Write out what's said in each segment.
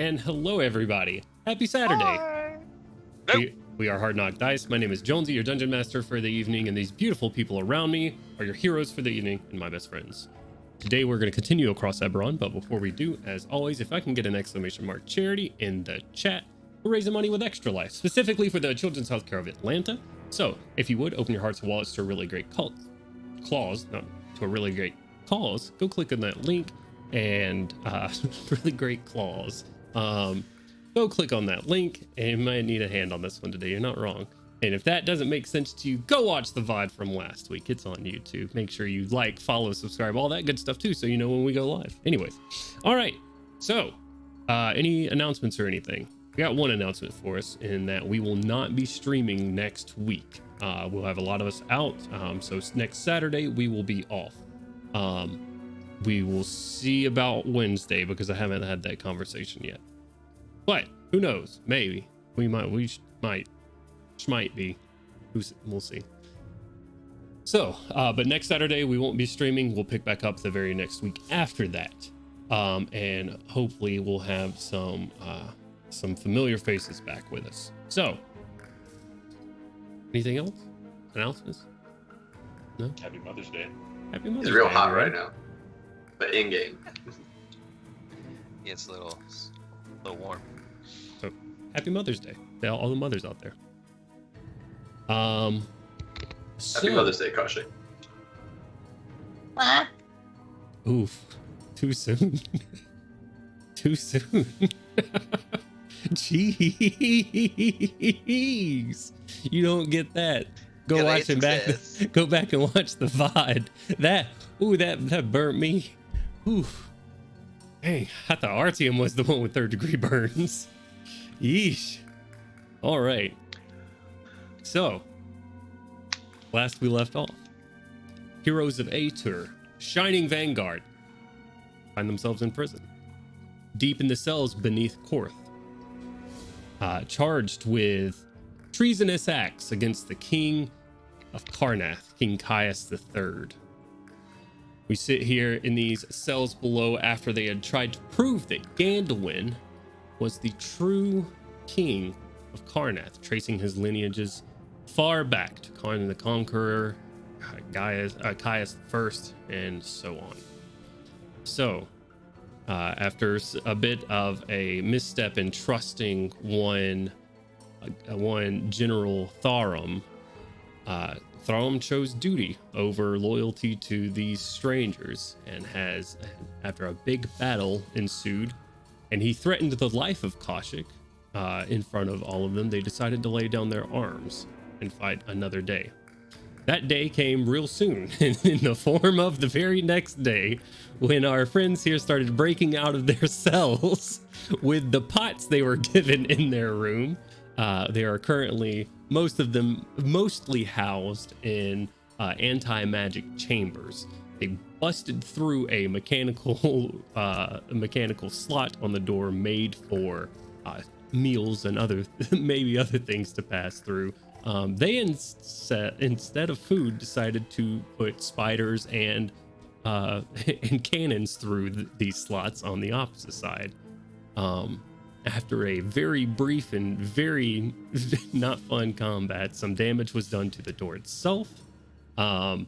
And hello, everybody. Happy Saturday. Hi. Nope. We are Hard Knock Dice. My name is Jonesy, your dungeon master for the evening, and these beautiful people around me are your heroes for the evening and my best friends. Today, we're going to continue across Eberron, but before we do, as always, if I can get an exclamation mark charity in the chat, we're raising money with Extra Life, specifically for the Children's Healthcare of Atlanta. So, if you would, open your hearts and wallets to a really great cause, go click on that link and really great claws. Go click on that link, and you might need a hand on this one today. You're not wrong. And if that doesn't make sense to you, go watch the VOD from last week. It's on YouTube. Make sure you like, follow, subscribe, all that good stuff too, so you know when we go live. Anyways, all right. So, any announcements or anything? We got one announcement for us in that we will not be streaming next week. We'll have a lot of us out. So next Saturday we will be off. We will see about Wednesday because I haven't had that conversation yet. But who knows? Maybe we might be. We'll see. So, but next Saturday we won't be streaming. We'll pick back up the very next week after that, and hopefully we'll have some familiar faces back with us. So, anything else? Announcements? No. Happy Mother's Day. Happy Mother's It's real Day, hot everyone. right now, but in game. Yeah, it's a little warm. So, happy Mother's Day to all the mothers out there. Happy Mother's Day, Kaushik. Oof, too soon. Too soon. Jeez, you don't get that. Go watch it back. Go back and watch the VOD. That burnt me. Ooh, dang, I thought Artyom was the one with third-degree burns. Yeesh. All right. So, last we left off, heroes of Atur, Shining Vanguard, find themselves in prison, deep in the cells beneath Korth, charged with treasonous acts against the king of Karnath, King Caius III. We sit here in these cells below after they had tried to prove that Gandalwin was the true king of Karnath, tracing his lineages far back to Karn the Conqueror, Caius I, and so on. So, after a bit of a misstep in trusting one General Tharum, Tharum chose duty over loyalty to these strangers, and after a big battle ensued, and he threatened the life of Kaushik in front of all of them, they decided to lay down their arms and fight another day. That day came real soon in the form of the very next day when our friends here started breaking out of their cells with the pots they were given in their room. They are currently, most of them, mostly housed in anti-magic chambers. They busted through a mechanical slot on the door made for meals and maybe other things to pass through. They instead of food decided to put spiders and cannons through these slots on the opposite side. After a very brief and very not fun combat, some damage was done to the door itself, and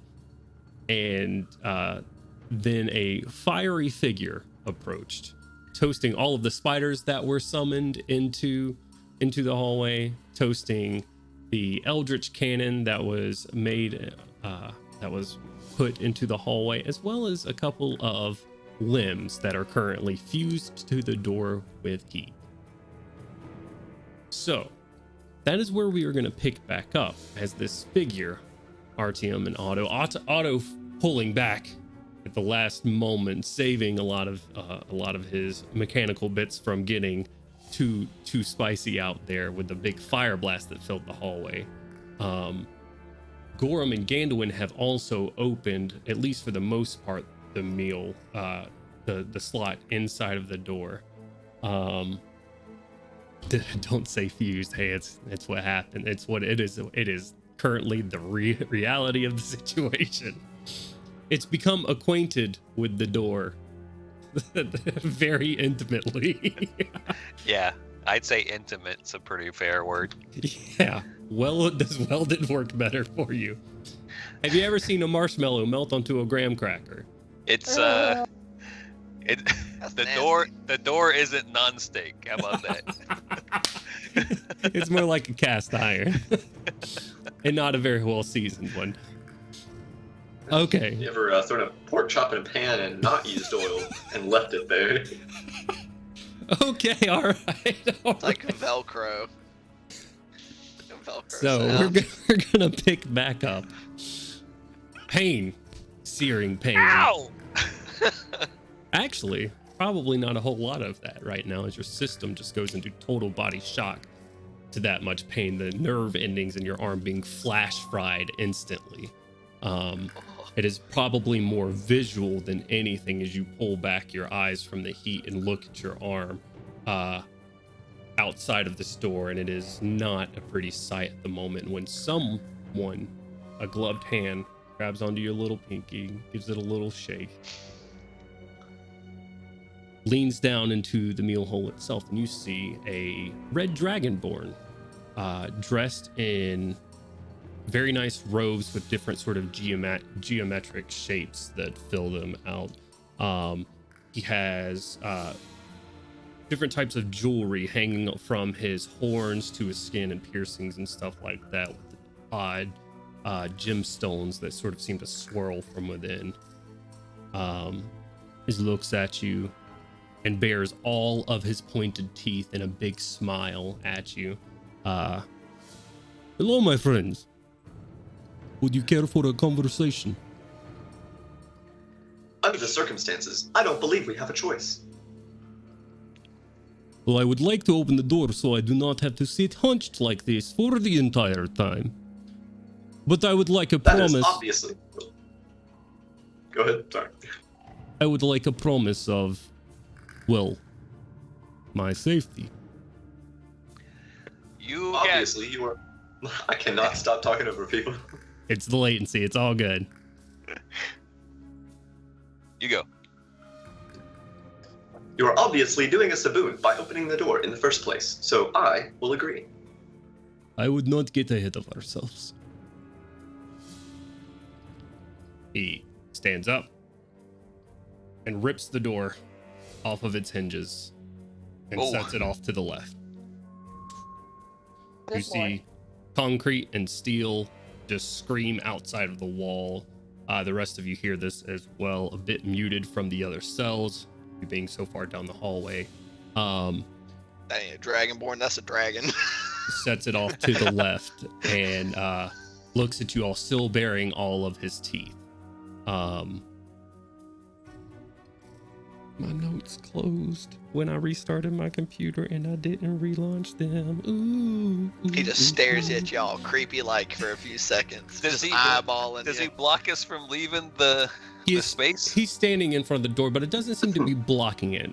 then a fiery figure approached, toasting all of the spiders that were summoned into the hallway, toasting the eldritch cannon that was made, that was put into the hallway, as well as a couple of limbs that are currently fused to the door with heat. So, that is where we are going to pick back up, as this figure, Artyom and Otto pulling back at the last moment, saving a lot of his mechanical bits from getting too spicy out there with the big fire blast that filled the hallway. Gorham and Gandalwin have also opened, at least for the most part, the slot inside of the door. Don't say fused. Hey, it's what happened. It's what it is. It is currently the reality of the situation. It's become acquainted with the door very intimately. Yeah, I'd say intimate's a pretty fair word. Yeah, well, does welded work better for you? Have you ever seen a marshmallow melt onto a graham cracker? It's That's the nasty. door isn't non-stick. How about that? It's more like a cast iron, and not a very well seasoned one. Okay. You ever thrown a pork chop in a pan and not used oil and left it there? Okay. All right. It's like Velcro. Velcro So sound. we're gonna pick back up. Pain, searing pain. Ow! Actually, probably not a whole lot of that right now, as your system just goes into total body shock to that much pain. The nerve endings in your arm being flash fried instantly. It is probably more visual than anything as you pull back your eyes from the heat and look at your arm outside of the store, and it is not a pretty sight at the moment when someone, a gloved hand, grabs onto your little pinky, gives it a little shake, leans down into the meal hole itself, and you see a red dragonborn dressed in very nice robes with different sort of geometric shapes that fill them out. He has different types of jewelry hanging from his horns to his skin and piercings and stuff like that, with odd gemstones that sort of seem to swirl from within. He looks at you and bares all of his pointed teeth in a big smile at you. Hello, my friends. Would you care for a conversation? Under the circumstances, I don't believe we have a choice. Well, I would like to open the door so I do not have to sit hunched like this for the entire time. But I would like a That promise. is obviously... Go ahead, sorry. I would like a promise of, well, my safety. You Obviously, you are... I cannot stop talking over people. It's the latency. It's all good. You go. You are obviously doing us a boon by opening the door in the first place, so I will agree. I would not get ahead of ourselves. He stands up and rips the door off of its hinges and Oh. sets it off to the left. You Good boy. see concrete and steel just scream outside of the wall. The rest of you hear this as well, a bit muted from the other cells, you being so far down the hallway. That ain't a dragonborn, that's a dragon. Sets it off to the left and looks at you all, still bearing all of his teeth. My notes closed when I restarted my computer and I didn't relaunch them. Ooh, He just stares at y'all creepy like for a few seconds. Does just he- eyeballing Does you. he block us from leaving the space? He's standing in front of the door, but it doesn't seem to be blocking it.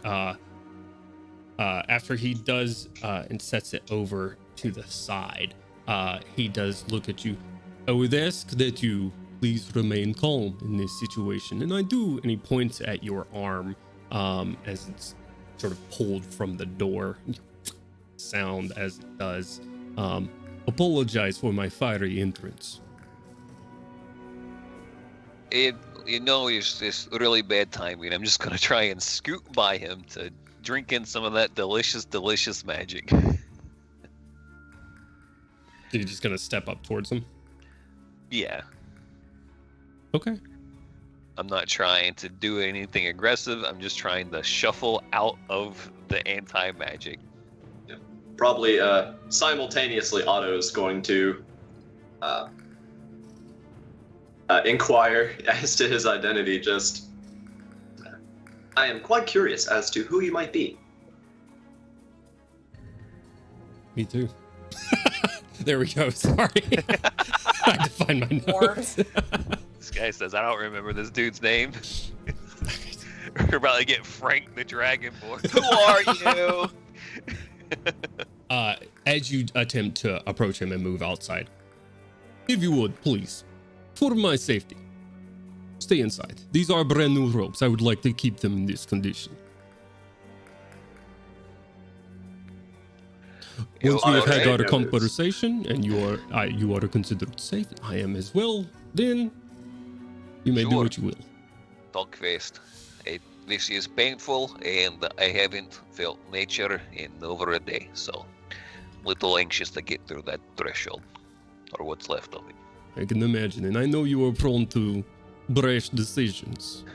After he does and sets it over to the side, he does look at you. I would ask that you please remain calm in this situation, and I do. And he points at your arm as it's sort of pulled from the door. Sound as it does. Apologize for my fiery entrance. It's this really bad timing. I'm just gonna try and scoot by him to drink in some of that delicious, delicious magic. You're just gonna step up towards him. Yeah, Okay. I'm not trying to do anything aggressive. I'm just trying to shuffle out of the anti-magic. Probably simultaneously, Otto's going to inquire as to his identity. I am quite curious as to who he might be. Me too. There we go. Sorry. I had to find my notes. This guy says, I don't remember this dude's name. We're about to get Frank the Dragonborn. Who are you? As you attempt to approach him and move outside, if you would, please, for my safety, Stay inside. These are brand new robes. I would like to keep them in this condition. Once we have had our conversation and you are considered safe, I am as well, then you may do what you will. Talk fast. This is painful, and I haven't felt nature in over a day, so a little anxious to get through that threshold, or what's left of it. I can imagine, and I know you are prone to brash decisions.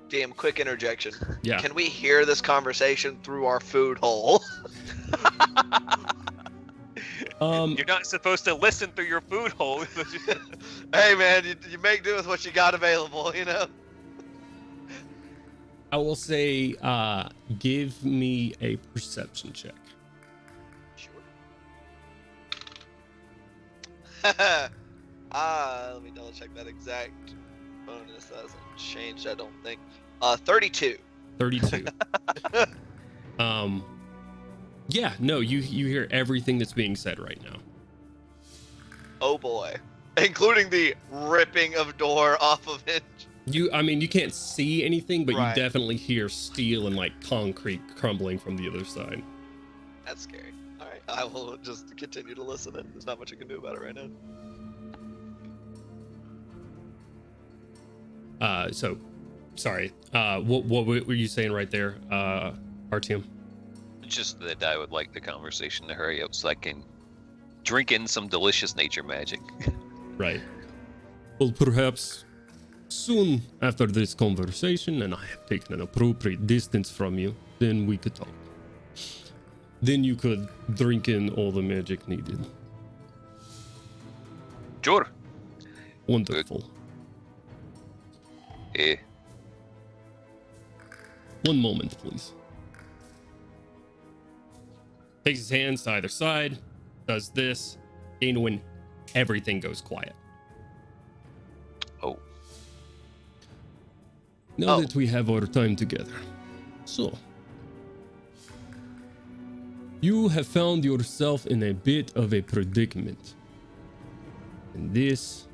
Damn, quick interjection. Yeah. Can we hear this conversation through our food hole? You're not supposed to listen through your food hole. Hey, man, you make do with what you got available, you know? I will say, give me a perception check. Sure. Let me double check that exact bonus. That hasn't changed, I don't think. 32. 32. Yeah, no, you hear everything that's being said right now. Oh boy. Including the ripping of door off of it. You can't see anything, but Right. you definitely hear steel and like concrete crumbling from the other side. That's scary. Alright, I will just continue to listen, and there's not much I can do about it right now. Sorry. What were you saying right there, Artyom? Just that I would like the conversation to hurry up so I can drink in some delicious nature magic. Right. Well, perhaps soon after this conversation, and I have taken an appropriate distance from you, then we could talk. Then you could drink in all the magic needed. Sure. Wonderful. Eh. One moment, please. Takes his hands to either side, does this, and when everything goes quiet. Oh. Now that we have our time together. So, you have found yourself in a bit of a predicament. And this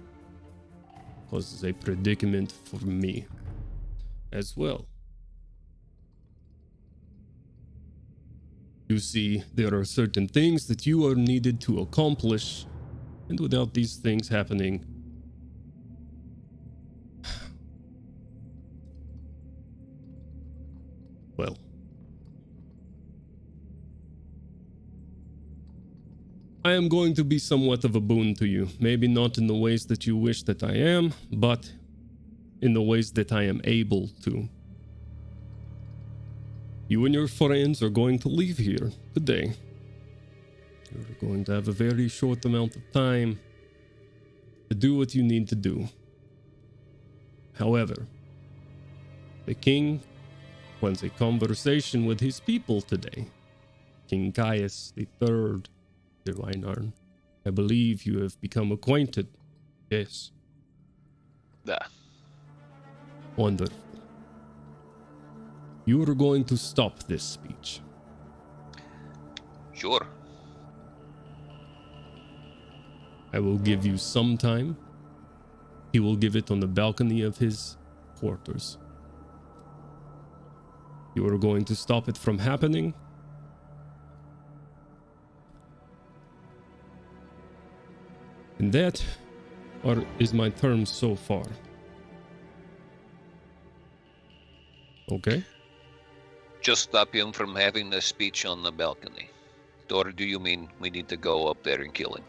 causes a predicament for me as well. You see, there are certain things that you are needed to accomplish, and without these things happening, well, I am going to be somewhat of a boon to you. Maybe not in the ways that you wish that I am, but in the ways that I am able to. You and your friends are going to leave here today. You're going to have a very short amount of time to do what you need to do. However, the king wants a conversation with his people today. King Caius III, Sir Einarn. I believe you have become acquainted. Yes. Ah. Wonderful. You are going to stop this speech. Sure. I will give you some time. He will give it on the balcony of his quarters. You are going to stop it from happening. And that is my terms so far. Okay? Just stop him from having the speech on the balcony. Or do you mean we need to go up there and kill him?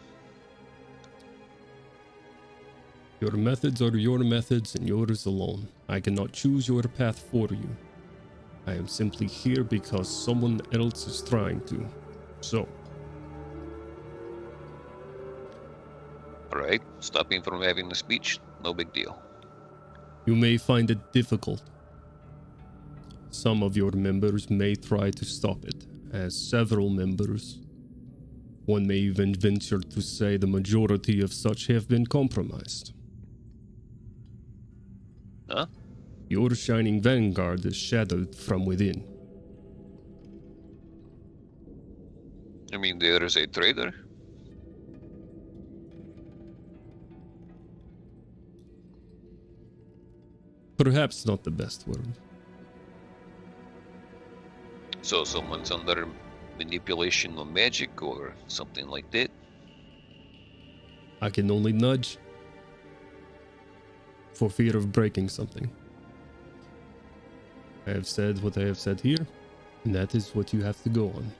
Your methods are your methods and yours alone. I cannot choose your path for you. I am simply here because someone else is trying to. So. Alright, stop him from having the speech, no big deal. You may find it difficult. Some of your members may try to stop it, as several members. One may even venture to say the majority of such have been compromised. Huh? Your shining vanguard is shadowed from within. You mean there is a traitor? Perhaps not the best word. So someone's under manipulation of magic or something like that? I can only nudge for fear of breaking something. I have said what I have said here, and that is what you have to go on.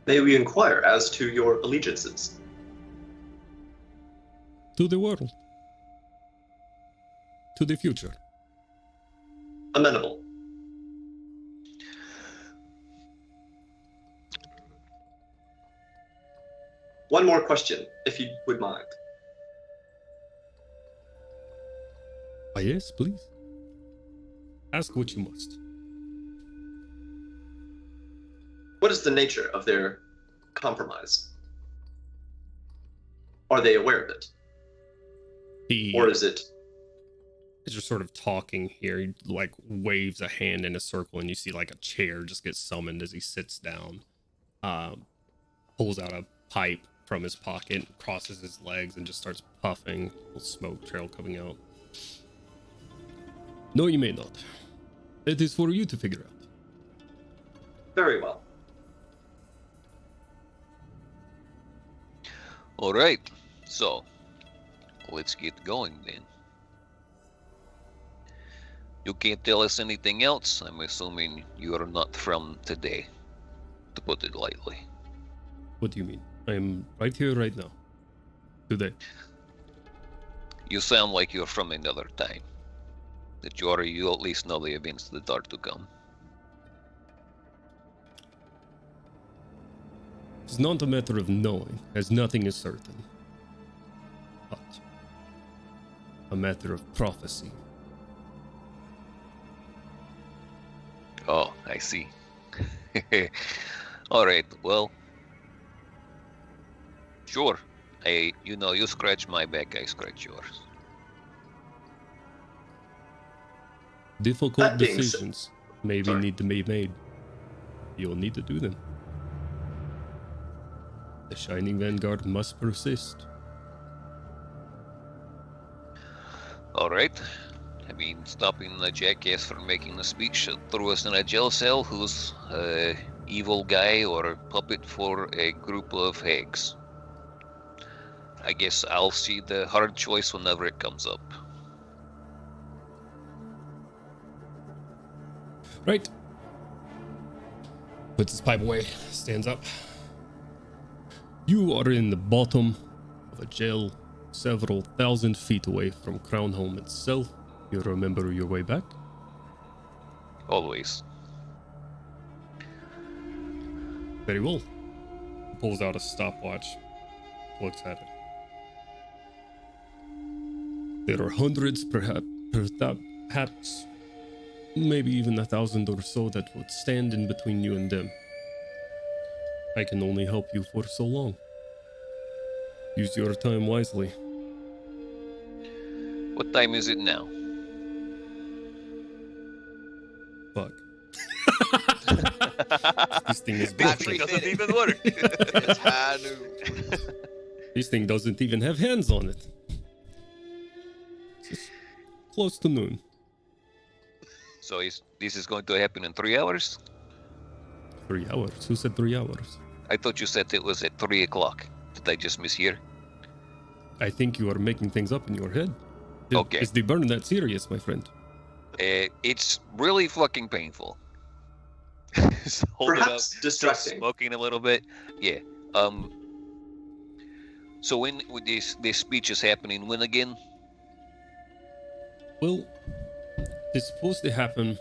May we inquire as to your allegiances? To the world. To the future. Amenable. One more question, if you would mind. Yes, please. Ask what you must. What is the nature of their compromise? Are they aware of it? Or is it... As you're sort of talking here, he like waves a hand in a circle and you see like a chair just get summoned as he sits down. Pulls out a pipe from his pocket, crosses his legs and just starts puffing, a little smoke trail coming out. No, you may not. It is for you to figure out. Very well. All right, so let's get going then. You can't tell us anything else. I'm assuming you are not from today, to put it lightly. What do you mean? I am right here, right now. Today. You sound like you're from another time. That you at least know the events that are to come. It's not a matter of knowing, as nothing is certain. But a matter of prophecy. Oh, I see. All right, well, sure. You scratch my back, I scratch yours. Difficult That being decisions maybe Sorry. need to be made. You'll need to do them. The Shining Vanguard must persist. All right. I mean, stopping the jackass from making a speech that threw us in a jail cell who's a evil guy or a puppet for a group of hags. I guess I'll see the hard choice whenever it comes up. Right. Puts his pipe away, stands up. You are in the bottom of a jail several thousand feet away from Crown Home itself. You remember your way back? Always. Very well. Pulls out a stopwatch, looks at it. There are hundreds, perhaps, maybe even 1,000 or so that would stand in between you and them. I can only help you for so long. Use your time wisely. What time is it now? Fuck. This thing is Battery broken. Doesn't even work. It's high noon. This thing doesn't even have hands on it. It's close to noon. So this is going to happen in 3 hours? 3 hours? Who said 3 hours? I thought you said it was at 3 o'clock. Did I just mishear? I think you are making things up in your head. Okay. Is the burn that serious, my friend? It's really fucking painful. Just hold it up. Perhaps Still distracting. smoking a little bit. Yeah. So when this speech is happening, when again? Well, it's supposed to happen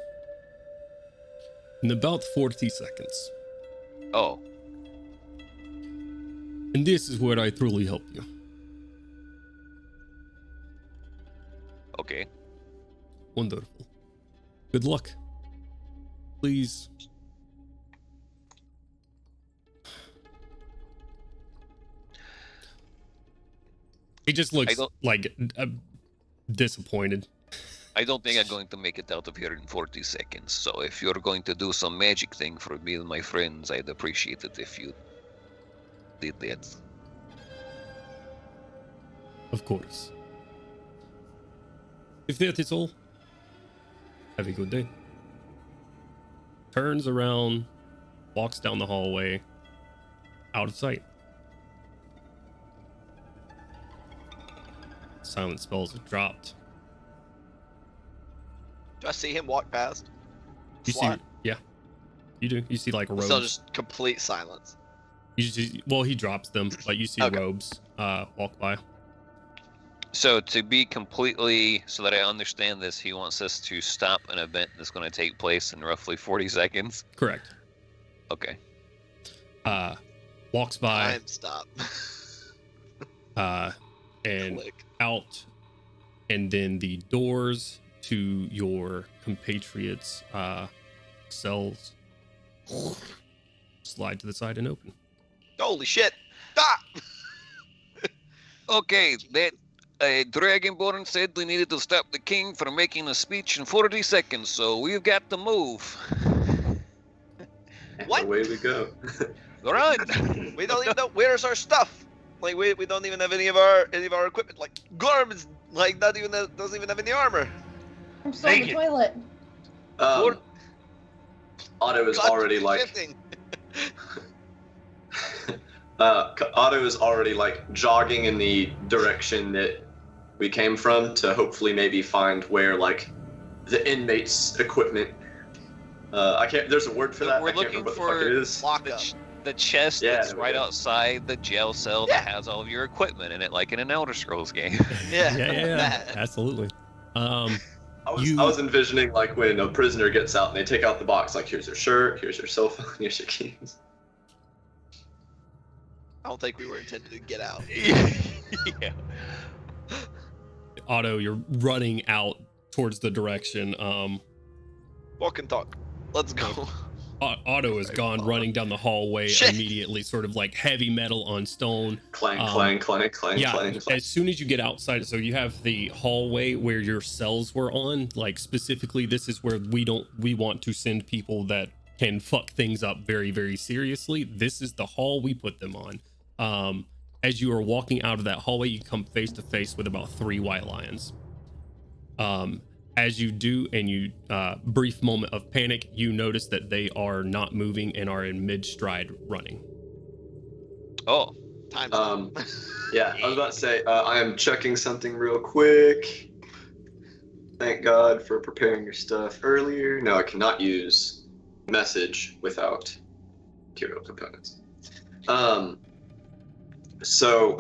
in about 40 seconds. Oh, And this is where I truly help you. okay. Wonderful. Good luck. Please. He just looks like disappointed. I don't think I'm going to make it out of here in 40 seconds. So if you're going to do some magic thing for me and my friends, I'd appreciate it if you did that. Of course. If that is all, have a good day. Turns around, walks down the hallway, out of sight. Silent spells are dropped. Do I see him walk past? You Slot? see, yeah, you do. You see like robes. Still just complete silence. You see, well, he drops them, but you see Okay. robes walk by. So to be completely, so that I understand this, he wants us to stop an event that's going to take place in roughly 40 seconds. Correct. Okay. Walks by Time stop. and Click. out, and then the doors to your compatriots' cells slide to the side and open. Holy shit! Ah! Okay, that Dragonborn said we needed to stop the king from making a speech in 40 seconds, so we've got to move. What? Away we go. All right. We don't even know where's our stuff. Like we don't even have any of our equipment. Like Gorm is like doesn't even have any armor. I'm still in the Naked. toilet. Otto is God, already like shifting. Otto is already like jogging in the direction that we came from to hopefully maybe find where like the inmates' equipment. I can't. There's a word for that. We're I can't looking remember what the fuck for it is. Lock up. The chest Yeah, that's there we right go. outside the jail cell Yeah. that has all of your equipment in it, like in an Elder Scrolls game. Yeah. yeah, that. absolutely. I You- was envisioning like when a prisoner gets out and they take out the box, like here's your shirt, here's your cell phone, here's your keys. I don't think we were intended to get out. Yeah. Otto, you're running out towards the direction. Walk and talk. Let's go. Otto is gone running down the hallway Shit. immediately, sort of like heavy metal on stone. Clang, Um, clang, clang, clang, Yeah, clang, clang. as soon as you get outside, so you have the hallway where your cells were on, like specifically this is where we want to send people that can fuck things up very, very seriously. This is the hall we put them on. As you are walking out of that hallway, you come face to face with about 3 white lions. As you do, and you brief moment of panic, you notice that they are not moving and are in mid-stride running. Oh, Time. Yeah, I was about to say, I am checking something real quick. Thank God for preparing your stuff earlier. No, I cannot use message without material components. So,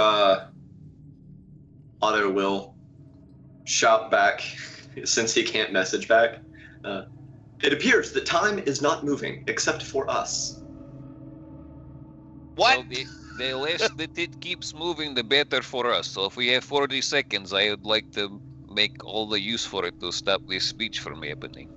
Otto will shout back, since he can't message back. It appears that time is not moving, except for us. What? well, the less that it keeps moving, the better for us. So if we have 40 seconds, I would like to make all the use for it to stop this speech from happening.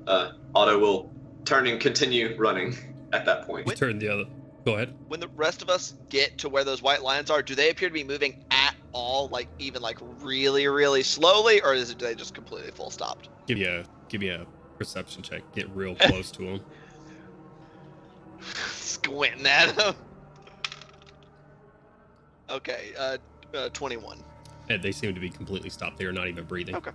Otto will turn and continue running at that point. You turn the other. Go ahead. When the rest of us get to where those white lions are, do they appear to be moving at all? Like even like really, really slowly, or is it they just completely full stopped? Give you a perception check. Get real close to them. Squinting at them. Okay, 21. And they seem to be completely stopped. They are not even breathing. Okay.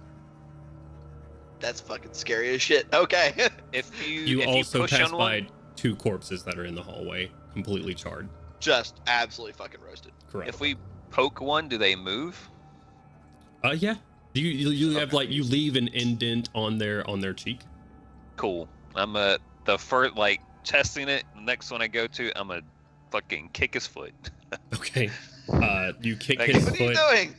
That's fucking scary as shit. Okay. If you, You if also you push pass on by one, 2 corpses that are in the hallway, completely charred. Just absolutely fucking roasted. Correct. if we poke one, do they move? Yeah. You have like you leave an indent on their cheek. Cool. I'm the first like testing it. The next one I go to, I'm gonna fucking kick his foot. Okay. You kick Thank his you. What are you foot. doing?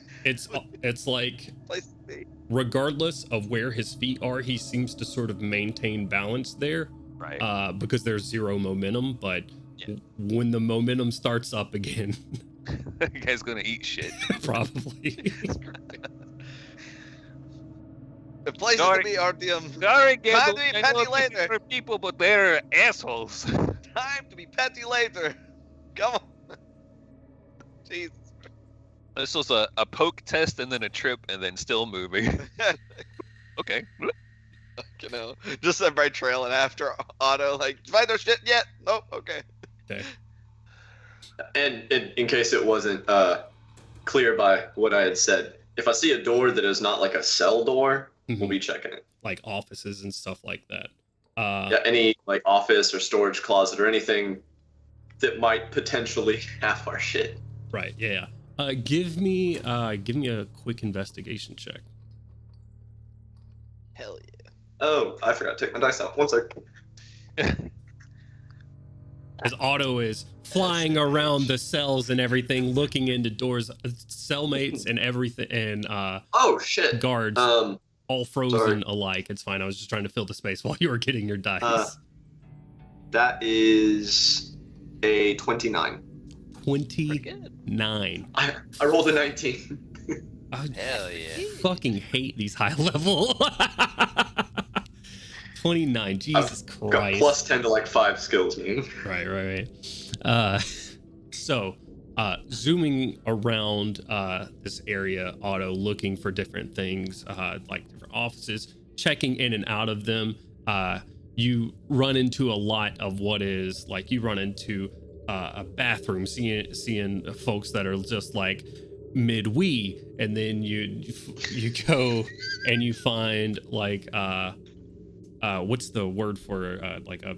It's like Place to be. regardless of where his feet are, he seems to sort of maintain balance there. Right. Because there's 0 momentum, but Yeah. when the momentum starts up again, That guy's gonna eat shit. probably. The places Sorry. to be, Artyom. Sorry, Time Gable. to be I know petty this is later. for people, but they're assholes. Time to be petty later. Come on. Jesus. This was a poke test and then a trip and then still moving. Okay. You know, just everybody trailing after Otto. Like, find their shit yet? Nope. Okay. Okay. And in case it wasn't clear by what I had said, if I see a door that is not like a cell door, we'll be checking it. Like offices and stuff like that. Yeah, any like office or storage closet or anything that might potentially have our shit. Right. Yeah. Give me a quick investigation check. Hell yeah. Oh, I forgot to take my dice out. 1 second. As Otto is flying around the cells and everything, looking into doors, cellmates and everything, and Oh shit. guards, all frozen alike. It's fine. I was just trying to fill the space while you were getting your dice. That is a 29. 29. I rolled a 19. Hell yeah. Fucking hate these high level. 29. Jesus Got Christ. plus 10 to like 5 skills, man. Right. So, zooming around this area, Otto, looking for different things, like different offices, checking in and out of them. You run into a lot of what is like, you run into a bathroom, seeing folks that are just like mid-wee, and then you go and you find like what's the word for like a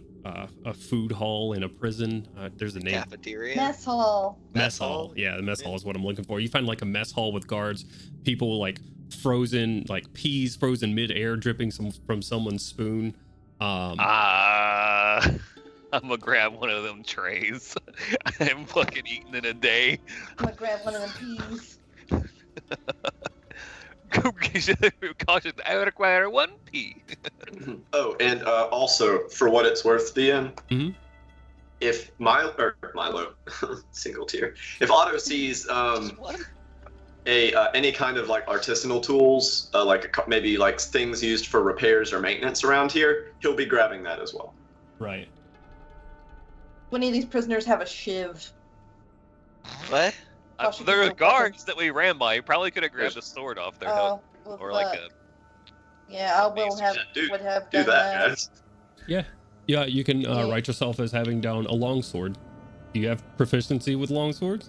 food hall in a prison? There's a name. Cafeteria. Mess hall. Mess hall. Yeah, the mess hall is what I'm looking for. You find like a mess hall with guards, people like frozen, like peas frozen mid-air, dripping from someone's spoon. I'm gonna grab one of them trays. I'm fucking eating in a day. I'm gonna grab one of them peas. Caution, I require 1 pea. Oh, and also, for what it's worth, DM, if Milo, single tier, if Otto sees any kind of like artisanal tools, maybe like things used for repairs or maintenance around here, he'll be grabbing that as well. Right. Do any of these prisoners have a shiv? What? There are guards that we ran by. You probably could have grabbed a sword off there, or like a. Yeah, I will have. Would have do done that, guys. Yeah, you can write yourself as having down a longsword. Do you have proficiency with longswords?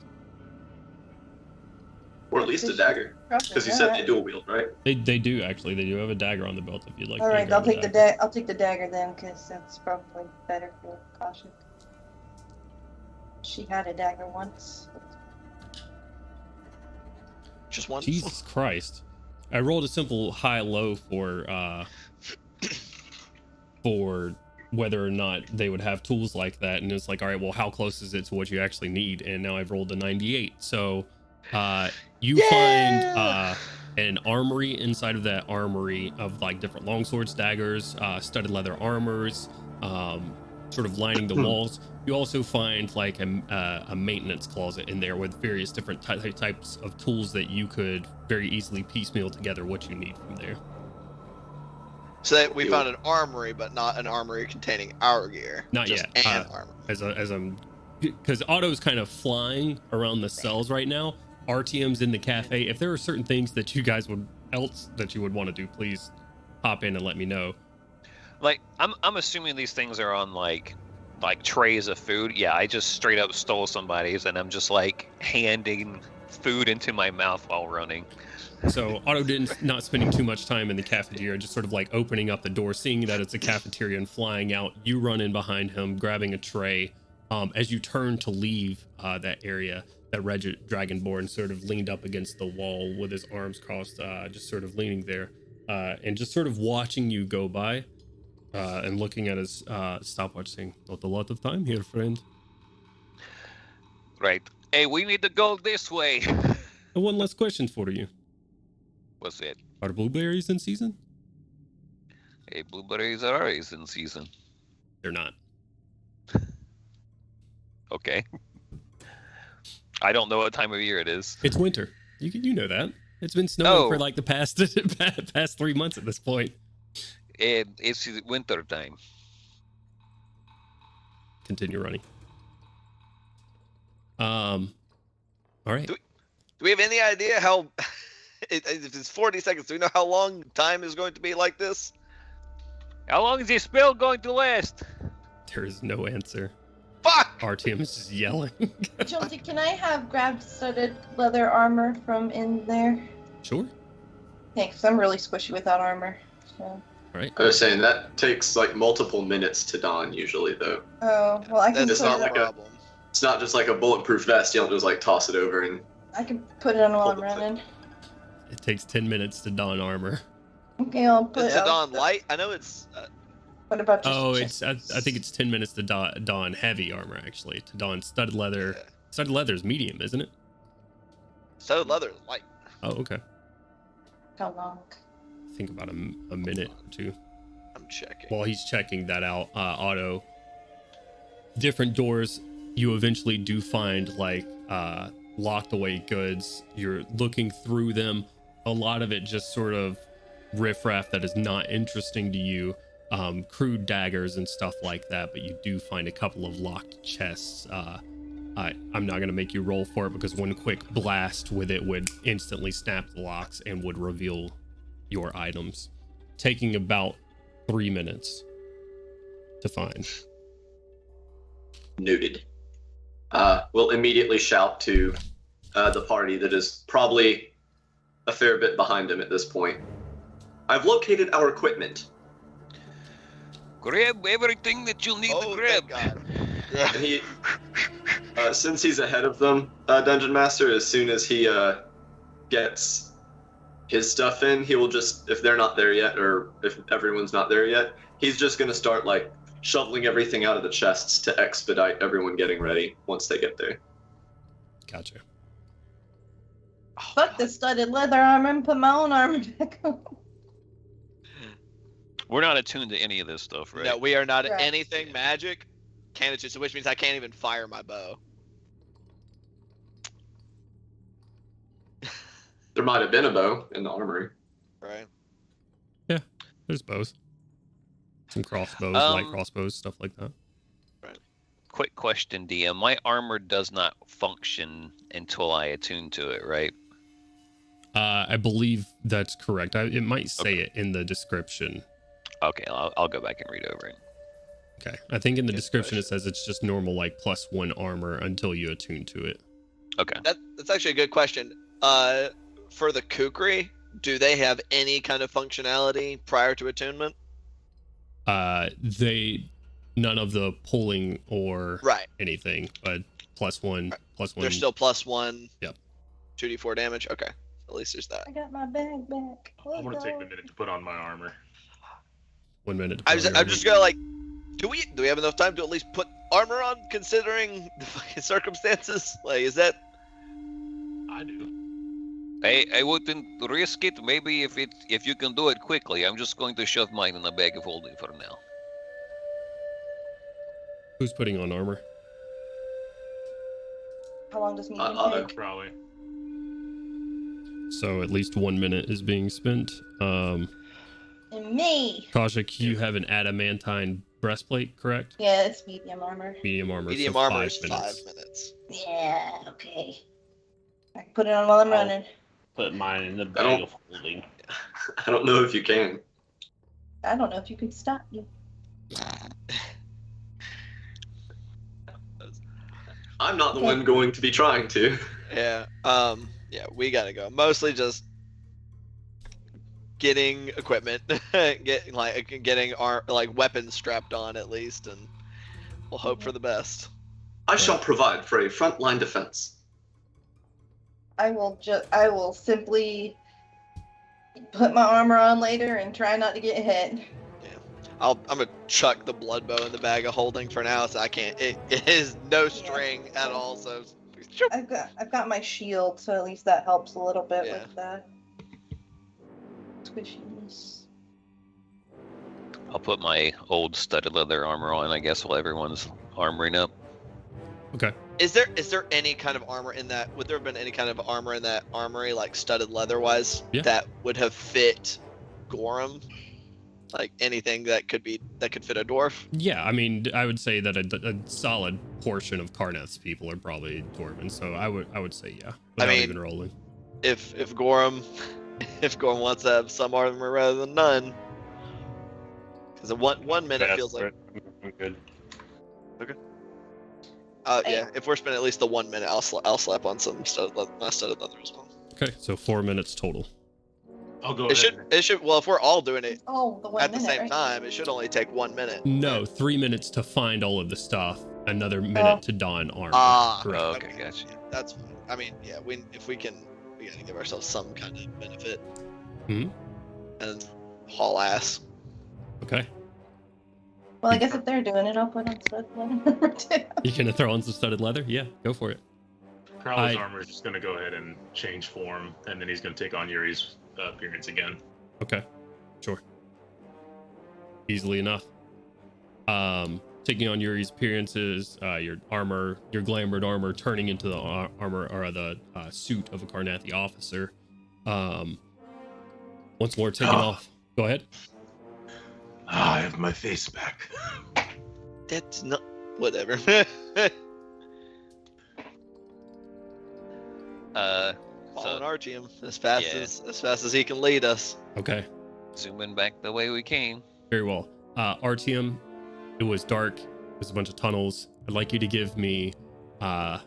Or at least a dagger, because you said they dual wield, right? They do actually. They do have a dagger on the belt if you'd like. All right, I'll take the I'll take the dagger then, because that's probably better for caution. She had a dagger once. Just one. Jesus Christ! I rolled a simple high-low for whether or not they would have tools like that, and it's like, all right, well, how close is it to what you actually need? And now I've rolled a 98. So you find an armory. Inside of that armory of like different longswords, daggers, studded leather armors, sort of lining the walls. You also find like a maintenance closet in there with various different types of tools that you could very easily piecemeal together what you need from there. So that we found an armory, but not an armory containing our gear. Not just yet. An armory. As I'm, because Otto's kind of flying around the cells right now. RTM's in the cafe. If there are certain things that you guys would want to do, please hop in and let me know. Like, I'm assuming these things are on like trays of food. Yeah, I just straight up stole somebody's, and I'm just like handing food into my mouth while running. So Otto not spending too much time in the cafeteria, just sort of like opening up the door, seeing that it's a cafeteria and flying out. You run in behind him, grabbing a tray. As you turn to leave that area, that red dragonborn sort of leaned up against the wall with his arms crossed, just sort of leaning there, and just sort of watching you go by. And looking at his stopwatch, saying, "Not a lot of time here, friend." Right. Hey, we need to go this way. And one last question for you. What's it? Are blueberries in season? Hey, blueberries are always in season. They're not. Okay. I don't know what time of year it is. It's winter. You know that. It's been snowing for like the past 3 months at this point. It's winter time. Continue running. All right. Do we have any idea how? If it's 40 seconds, do we know how long time is going to be like this? How long is this spell going to last? There is no answer. Fuck! RTM is just yelling. Chelsea, can I have grabbed studded leather armor from in there? Sure. Yeah, because I'm really squishy without armor. So. All right. I was saying that takes like multiple minutes to don usually, though. Oh, well, I can That's put not it like on. a- It's not just like a bulletproof vest. You don't just like toss it over and. I can put it on while I'm Hold it. running. It takes 10 minutes to don armor. Okay, I'll put It's it a on. Don light. I know it's. What about just Oh, chest? I think it's 10 minutes to don heavy armor, actually. To don studded leather. Yeah. Studded leather is medium, isn't it? Studded leather is light. Oh, okay. How long? I think about a minute or two. I'm checking. While he's checking that out, Otto, different doors, you eventually do find like locked away goods. You're looking through them. A lot of it just sort of riffraff that is not interesting to you. Crude daggers and stuff like that, but you do find a couple of locked chests. I'm not going to make you roll for it because one quick blast with it would instantly snap the locks and would reveal your items, taking about 3 minutes to find. Noted. We'll immediately shout to the party that is probably a fair bit behind him at this point. I've located our equipment. Grab everything that you'll need to Oh, grab. thank God. And he, since he's ahead of them, Dungeon Master, as soon as he gets his stuff in, he will just, if they're not there yet, or if everyone's not there yet, he's just going to start like shoveling everything out of the chests to expedite everyone getting ready once they get there. Gotcha. Fuck the studded leather armor and put my own armor back on. We're not attuned to any of this stuff, right? No, we are not Right. anything magic. Can't attuned, so which means I can't even fire my bow. There might have been a bow in the armory. Right. There's bows. Some crossbows, light crossbows, stuff like that. Quick question, DM. My armor does not function until I attune to it, right? I believe that's correct. It might say Okay. it in the description. Okay, I'll go back and read over it. Okay. I think in the Good description it question. says it's just normal, like +1 armor until you attune to it. Okay. That's actually a good question. For the kukri, do they have any kind of functionality prior to attunement? None of the pulling or Right. anything, but +1, Right. +1. They're still +1. Yep. 2d4 damage. Okay. At least there's that. I got my bag back. I'm gonna take the minute to put on my armor. 1 minute. to I'm put on just your gonna like, do we have enough time to at least put armor on considering the fucking circumstances? Like, is that? I do. I wouldn't risk it. Maybe if you can do it quickly. I'm just going to shove mine in a bag of holding for now. Who's putting on armor? How long does medium Otto. take? Probably. So at least 1 minute is being spent. And me. Kaushik, you have an adamantine breastplate, correct? Yeah, it's medium armor. Medium armor. Medium so armor 5 is minutes. 5 minutes. Yeah, okay. I can put it on while I'm running. Put mine in the I bag don't- of holding. I don't know if you can. I don't know if you can stop me. I'm not the one going to be trying to. Yeah. Yeah, we gotta go. Mostly just getting equipment, getting our weapons strapped on at least, and we'll hope for the best. I shall provide for a frontline defense. I will simply put my armor on later and try not to get hit. I'm gonna chuck the blood bow in the bag of holding for now, so I can't. It is no string at all, so. I've got my shield, so at least that helps a little bit Yeah. with that squishiness. I'll put my old studded leather armor on, I guess, while everyone's armoring up. Okay. Is there any kind of armor in that? Would there have been any kind of armor in that armory, like studded leather wise, Yeah. that would have fit Gorham? Like anything that could fit a dwarf? Yeah, I mean, I would say that a solid portion of Karneth's people are probably dwarven, so I would say yeah, without mean, even rolling. If Gorham wants to have some armor rather than none, because one minute Yeah, feels like I'm good. yeah. If we're spending at least the 1 minute, I'll slap on some studded leather as well. Okay, so 4 minutes total. I'll go It ahead. should. Well, if we're all doing it Oh, the 1 at the minute, same right? time, it should only take 1 minute. No, 3 minutes to find all of the stuff. Another Oh. minute to don armor. Correct. Okay, gotcha. Yeah, that's fine. I mean, yeah, if we can, we gotta give ourselves some kind of benefit. Mhm. And haul ass. Okay. Well, I guess if they're doing it, I'll put on stuff leather too. You gonna throw on some studded leather? Yeah, go for it. Crowley's I- armor is just going to go ahead and change form, and then he's going to take on Yuri's appearance again. Okay, sure. Easily enough. Taking on Yuri's appearances, your armor, your glamored armor, turning into the armor or the suit of a Carnathi officer. Once more taking off. Go ahead. I have my face back. That's not whatever. Following So Archeum as fast as he can lead us. Okay, zooming back the way we came. very well. Artyom, it was dark. There's a bunch of tunnels. I'd like you to give me. How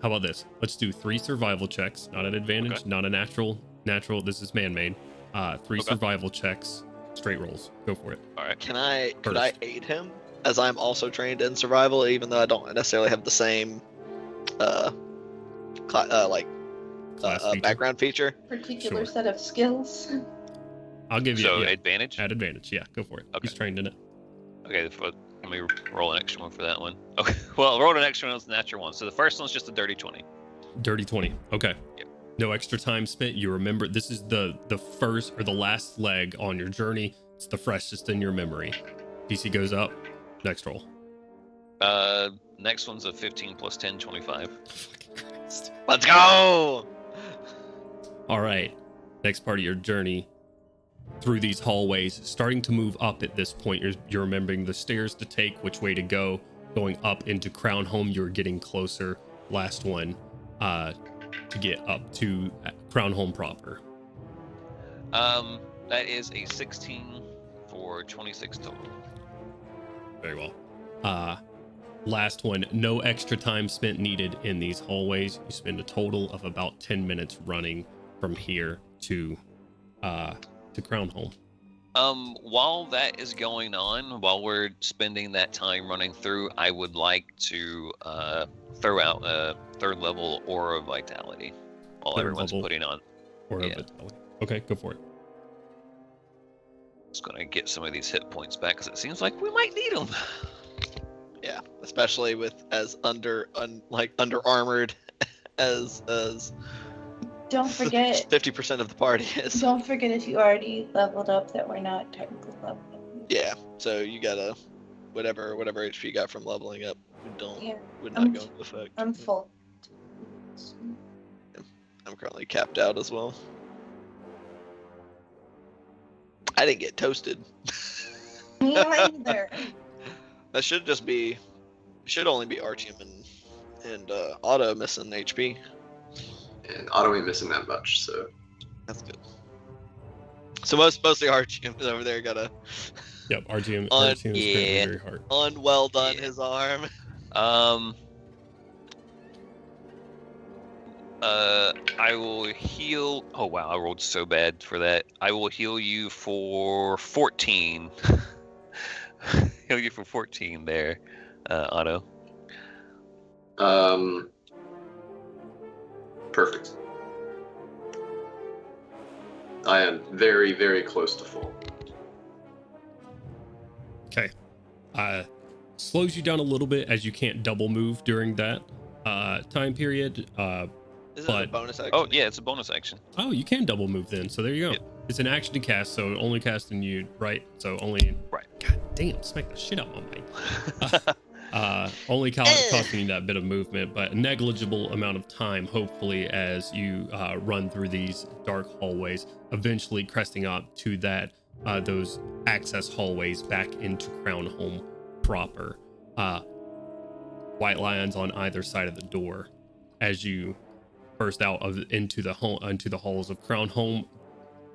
about this? Let's do 3 survival checks. Not an advantage. Okay. Not a natural. This is man-made. 3 Okay. survival checks. Straight rolls. Go for it. All right. Could I aid him, as I'm also trained in survival, even though I don't necessarily have the same Class feature. background feature? Particular Sure. set of skills. I'll give you So yeah, advantage. at advantage. Yeah, go for it. Okay. He's trained in it. Okay, let me roll an extra one for that one. Okay, well, I rolled an extra one. It's a natural one. So the first one's just a dirty 20. Dirty 20. Okay. Yep. No extra time spent. You remember this is the first or the last leg on your journey. It's the freshest in your memory. DC goes up. Next roll. Next one's a 15 plus 10, 25. Fucking Christ. Let's go! All right. Next part of your journey through these hallways, starting to move up at this point. You're remembering the stairs to take, which way to go. Going up into Crown Home, you're getting closer. Last one to get up to Crown Home proper. That is a 16 for 26 total. Very well. Last one, no extra time spent needed in these hallways. You spend a total of about 10 minutes running from here to Crown Home. While that is going on, while we're spending that time running through, I would like to throw out a 3rd level Aura of Vitality while 3rd everyone's level putting on. Or Yeah. Okay, go for it. Just gonna get some of these hit points back because it seems like we might need them. Yeah, especially with as under armored as Don't forget. 50% of the party is. Don't forget if you already leveled up that we're not technically leveled up. Yeah, so you gotta whatever HP you got from leveling up Yeah, would not I'm- go into effect. I'm full. I'm currently capped out as well. I didn't get toasted. Me either. That should only be Archeum and Otto missing HP. And Otto ain't missing that much, so That's good. So mostly Archeum is over there got a Yep, RTM is On- currently yeah. very hard. unwell done Yeah. his arm. I will heal. Oh wow, I rolled so bad for that. I will heal you for 14. Heal you for 14 there, Otto. perfect. I am very, very close to full. Okay. Slows you down a little bit as you can't double move during that time period. Isn't it a But- bonus action? Oh yeah, it's a bonus action. Oh, you can double move then. So there you go. Yep. It's an action to cast, so only casting you, right? So only. Right. God damn, smack the shit out of my mic. Only costing you that bit of movement, but a negligible amount of time, hopefully, as you run through these dark hallways, eventually cresting up to that those access hallways back into Crown Home proper. White lions on either side of the door as you burst out into the halls of Crown Home.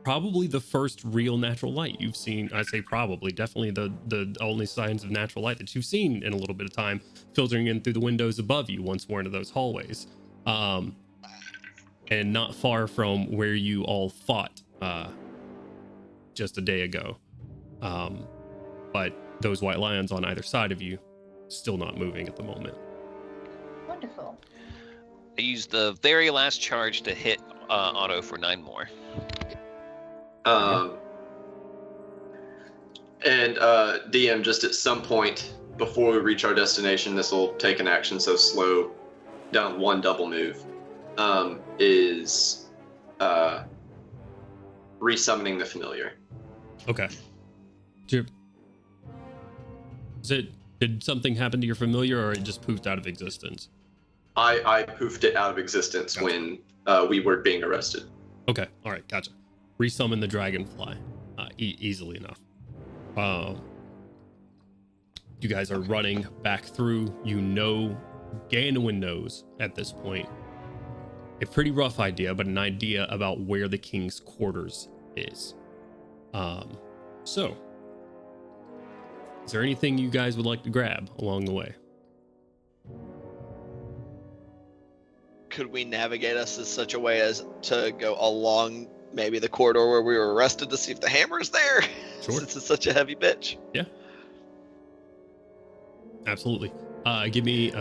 Probably the first real natural light you've seen. I say probably, definitely the only signs of natural light that you've seen in a little bit of time, filtering in through the windows above you once more into those hallways. and not far from where you all fought just a day ago. But those white lions on either side of you still not moving at the moment. Wonderful. I used the very last charge to hit Otto for 9 more. And DM, just at some point before we reach our destination, this will take an action, so slow down 1 double move. Is resummoning the familiar. Okay. Did something happen to your familiar, or it just poofed out of existence? I poofed it out of existence when we were being arrested. Okay, all right, gotcha. Resummon the dragonfly, easily enough. You guys are running back through. You know, Ganwin knows at this point a pretty rough idea, but an idea about where the king's quarters is. So, is there anything you guys would like to grab along the way? Could we navigate us in such a way as to go along maybe the corridor where we were arrested to see if the hammer's there? Sure. Since it's such a heavy bitch. Yeah. Absolutely. Give me,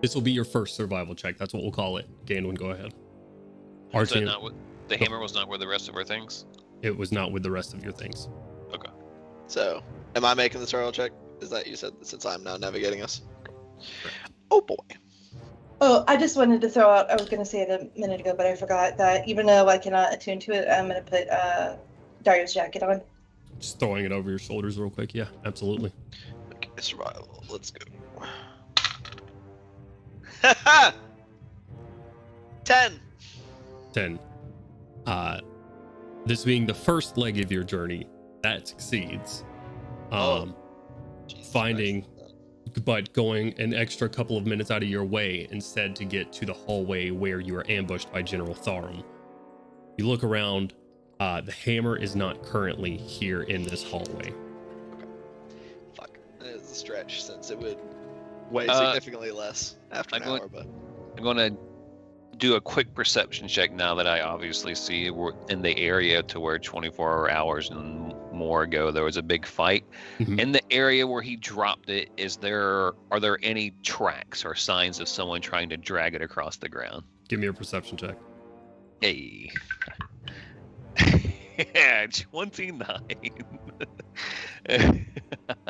this will be your first survival check. That's what we'll call it. Ganwin, go ahead. Was that not the hammer was not where the rest of our things? It was not with the rest of your things. Okay. So, am I making the survival check? Is that you said, since I'm now navigating us? Oh boy. Oh, I just wanted to throw out, I was going to say it a minute ago, but I forgot that even though I cannot attune to it, I'm going to put Dario's jacket on. Just throwing it over your shoulders real quick. Yeah, absolutely. Okay, survival. Let's go. 10. 10. This being the first leg of your journey, that succeeds. Finding, but going an extra couple of minutes out of your way instead to get to the hallway where you are ambushed by General Tharum. You look around. The hammer is not currently here in this hallway. Okay. Fuck. That is a stretch since it would weigh significantly less after an hour, but... I'm going to do a quick perception check now that I obviously see we're in the area to where 24 hours and more ago there was a big fight. Mm-hmm. In the area where he dropped it, are there any tracks or signs of someone trying to drag it across the ground? Give me a perception check. Hey. 29. 29.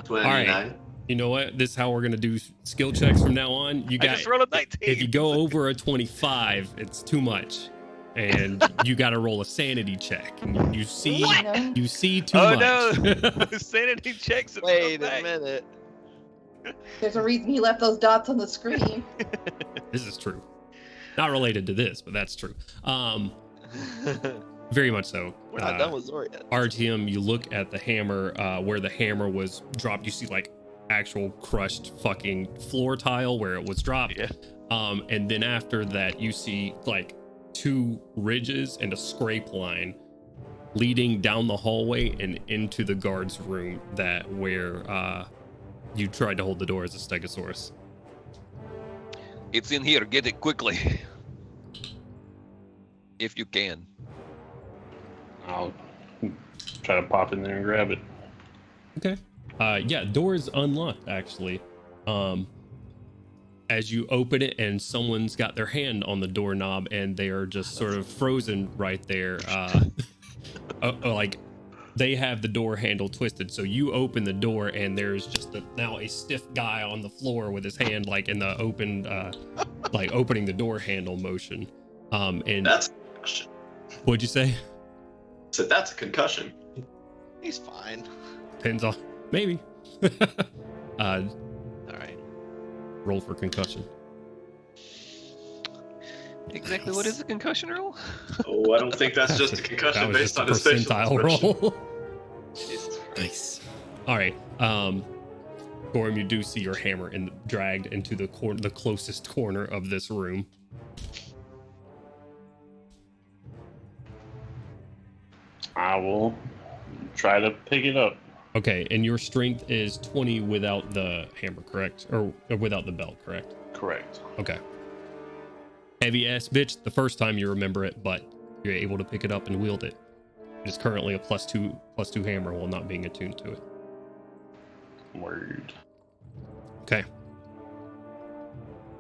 All right. You know what? This is how we're gonna do skill checks from now on. I just rolled a 19. If you go over a 25, it's too much, and you got to roll a sanity check. And you see too much. Oh no! Sanity checks. Wait a minute. There's a reason he left those dots on the screen. This is true. Not related to this, but that's true. Very much so. We're not done with Zora yet. RTM, you look at the hammer, where the hammer was dropped. You see like actual crushed fucking floor tile where it was dropped. Yeah. And then after that, you see like 2 ridges and a scrape line leading down the hallway and into the guard's room where you tried to hold the door as a stegosaurus. It's in here. Get it quickly. If you can. I'll try to pop in there and grab it. Okay. Yeah, door is unlocked actually. As you open it and someone's got their hand on the doorknob and they are just sort of frozen right there. Like they have the door handle twisted. So you open the door and there's just now a stiff guy on the floor with his hand like in the open, like opening the door handle motion. And That's a concussion. What'd you say? So that's a concussion. He's fine. Depends on maybe. All right. Roll for concussion. Exactly. What is a concussion roll? Oh, I don't think that's just a concussion That was based just a on his facial percentile expression. roll. Jesus Christ. Nice. All right. Gorm, you do see your hammer dragged into the closest corner of this room. I will try to pick it up. Okay, and your strength is 20 without the hammer, correct? Or without the belt, correct? Correct. Okay. heavy ass bitch the first time you remember it, but you're able to pick it up and wield it. It is currently a +2 hammer while not being attuned to it. Word. Okay.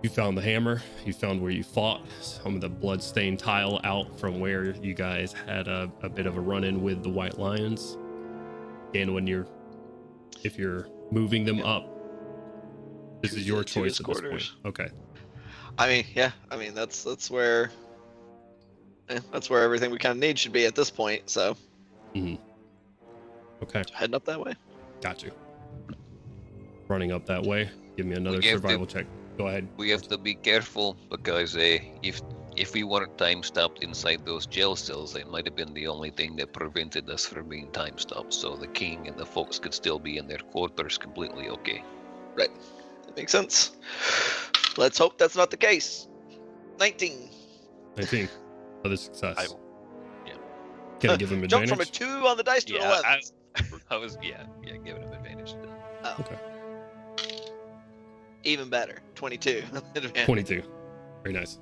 You found the hammer. You found where you fought. Some of the blood-stained tile out from where you guys had a bit of a run-in with the White Lions. And if you're moving them up, this is your choice at this point. Okay. I mean, yeah. I mean, that's where everything we kind of need should be at this point. So. Okay. Heading up that way. Got you. Running up that way. Give me another survival check. Go ahead. We have to be careful because if we weren't time stopped inside those jail cells, it might have been the only thing that prevented us from being time stopped. So the king and the folks could still be in their quarters completely okay. Right. That makes sense. Let's hope that's not the case. 19. 19. Another success. Yeah. Can I give him advantage? Jump from a 2 on the dice to an 11. I was giving him advantage still. Oh. Okay. Even better. 22. 22. Very nice.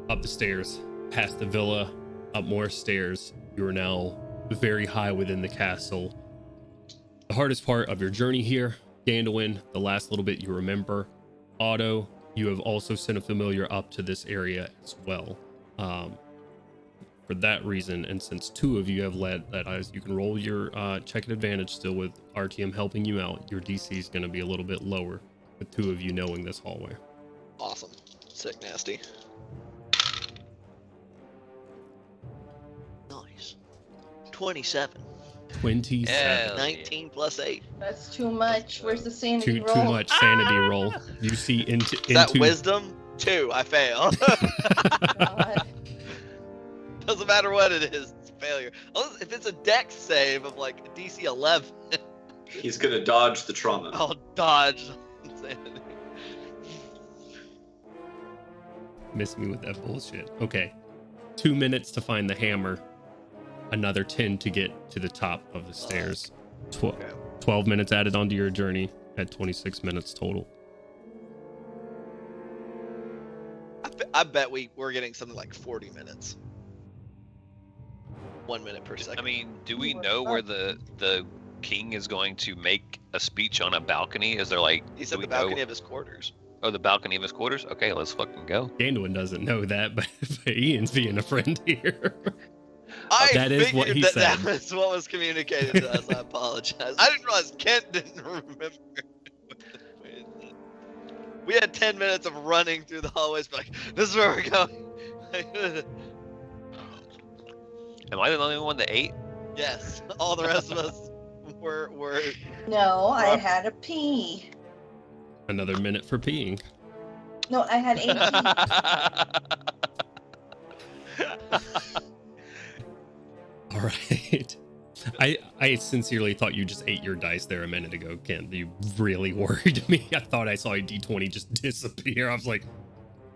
Up the stairs, past the villa, up more stairs. You are now very high within the castle. The hardest part of your journey here, Gandalin, the last little bit you remember. Otto, you have also sent a familiar up to this area as well. For that reason, and since 2 of you have led that eyes, you can roll your check at advantage still with RTM helping you out. Your DC is going to be a little bit lower with 2 of you knowing this hallway. Awesome. Sick nasty. Nice. 27. 27. Yeah. 19 plus 8. That's too much. Where's the sanity roll? Too much sanity roll. You see into That wisdom? 2. I fail. God. Doesn't matter what it is, it's a failure. Unless if it's a dex save of like a DC 11, He's gonna dodge the trauma. I'll dodge insanity. Miss me with that bullshit. Okay. 2 minutes to find the hammer. Another 10 to get to the top of the stairs. 12 minutes added onto your journey at 26 minutes total. I bet we're getting something like 40 minutes. 1 minute per second. I mean, do we know where the king is going to make a speech on a balcony? Is there like... He said the balcony of his quarters. Oh, the balcony of his quarters? Okay, let's fucking go. Gandalin doesn't know that, but Ian's being a friend here. That is what he said. That was what was communicated to us. I apologize. I didn't realize Kent didn't remember. We had 10 minutes of running through the hallways, but like, this is where we're going. Am I the only one that ate? Yes, all the rest of us were. No, I had a pee. Another minute for peeing. No, I had 18. All right. I sincerely thought you just ate your dice there a minute ago, Ken. You really worried me. I thought I saw a D20 just disappear. I was like,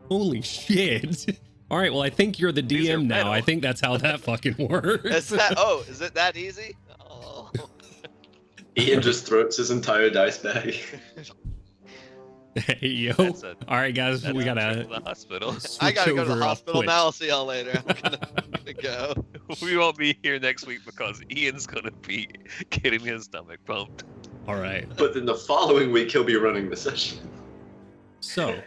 holy shit. All right, well, I think you're the DM now. metal. I think that's how that fucking works. Is it that easy? Oh. Ian just throats his entire dice bag. Hey, yo. All right, guys, we gotta the hospital. I gotta go to the switch over off hospital Twitch. now. I'll see y'all later. I'm gonna go. We won't be here next week because Ian's gonna be getting his stomach pumped. All right. But then the following week he'll be running the session. So,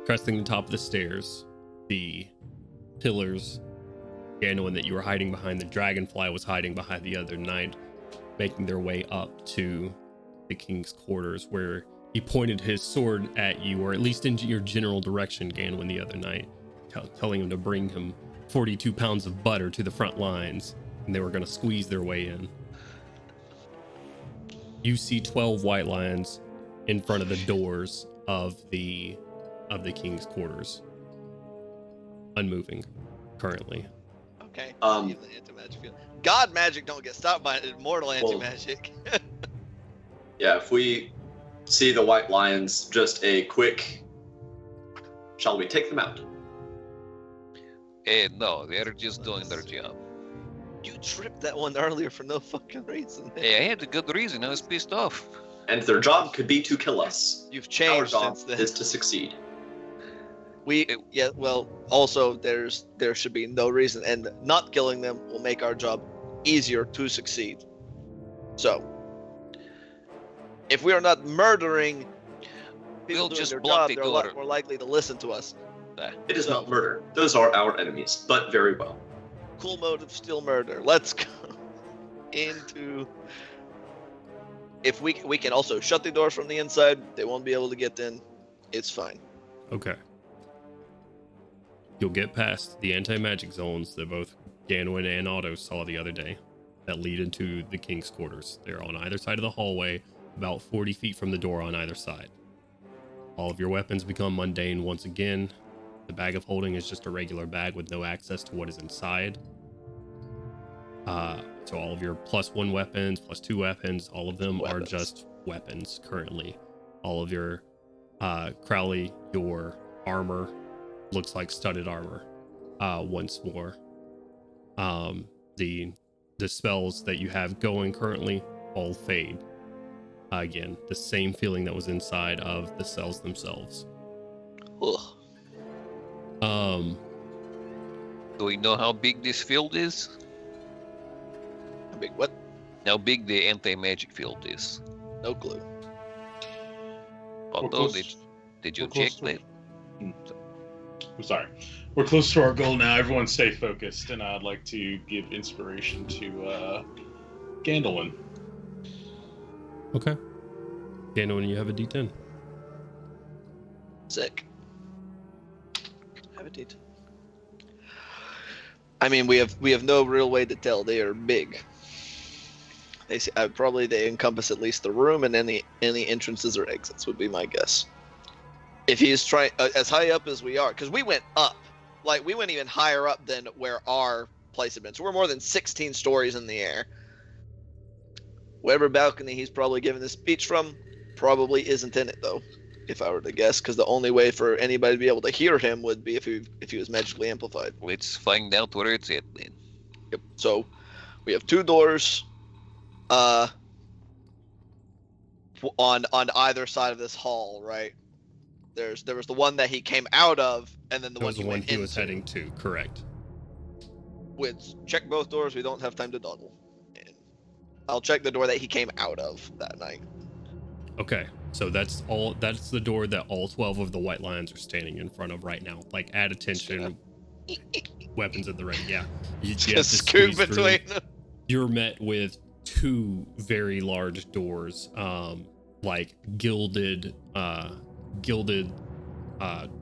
cresting the top of the stairs, the pillars, Gandalin that you were hiding behind, the dragonfly was hiding behind the other knight, making their way up to the king's quarters, where he pointed his sword at you, or at least in your general direction, Gandalin the other night, telling him to bring him 42 pounds of butter to the front lines, and they were going to squeeze their way in. You see 12 white lions in front of the doors of the king's quarters, unmoving currently. Okay. Um, The anti-magic field. God magic don't get stopped by immortal anti-magic. Yeah, if we see the white lions, just a quick, shall we take them out? No, they're just doing their job. You tripped that one earlier for no fucking reason. Hey, I had a good reason. I was pissed off. and their job could be to kill us. You've Our changed job since then. is to succeed. Also there should be no reason, and not killing them will make our job easier to succeed. So, if we are not murdering people We'll doing just their block job, the they're a lot door. more likely to listen to us. It is not murder. Those are our enemies, but very well. Cool motive, still murder. Let's go into. If we can also shut the doors from the inside, they won't be able to get in. It's fine. Okay. You'll get past the anti-magic zones that both Ganwin and Otto saw the other day that lead into the king's quarters. They're on either side of the hallway, about 40 feet from the door on either side. All of your weapons become mundane once again. The bag of holding is just a regular bag with no access to what is inside. So all of your +1 weapons, +2 weapons, all of them are just weapons currently. All of your Crowley, your armor looks like studded armor once more. The spells that you have going currently all fade. Again, the same feeling that was inside of the cells themselves. Ugh. Do we know how big this field is? How big what? How big the anti-magic field is? No clue. Although, close- did you we're close check to that? I'm sorry. We're close to our goal now. Everyone stay focused, and I'd like to give inspiration to Gandolin. Okay. Ganwin, you have a D10. Sick. Have a date. I mean, we have no real way to tell. They are big. They encompass at least the room, and any entrances or exits would be my guess. If he's trying as high up as we are, because we went up, like we went even higher up than where our place had been. So we're more than 16 stories in the air. Whatever balcony he's probably giving this speech from, probably isn't in it though, if I were to guess, because the only way for anybody to be able to hear him would be if he was magically amplified. Let's find out where it's at then. Yep. So we have 2 doors on either side of this hall, right? There was the one that he came out of, and then the That one was he the one went he into. was heading to, correct. Which, check both doors. We don't have time to dawdle. And I'll check the door that he came out of that night. Okay, so that's the door that all 12 of the white lions are standing in front of right now. Like, add attention, weapons at the ready. Yeah, you have to Just scoop squeeze through. between them. You're met with 2 very large doors, like gilded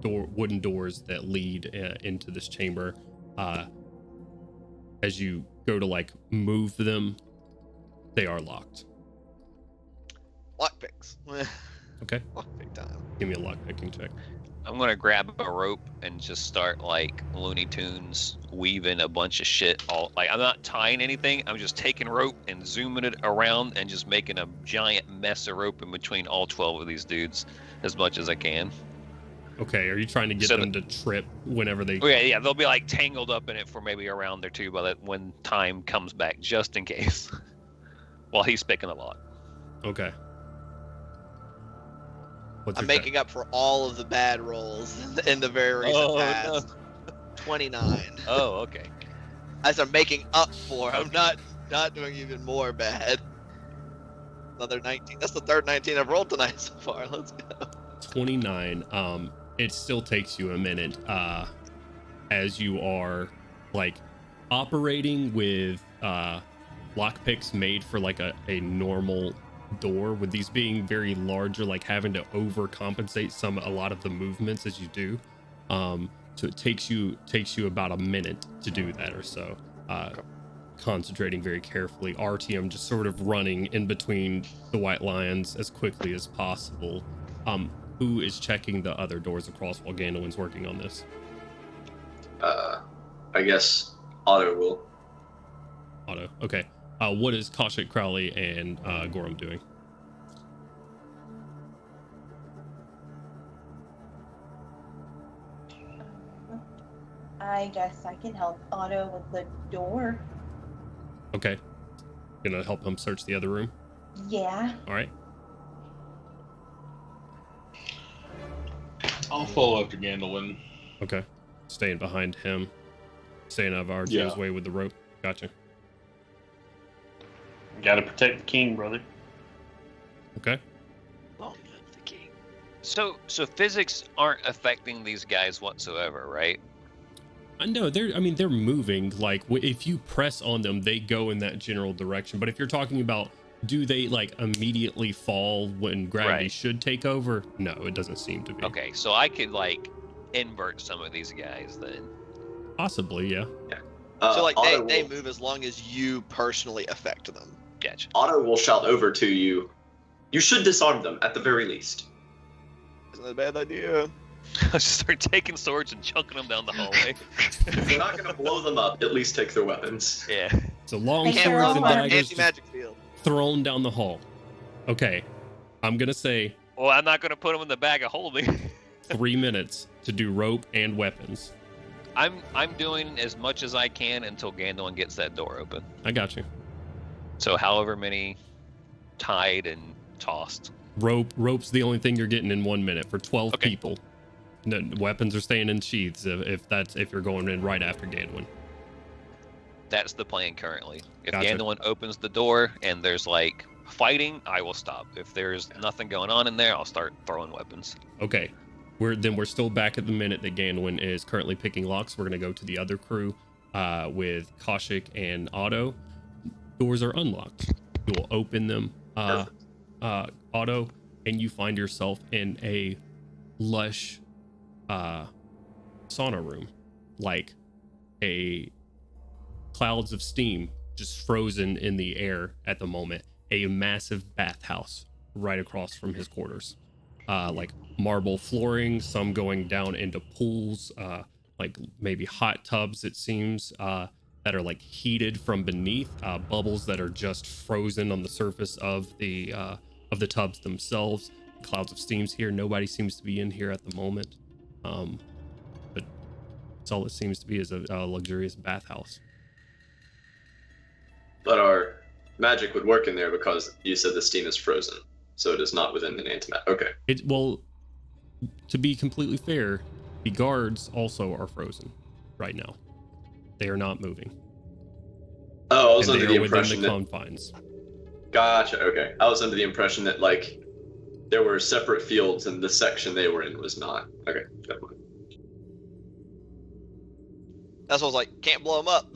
wooden doors that lead into this chamber. As you go to like move them, they are locked. Lockpicks. Okay, Lockpick time. give me a lock picking check. I'm gonna grab a rope and just start like Looney Tunes weaving a bunch of shit. I'm not tying anything. I'm just taking rope and zooming it around and just making a giant mess of rope in between all 12 of these dudes as much as I can. Okay, are you trying to get them to trip whenever they? Oh, yeah, they'll be like tangled up in it for maybe a round or 2 by that when time comes back, just in case. While he's picking the lock. Okay. What's I'm your check? making up for all of the bad rolls in the very recent past. 29. Oh, okay. As I'm making up for, I'm not doing even more bad. Another 19. That's the third 19 I've rolled tonight so far. Let's go. 29. It still takes you a minute as you are like operating with lockpicks made for like a normal door, with these being very large, or like having to overcompensate a lot of the movements as you do. So it takes you about a minute to do that or so. Concentrating very carefully. Artyom just sort of running in between the white lions as quickly as possible. Who is checking the other doors across while Gandolin's working on this? I guess Otto will. Otto. Okay. What is Kaushik, Crowley, and Gorham doing? I guess I can help Otto with the door. Okay. Gonna help him search the other room? Yeah. All right. I'll follow after Gandalin. Okay. Staying behind him. Staying out of RJ's Yeah. way with the rope. Gotcha. Gotta protect the king, brother. Okay. Long live the king. So physics aren't affecting these guys whatsoever, right? No, they're moving. Like, if you press on them, they go in that general direction. But if you're talking about, do they, like, immediately fall when gravity Right. should take over? No, it doesn't seem to be. Okay, so I could, like, invert some of these guys then. Possibly, yeah. So like Otto they will- move as long as you personally affect them. Gotcha. Otto will shout over to you. You should disarm them at the very least. Isn't that a bad idea? I'll just start taking swords and chunking them down the hallway. If you're not going to blow them up, at least take their weapons. Yeah. So long Thanks, swords and everyone. daggers just Anti-magic field. thrown down the hall. Okay. I'm going to say Well, I'm not going to put them in the bag of holding. 3 minutes to do rope and weapons. I'm doing as much as I can until Gandalf gets that door open. I got you. So however many tied and tossed. Rope's the only thing you're getting in 1 minute for 12 Okay. people. No, weapons are staying in sheaths if you're going in right after Ganwin. That's the plan currently. If Gotcha. Gandalf opens the door and there's like fighting, I will stop. If there's nothing going on in there, I'll start throwing weapons. Okay. We're still back at the minute that Ganwin is currently picking locks. We're gonna go to the other crew with Kaushik and Otto. Doors are unlocked. You will open them, Otto, and you find yourself in a lush sauna room, like a clouds of steam just frozen in the air at the moment. A massive bathhouse right across from his quarters. Like marble flooring, some going down into pools, like maybe hot tubs, it seems, that are like heated from beneath, bubbles that are just frozen on the surface of the tubs themselves. Clouds of steams here. Nobody seems to be in here at the moment. But that's all it seems to be is a luxurious bathhouse. But our magic would work in there because you said the steam is frozen. So it is not within an antimatter. Okay. Well, to be completely fair, the guards also are frozen right now. They are not moving. Oh, I was And under they the are within impression the that... confines. Gotcha, okay. I was under the impression that, like, there were separate fields and the section they were in was not. Okay, never mind. That's what I was like, can't blow them up.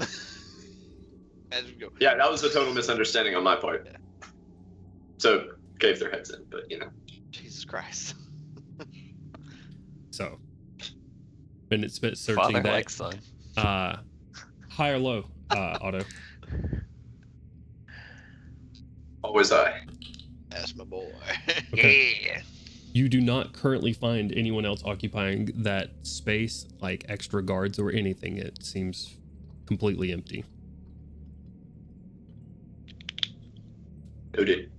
As we go. Yeah, that was a total misunderstanding on my part. Yeah. So, cave their heads in, but, you know. Jesus Christ. So, minute spent searching Father that. like son. High or low, Otto? Always I. That's my boy. Okay. Yeah. You do not currently find anyone else occupying that space, like extra guards or anything. It seems completely empty. Noted.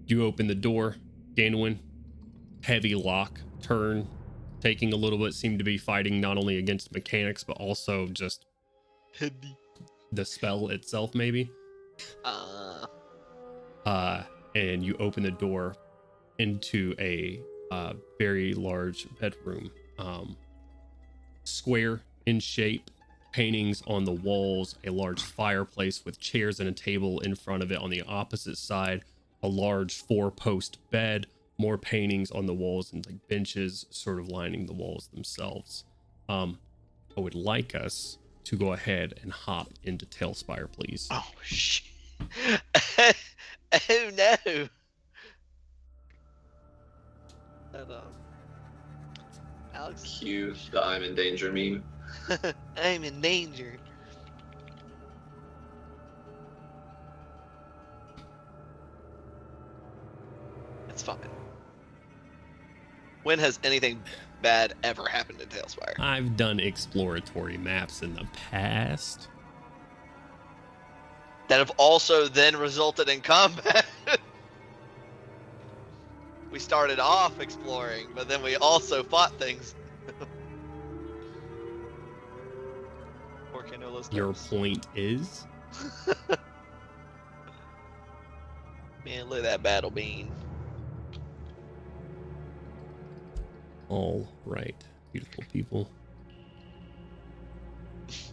You open the door, Ganwin, heavy lock, turn, taking a little bit, seem to be fighting not only against mechanics, but also just the spell itself, maybe. And you open the door into a very large bedroom, square in shape, paintings on the walls, a large fireplace with chairs and a table in front of it. On the opposite side, a large 4-post bed, more paintings on the walls and like benches sort of lining the walls themselves. I would like us to go ahead and hop into Tailspire, please. Oh, shit. Oh, no. But, Alex, Cue the I'm in danger meme. I'm in danger. It's fine. When has anything bad ever happened in Tailspire? I've done exploratory maps in the past. That have also then resulted in combat. We started off exploring, but then we also fought things. Your point is? Man, look at that battle bean. All right, beautiful people.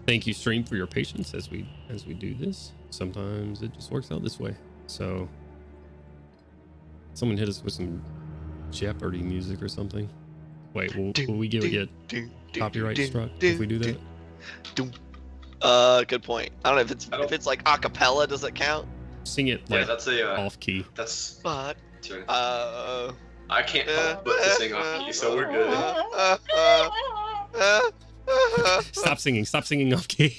Thank you, stream, for your patience as we do this. Sometimes it just works out this way. So, someone hit us with some Jeopardy music or something. Wait, will we get copyright struck if we do that? Good point. I don't know if it's like a cappella. Does it count? Sing it Yeah, like that's a off key. That's But I can't help but to sing off key, so we're good. Stop singing off key.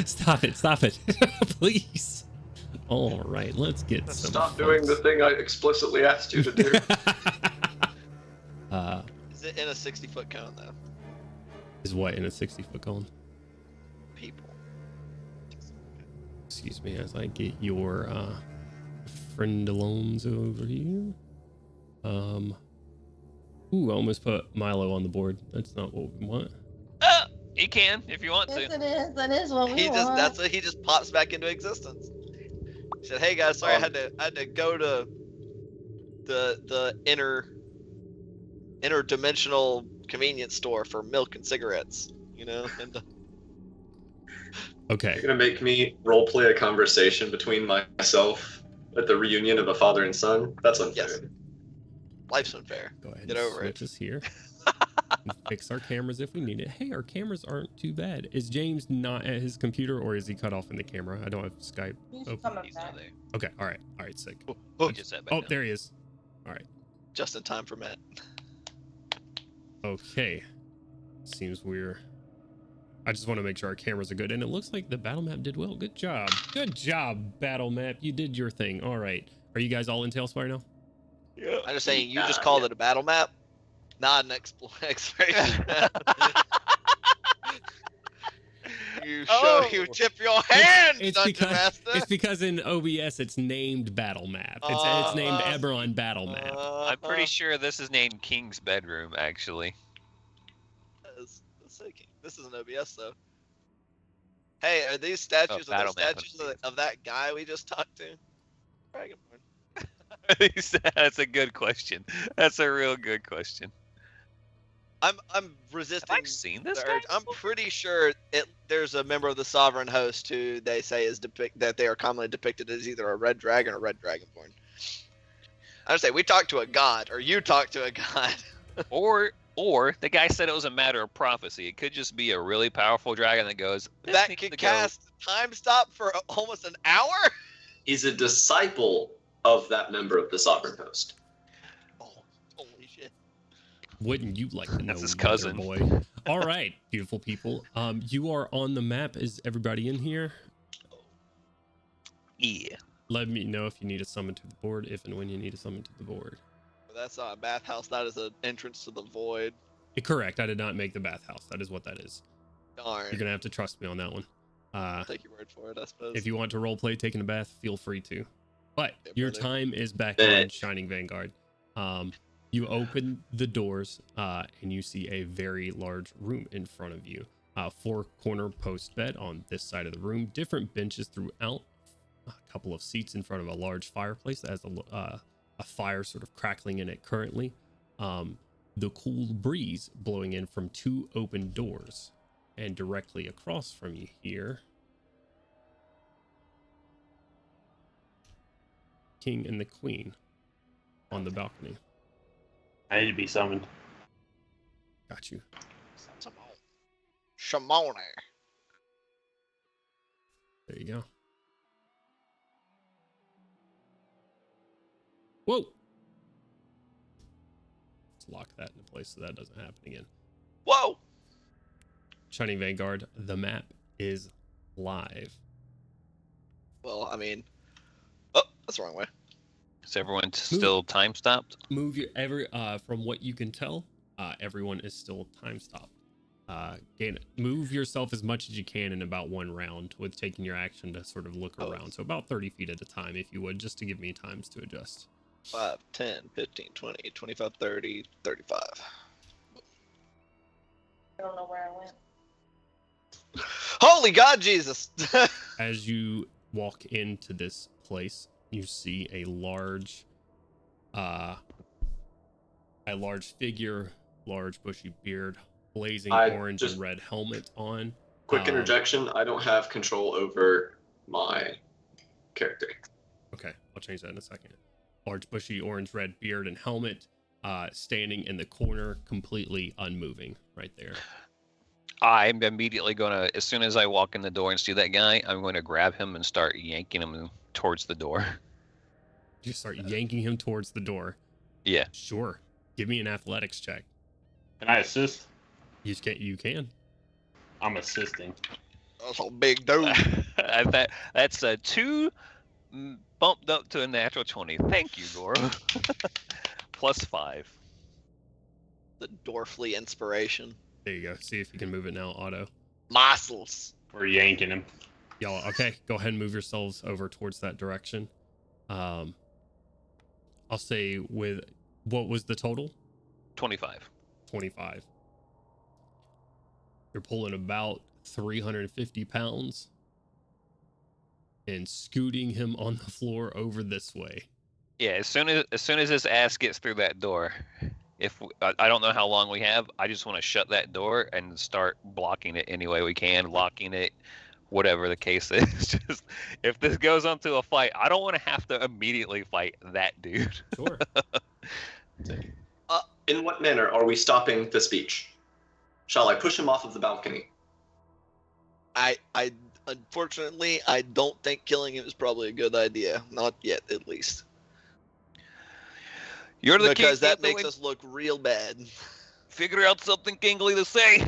Stop it. Please. All right, let's get some Stop doing the thing I explicitly asked you to do. Is it in a 60-foot cone though? Is what in a 60-foot cone? People. Excuse me as I get your friend alones over here. Ooh, I almost put Milo on the board. That's not what we want. You can if you want Yes, to. it is. That is what we He want. just he just pops back into existence. He said, "Hey guys, sorry I had to go to the interdimensional convenience store for milk and cigarettes, you know." And Okay. You're gonna make me roleplay a conversation between myself at the reunion of a father and son? That's unfair. Yes. Life's unfair. Go ahead Get and over switch it. us here. And fix our cameras if we need it. Hey, our cameras aren't too bad. Is James not at his computer or is he cut off in the camera? I don't have Skype. He's Oh. coming He's back. not there. Okay, all right, sick. He just sat back Oh, down. there he is. All right. Just in time for Matt. Okay. Seems I just want to make sure our cameras are good, and it looks like the battle map did well. Good job, battle map. You did your thing. All right. Are you guys all in Tailspire now? Yeah. I'm just saying, you just called it a battle map, not an exploration map. You tip your hands, Dungeon Master. It's because in OBS it's named battle map. It's named Eberron battle map. I'm pretty sure this is named King's Bedroom, actually. This is an OBS though. Hey, are these statues battle map statues of that guy we just talked to? Dragonborn. That's a good question. That's a real good question. I'm resisting. Have I seen this the guy urge. I'm before? pretty sure there's a member of the Sovereign Host who they say is that they are commonly depicted as either a red dragon or red dragonborn. I would say we talked to a god, or you talked to a god. Or the guy said it was a matter of prophecy. It could just be a really powerful dragon that goes, "This that needs could to go." cast time stop for almost an hour. He's a disciple of that member of the Sovereign Host. Oh, holy shit! Wouldn't you like to know, That's his Wonder cousin. boy? All right, beautiful people. You are on the map. Is everybody in here? Yeah. Let me know if you need a summon to the board, if and when you need a summon to the board. That's not a bathhouse. That is an entrance to the void. Correct. I did not make the bathhouse. That is what that is. Darn. You're gonna have to trust me on that one. I'll take your word for it, I suppose. If you want to roleplay taking a bath, feel free to. But Yeah, your brother. time is back Bet. on Shining Vanguard. You open the doors and you see a very large room in front of you. 4-corner post bed on this side of the room. Different benches throughout. A couple of seats in front of a large fireplace that has a fire sort of crackling in it currently. The cool breeze blowing in from 2 open doors. And directly across from you here, King and the Queen on the balcony. I need to be summoned. Got you. Shimone. There you go. Whoa! Let's lock that into place so that doesn't happen again. Whoa! Shining Vanguard, the map is live. Well, I mean, oh, that's the wrong way. Is everyone still time stopped? Move your from what you can tell, everyone is still time stopped. Move yourself as much as you can in about 1 round with taking your action to sort of look around. So about 30 feet at a time, if you would, just to give me times to adjust. 5, 10, 15, 20, 25, 30, 35. I don't know where I went. Holy God, Jesus! As you walk into this place, you see a large a large figure, large bushy beard, blazing I orange just- and red helmet on. Quick interjection. I don't have control over my character. Okay, I'll change that in a second. Large bushy orange red beard and helmet, standing in the corner, completely unmoving right there. I'm immediately gonna, as soon as I walk in the door and see that guy, I'm going to grab him and start yanking him towards the door. You start yanking him towards the door. Yeah. Sure. Give me an athletics check. Can I assist? You can. I'm assisting. That's a big dude. That's a 2 bumped up to a natural 20. Thank you, Goro. Plus 5. The dwarfly inspiration. There you go. See if you can move it now, Otto. Muscles. We're yanking him. Y'all, okay, go ahead and move yourselves over towards that direction. I'll say with, what was the total? 25. 25. You're pulling about 350 pounds and scooting him on the floor over this way. Yeah, as soon as his ass gets through that door, I don't know how long we have, I just want to shut that door and start blocking it any way we can, locking it, whatever the case is. Just if this goes on to a fight, I don't want to have to immediately fight that dude. Sure. In what manner are we stopping the speech? Shall I push him off of the balcony? I unfortunately, I don't think killing him is probably a good idea. Not yet, at least. You're the Because king, that Kingly. makes us look real bad. Figure out something kingly to say.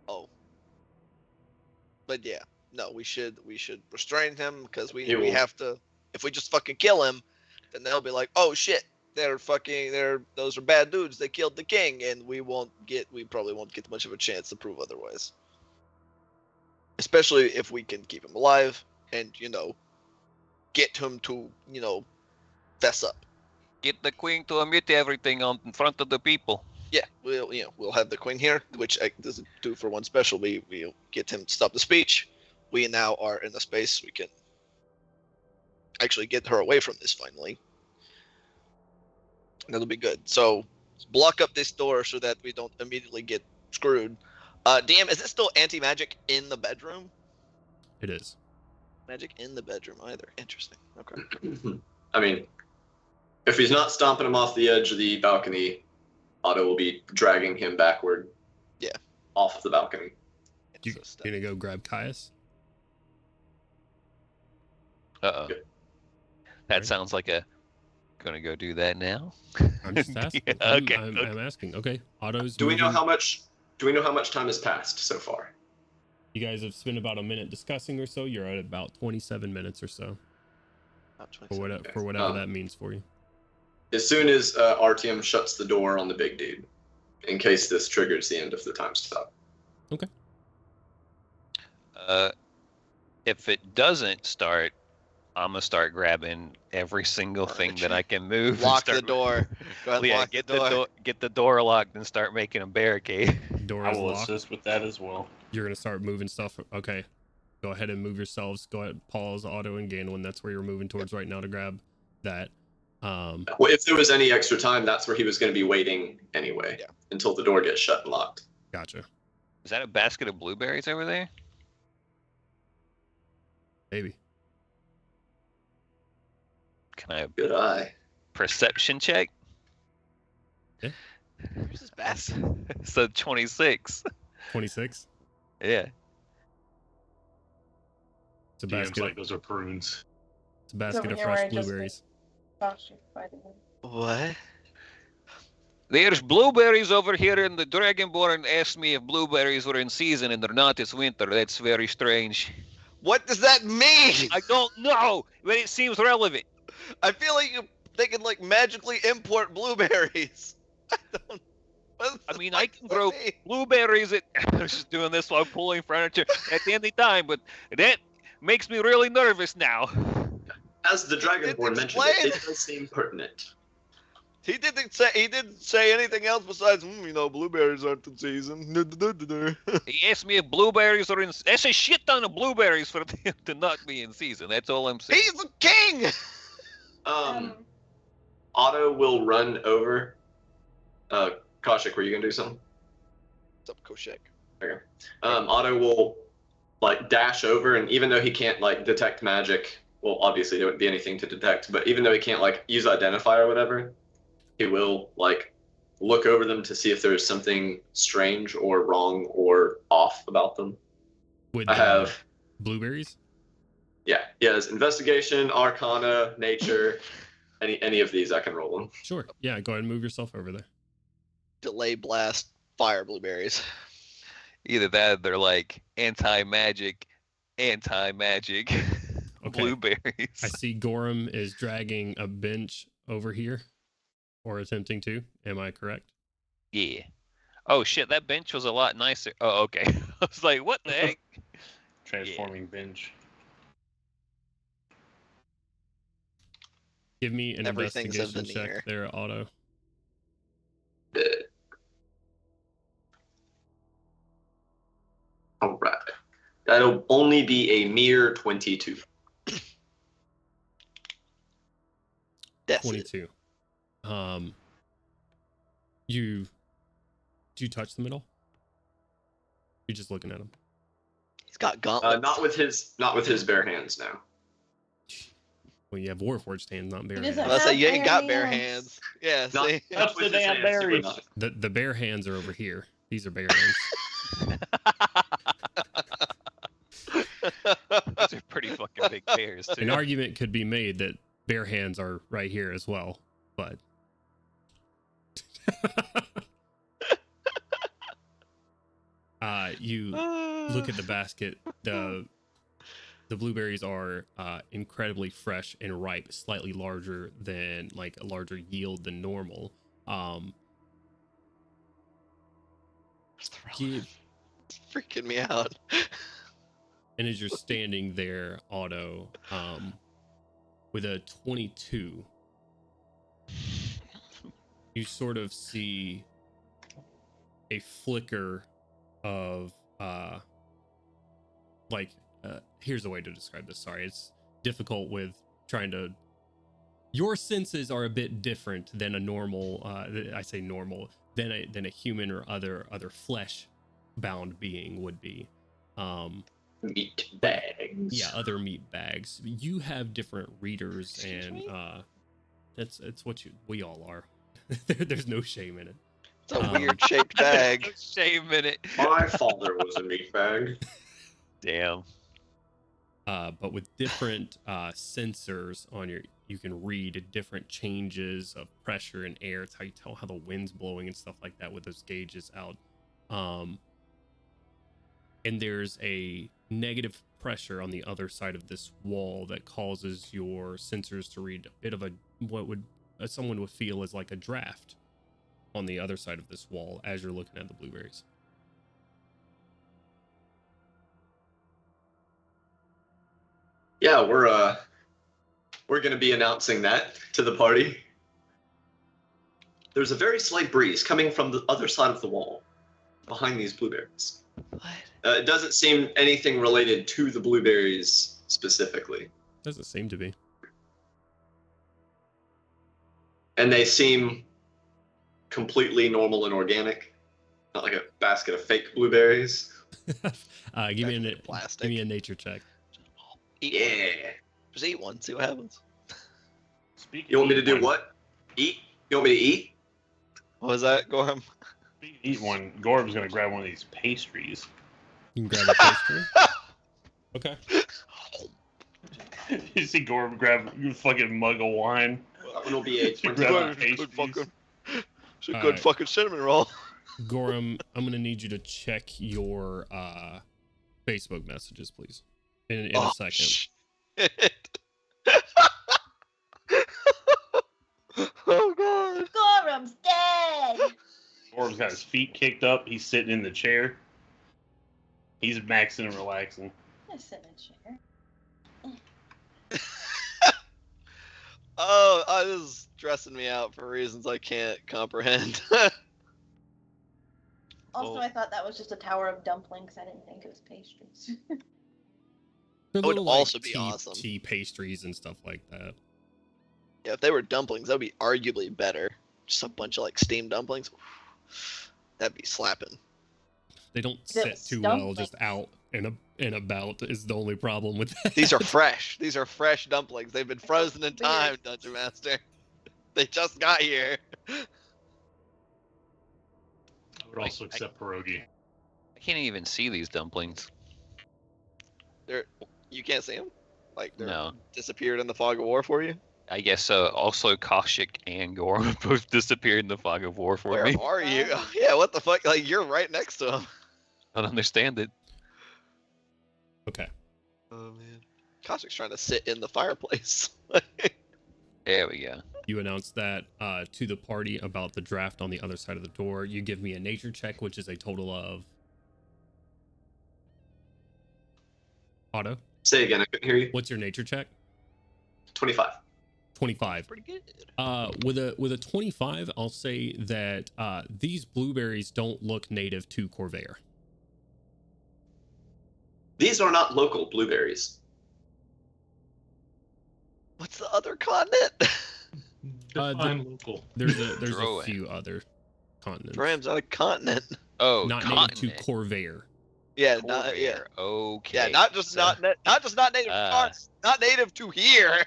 Oh. But yeah, no, we should restrain him because we He will. have to. If we just fucking kill him, then they'll be like, oh shit, those are bad dudes. They killed the king, and we probably won't get much of a chance to prove otherwise. Especially if we can keep him alive and get him to fess up. Get the queen to admit everything in front of the people. Yeah, we'll have the queen here, which doesn't do for one special. We'll get him to stop the speech. We now are in a space we can actually get her away from this finally. That'll be good. So block up this door so that we don't immediately get screwed. DM, is it still anti-magic in the bedroom? It is. Magic in the bedroom either. Interesting. Okay. I mean, if he's not stomping him off the edge of the balcony, Otto will be dragging him backward. Yeah. Off the balcony. You gonna go grab Caius? Uh-oh. Good. That Right. sounds like gonna go do that now? I'm just asking. Yeah, okay, I'm asking. Okay, Otto's. Do we know moving. how much? Do we know how much time has passed so far? You guys have spent about a minute discussing or so. You're at about 27 minutes or so, About for 27. whatever Um, that means for you. As soon as Artyom shuts the door on the big dude, in case this triggers the end of the time stop. If it doesn't start, I'm gonna start grabbing every single thing that I can move. and Lock the start- door. Go ahead, Yeah, lock get the door. get the door locked and start making a barricade. Door I is will locked. assist with that as well. You're gonna start moving stuff. Okay, go ahead and move yourselves. Go ahead, pause, Otto, and Ganwin. That's where you're moving towards right now to grab that. Well, if there was any extra time, that's where he was going to be waiting anyway, Yeah. until the door gets shut and locked. Gotcha. Is that a basket of blueberries over there? Maybe. Can I Good eye. perception check? Where's this basket? So 26. 26. Yeah. It's a DM's basket. like those are prunes. It's a basket over of here where fresh I just blueberries. Gosh, you're fighting him. What? There's blueberries over here, and the Dragonborn asked me if blueberries were in season, and they're not. It's winter. That's very strange. What does that mean? I don't know, but it seems relevant. I feel like they can magically import blueberries. I don't. I mean, I can grow blueberries at. I was just doing this while pulling furniture at any time, but that makes me really nervous now. As the Dragonborn mentioned, explain. it does seem pertinent. He didn't say anything else besides, blueberries aren't in season. He asked me if blueberries are in. That's a shit ton of blueberries for them to not be in season. That's all I'm saying. He's the king. Um, Otto will run over. Kaushik, were you gonna do something? What's up, Koshek? Okay. Otto will like dash over, and even though he can't like detect magic, well, obviously there wouldn't be anything to detect, but even though he can't like use identify or whatever, he will like look over them to see if there's something strange or wrong or off about them. With I have, blueberries. yeah, he has investigation, arcana, nature, any of these I can roll them. Sure. Yeah. Go ahead and move yourself over there. Delay blast, fire blueberries. Either that, or they're like anti-magic, Okay. blueberries. I see Gorham is dragging a bench over here, or attempting to. Am I correct? Yeah. Oh shit, that bench was a lot nicer. Oh, okay. I was like, what the heck? Transforming bench. Give me an Everything's a investigation veneer. check there, Otto. All right. That'll only be a mere 22. That's it. 22. Do you touch them at all? You're just looking at them. He's got gauntlets. Not with his bare hands now. Well, you have Warforged hands, not bare He hands. doesn't I say have you ain't got bare bare hands. hands. Yeah, Not, see? not Touch with the his damn hands, he would berries. not. The bare hands are over here. These are bare hands. These are pretty fucking big bears too. An argument could be made that bare hands are right here as well, but you look at the basket. The blueberries are incredibly fresh and ripe, slightly larger than like a larger yield than normal. Give, It's freaking me out. and as you're standing there, Otto, with a 22, you sort of see a flicker of here's a way to describe this. Sorry, it's difficult with trying to. Your senses are a bit different than a normal. I say normal than a human or other flesh bound being would be. Meat bags. Yeah, other meat bags. You have different readers, Excuse and me? it's what we all are. There's no shame in it. It's a weird shaped bag. Shame in it. My father was a meat bag. Damn. But with different sensors on you can read different changes of pressure and air. It's how you tell how the wind's blowing and stuff like that with those gauges out. And there's a negative pressure on the other side of this wall that causes your sensors to read a bit of someone would feel as like a draft on the other side of this wall as you're looking at the blueberries. Yeah, we're gonna be announcing that to the party. There's a very slight breeze coming from the other side of the wall, behind these blueberries. What? It doesn't seem anything related to the blueberries specifically, Doesn't seem to be. and they seem completely normal and organic, not like a basket of fake blueberries. Give me Definitely plastic. give me a nature check. Eat one. Yeah. Just eat one, see what happens. Speaking You want me to of do one- what? Eat? You want me to eat? What was that, Gorham? Speaking of eat one. Gorb's gonna grab one of these pastries. You can grab a pastry. Okay. You see Gorb grab a fucking mug of wine. That one will be a Grab 20. a Good pastries. fucking, it's a good Alright. fucking cinnamon roll. Gorham, I'm gonna need you to check your Facebook messages, please. In a second. Shit. Oh god. Gorham's dead. Gorb's got his feet kicked up. He's sitting in the chair. He's maxing and relaxing. I sit in a chair. Oh, this is stressing me out for reasons I can't comprehend. Also, Well- I thought that was just a tower of dumplings. I didn't think it was pastries. They're That would little, also be tea, awesome. tea pastries and stuff like that. Yeah, if they were dumplings, that would be arguably better. Just a bunch of like steamed dumplings. That'd be slapping. They don't That sit was too well dumplings. just out and about is the only problem with that. These are fresh. These are fresh dumplings. They've been frozen in time, Dungeon Master. They just got here. I would also accept pierogi. I can't even see these dumplings. You can't see them? Like they're No. disappeared in the fog of war for you? I guess also Koshik and Gorm both disappeared in the fog of war for Where me. are you? Yeah, what the fuck? Like you're right next to them. I don't understand it. Okay. Oh man. Koshik's trying to sit in the fireplace. There we go. You announce that to the party about the draft on the other side of the door. You give me a nature check, which is a total of... Otto, Say again, I couldn't hear you. what's your nature check? 25. 25. Pretty good. With a 25, I'll say that these blueberries don't look native to Corvair. These are not local blueberries. What's the other continent? Define local. There's a Drow. few other continents. Bram's not a continent. Oh, Not continent. native to Corvair. Yeah, Corvair. Okay. Yeah, not just So, not native to France, not native to here.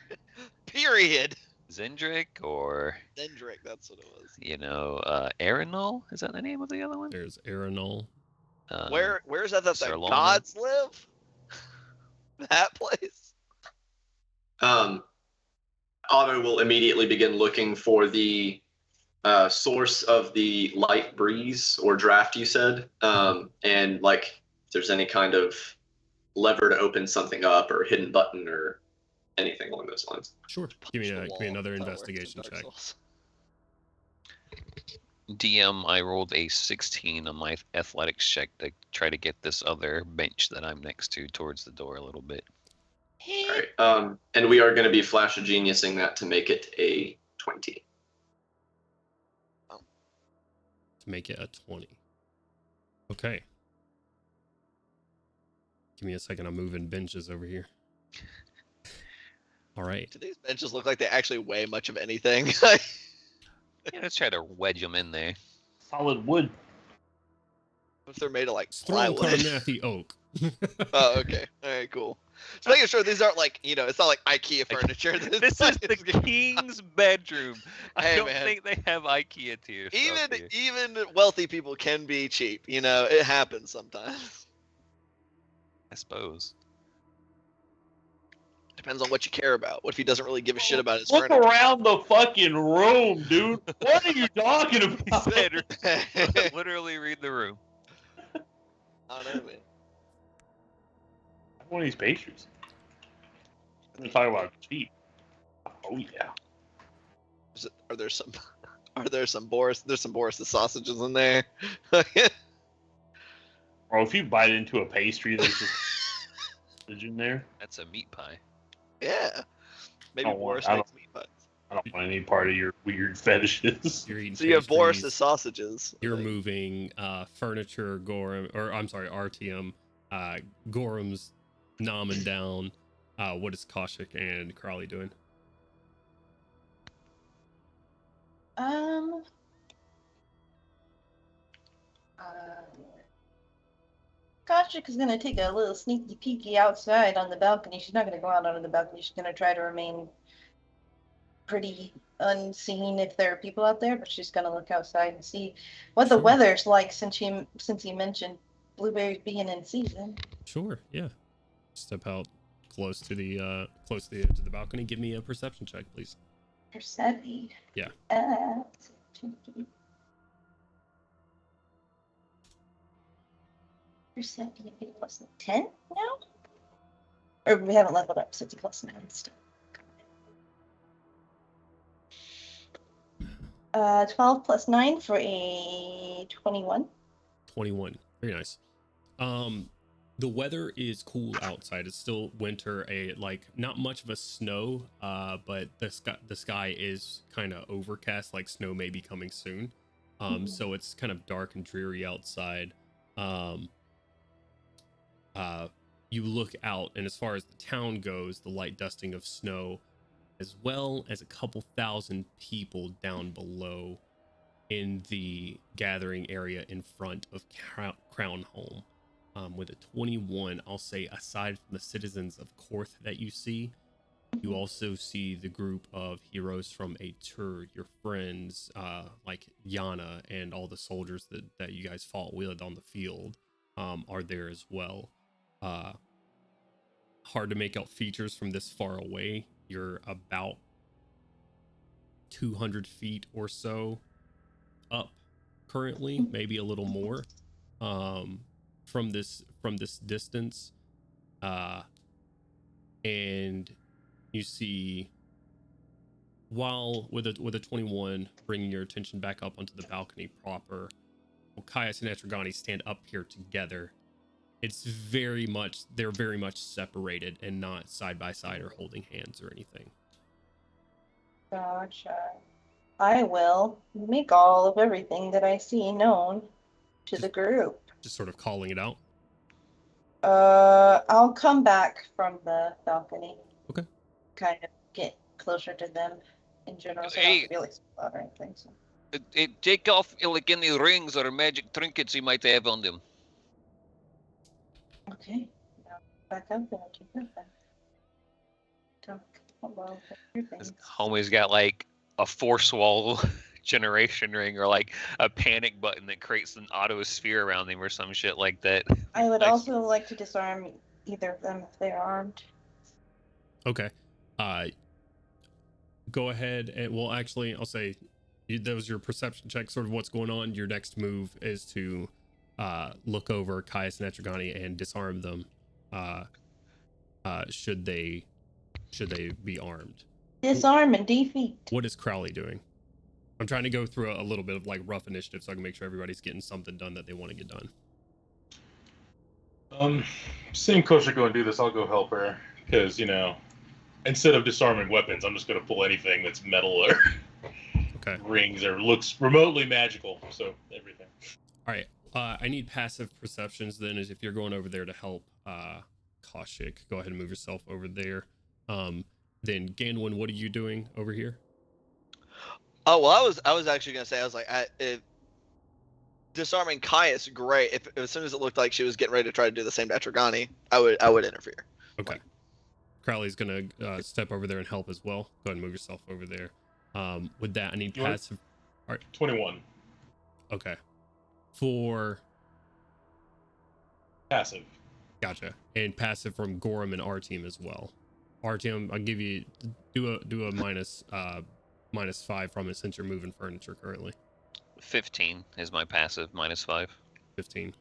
Period. Zendrick or Dendrick, that's what it was. Arenol? Is that the name of the other one? There's Arenol. Where's that the Sarlona? gods live? That place. Otto will immediately begin looking for the source of the light breeze or draft you said, and like if there's any kind of lever to open something up or hidden button or anything along those lines. Sure. Give me another investigation check. DM, I rolled a 16 on my athletics check to try to get this other bench that I'm next to towards the door a little bit. All right. And we are going to be flash geniusing that to make it a 20. To make it a 20. Okay. Give me a second. I'm moving benches over here. All right. Do these benches look like they actually weigh much of anything? Yeah, let's try to wedge them in there. Solid wood. If they're made of like Strong plywood. Carnathy oak. Oh, okay. All right, cool. Just making sure these aren't like, it's not like IKEA furniture. This is the king's bedroom. I Hey, don't man. think they have IKEA tier stuff here. Even wealthy people can be cheap. It happens sometimes. I suppose. Depends on what you care about. What if he doesn't really give a shit about his Look furniture? around the fucking room, dude. What are you talking about? Said, literally read the room. I don't know, man. One of these pastries. We're talking about cheap. Oh yeah. Are there some Boris? There's some Boris the sausages in there. Or if you bite into a pastry, there's just sausage in there. That's a meat pie. Yeah. Maybe I don't want- Boris I makes meat pies. I don't want any part of your weird fetishes. You're eating So you have Boris pastries. the sausages. You're Like, moving furniture, Gorham, or I'm sorry, RTM. Gorham's nomming down. What is Koshik and Crowley doing? Koshik is gonna take a little sneaky peeky outside on the balcony. She's not gonna go out onto the balcony. She's gonna try to remain pretty unseen if there are people out there, but she's gonna look outside and see what the Sure. weather's like since you mentioned blueberries being in season. Sure, yeah. Step out close to the edge of the balcony. Give me a perception check, please. Perception. Yeah. Perception plus 10 now? Or we haven't leveled up, so it's a plus 9 still. 12 plus 9 for a 21. 21. Very nice. The weather is cool outside. It's still winter. Not much of a snow, but the sky is kind of overcast. Like snow may be coming soon. So it's kind of dark and dreary outside. You look out, and as far as the town goes, the light dusting of snow as well as a couple thousand people down below in the gathering area in front of Crown Home. With a 21, I'll say, aside from the citizens of Korth that you see, you also see the group of heroes from Atur, your friends, like Yana and all the soldiers that you guys fought with on the field, are there as well. Hard to make out features from this far away. You're about 200 feet or so up currently, maybe a little more, from this distance, and you see, while with a 21, bringing your attention back up onto the balcony proper, Caius and Etragani stand up here together. It's they're very much separated and not side by side or holding hands or anything. Gotcha. I will make all of everything that I see known to the group. Just sort of calling it out. I'll come back from the balcony. Okay. Kind of get closer to them in general, so I Hey. don't have to be like loud or anything. So. Take off like any rings or magic trinkets you might have on them. Okay. Now back up there. Take that then. Talk about your things. Homie's got like a force wall generation ring or like a panic button that creates an auto sphere around him or some shit like that. I would Like- also like to disarm either of them if they're armed. Okay. Go ahead and, well, actually, I'll say that was your perception check, sort of what's going on. Your next move is to look over Caius and Etragani and disarm them, should they be armed. Disarm and defeat. What is Crowley doing? I'm trying to go through a little bit of like rough initiative so I can make sure everybody's getting something done that they want to get done. Same coach are going to do this. I'll go help her because, instead of disarming weapons, I'm just going to pull anything that's metal or Okay. rings or looks remotely magical. So everything. All right. I need passive perceptions then, as if you're going over there to help Kaushik. Go ahead and move yourself over there. Then Ganwin, what are you doing over here? Oh well, I was actually gonna say, I was like, disarming Caius, great. If as soon as it looked like she was getting ready to try to do the same to Etragani, I would interfere. Okay. Crowley's gonna step over there and help as well. Go ahead and move yourself over there. With that, I need You want- passive. 21 Okay. For passive. gotcha, and passive from Gorham and R-Team as well. R-Team, I'll give you do a -5 from it since you're moving furniture currently. 15 is my passive, -5. 15.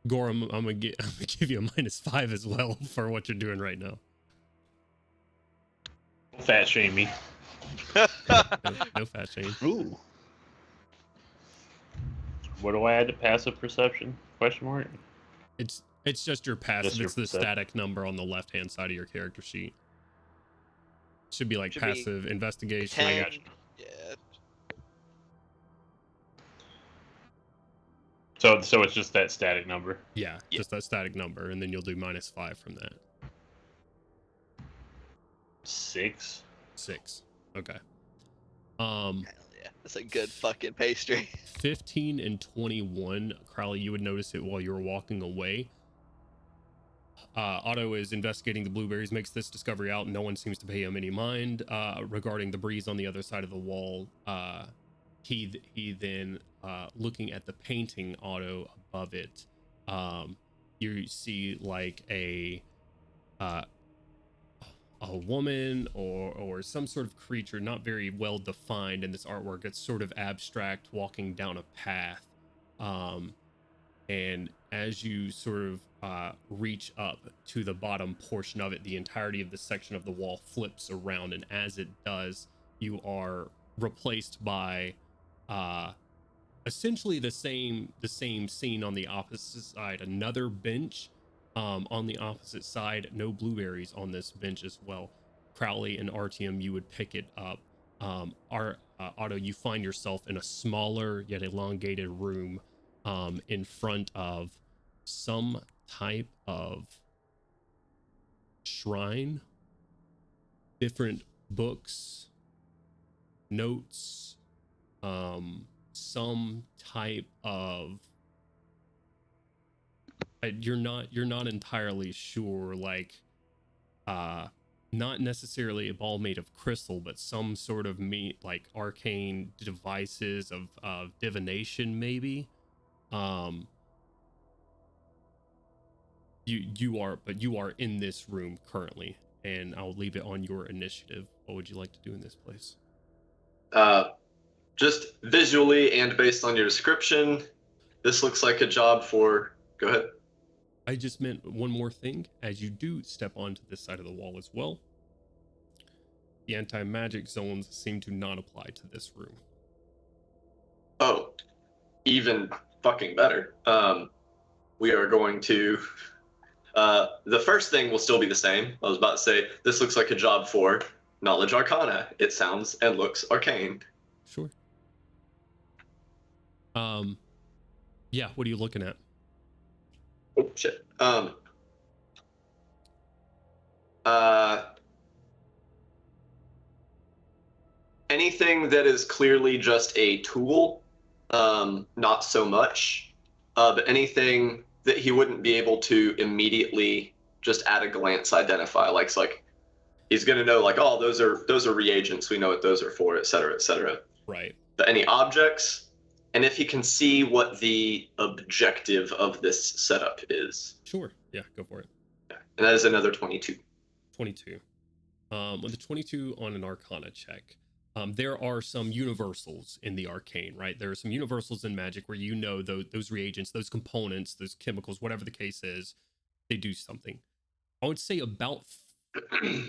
Gorham, I'm gonna give you a -5 as well for what you're doing right now. Fat shame me. No fat shame. Ooh. What do I add to passive perception? Question mark. It's just your passive. Just your It's the perception. static number on the left hand side of your character sheet. Should be like Should be passive investigation. 10. gotcha. Yeah. So it's just that static number. Yeah, Yeah. just that static number, and then you'll do -5 from that. 6. 6. Okay. Hell yeah. That's a good fucking pastry. 15 and 21. Crowley, you would notice it while you were walking away. Otto is investigating the blueberries, makes this discovery out. No one seems to pay him any mind regarding the breeze on the other side of the wall. He then, looking at the painting, Otto, above it, you see like a woman or some sort of creature, not very well defined in this artwork. It's sort of abstract, walking down a path. And as you sort of reach up to the bottom portion of it, the entirety of the section of the wall flips around, and as it does, you are replaced by essentially the same scene on the opposite side. Another bench on the opposite side. No blueberries on this bench as well. Crowley and Artyom, you would pick it up. Otto, you find yourself in a smaller yet elongated room in front of some type of shrine. Different books, notes, some type of you're not entirely sure, like not necessarily a ball made of crystal, but some sort of like arcane devices of divination, maybe. You are in this room currently, and I'll leave it on your initiative. What would you like to do in this place? Just visually and based on your description, this looks like a job for. Go ahead. I just meant one more thing. As you do step onto this side of the wall as well, the anti-magic zones seem to not apply to this room. Oh, even fucking better. We are going to. The first thing will still be the same. I was about to say, this looks like a job for Knowledge Arcana. It sounds and looks arcane. Sure. Yeah, what are you looking at? Oh, shit. Anything that is clearly just a tool, not so much. But anything that he wouldn't be able to immediately just at a glance identify, like he's gonna know, like, oh, those are reagents. We know what those are for, et cetera, et cetera. Right. But any objects, and if he can see what the objective of this setup is. Sure. Yeah, go for it. Yeah. And that is another 22. 22. With a 22 on an Arcana check, there are some universals in the arcane, right? There are some universals in magic where you know those reagents, those components, those chemicals, whatever the case is, they do something. I would say about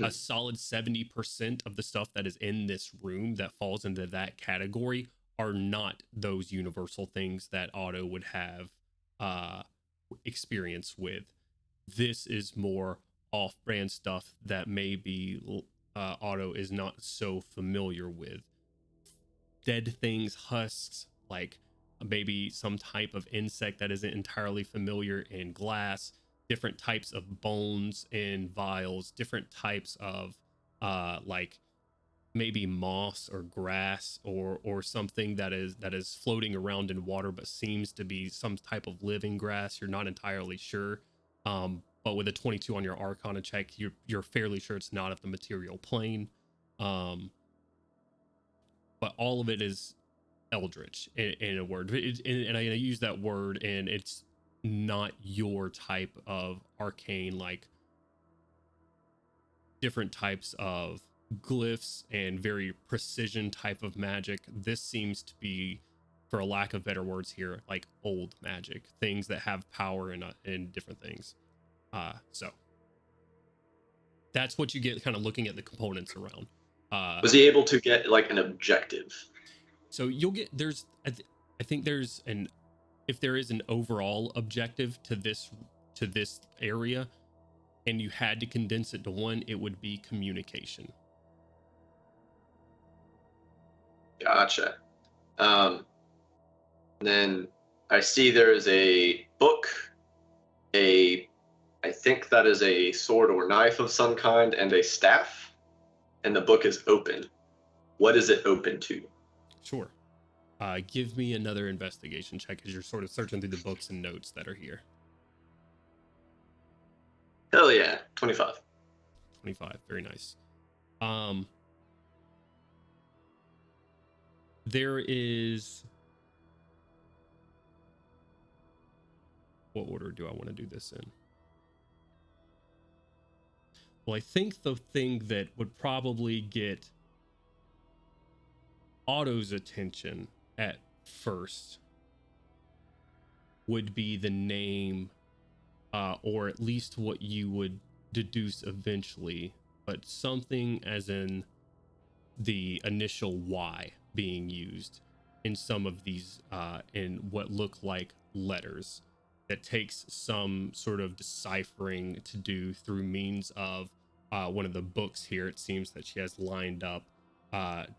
a solid 70% of the stuff that is in this room that falls into that category are not those universal things that Otto would have experience with. This is more off-brand stuff that maybe Otto is not so familiar with. Dead things, husks, like maybe some type of insect that isn't entirely familiar in glass, different types of bones in vials, different types of like maybe moss or grass or something that is floating around in water but seems to be some type of living grass. You're not entirely sure. But with a 22 on your Arcana check, you're fairly sure it's not of the material plane. But all of it is eldritch in a word. And I use that word, and it's not your type of arcane, like different types of glyphs and very precision type of magic. This seems to be, for a lack of better words here, like old magic, things that have power in different things. So that's what you get kind of looking at the components around. Was he able to get like an objective? So you'll get, I think there's if there is an overall objective to this area, and you had to condense it to one, it would be communication. Gotcha. Then I see there is a book, I think that is a sword or knife of some kind, and a staff, and the book is open. What is it open to? Sure. Give me another investigation check as you're sort of searching through the books and notes that are here. Hell yeah, 25. 25, very nice. There is... What order do I want to do this in? Well, I think the thing that would probably get Otto's attention at first would be the name, or at least what you would deduce eventually, but something as in the initial Y being used in some of these, in what look like letters. That takes some sort of deciphering to do through means of one of the books here. It seems that she has lined up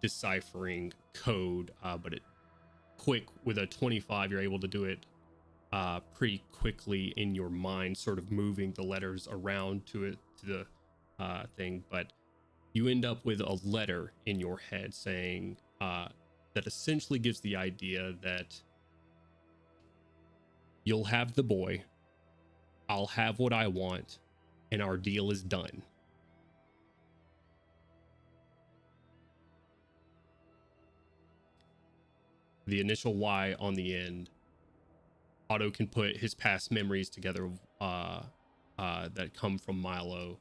deciphering code, but quick with a 25, you're able to do it pretty quickly in your mind, sort of moving the letters around to the thing. But you end up with a letter in your head saying that essentially gives the idea that you'll have the boy, I'll have what I want, and our deal is done. The initial Y on the end, Otto can put his past memories together that come from Milo.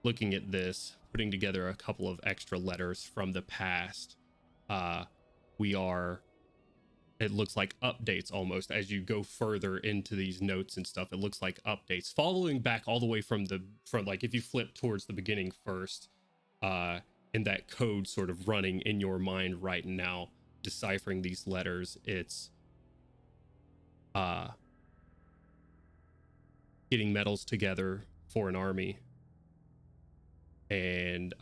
Looking at this, putting together a couple of extra letters from the past, it looks like updates almost as you go further into these notes and stuff. It looks like updates following back all the way from like if you flip towards the beginning first, and that code sort of running in your mind right now, deciphering these letters. It's getting metals together for an army and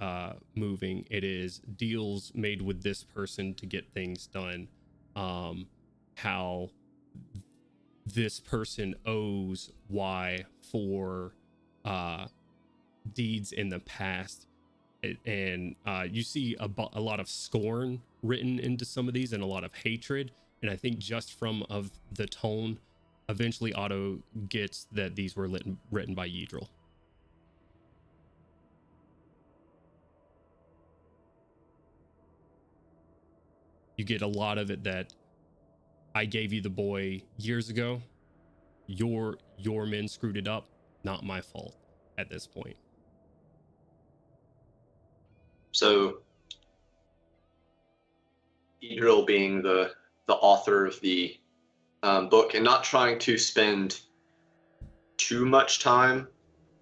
moving. It is deals made with this person to get things done. How this person owes Y for deeds in the past. And you see a lot of scorn written into some of these and a lot of hatred. And I think just from the tone, eventually Otto gets that these were written by Yidril. You get a lot of it that I gave you the boy years ago. Your men screwed it up. Not my fault at this point. So, Yidril being the author of the book and not trying to spend too much time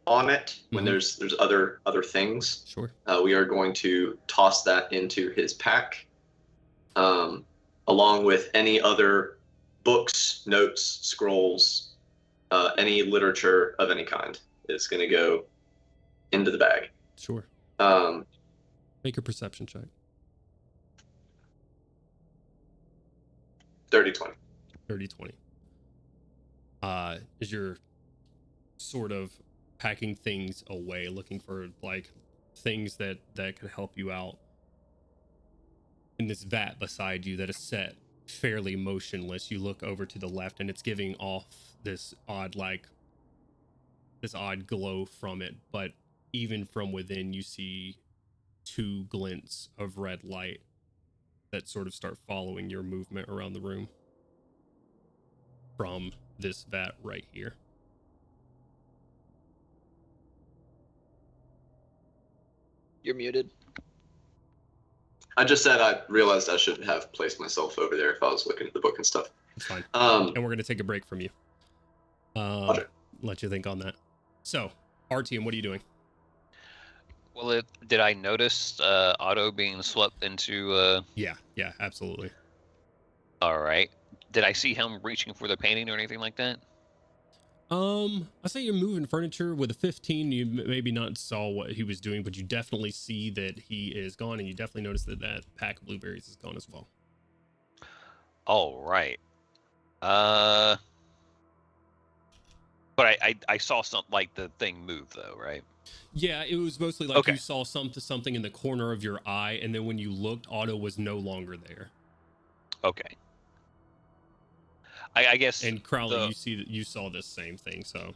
on it when there's other things. Sure. We are going to toss that into his pack, along with any other books, notes, scrolls, any literature of any kind. It's going to go into the bag. Sure. Make a perception check. 30-20. 30-20. As you're sort of packing things away, looking for like things that could help you out, in this vat beside you that is set fairly motionless, you look over to the left and it's giving off this odd glow from it, but even from within you see two glints of red light that sort of start following your movement around the room from this vat right here. You're muted. I just said I realized I should have placed myself over there if I was looking at the book and stuff. It's fine. And we're going to take a break from you. Roger. Let you think on that. So, Artyom, what are you doing? Well, did I notice Otto being swept into... Yeah, absolutely. All right. Did I see him reaching for the painting or anything like that? I say you're moving furniture with a 15. You maybe not saw what he was doing, but you definitely see that he is gone, and you definitely notice that pack of blueberries is gone as well. All right. But I saw something like the thing move though, right? Yeah, it was mostly like Okay. you saw something in the corner of your eye, and then when you looked, Otto was no longer there. Okay. I guess. And Crowley, you see that you saw this same thing, so.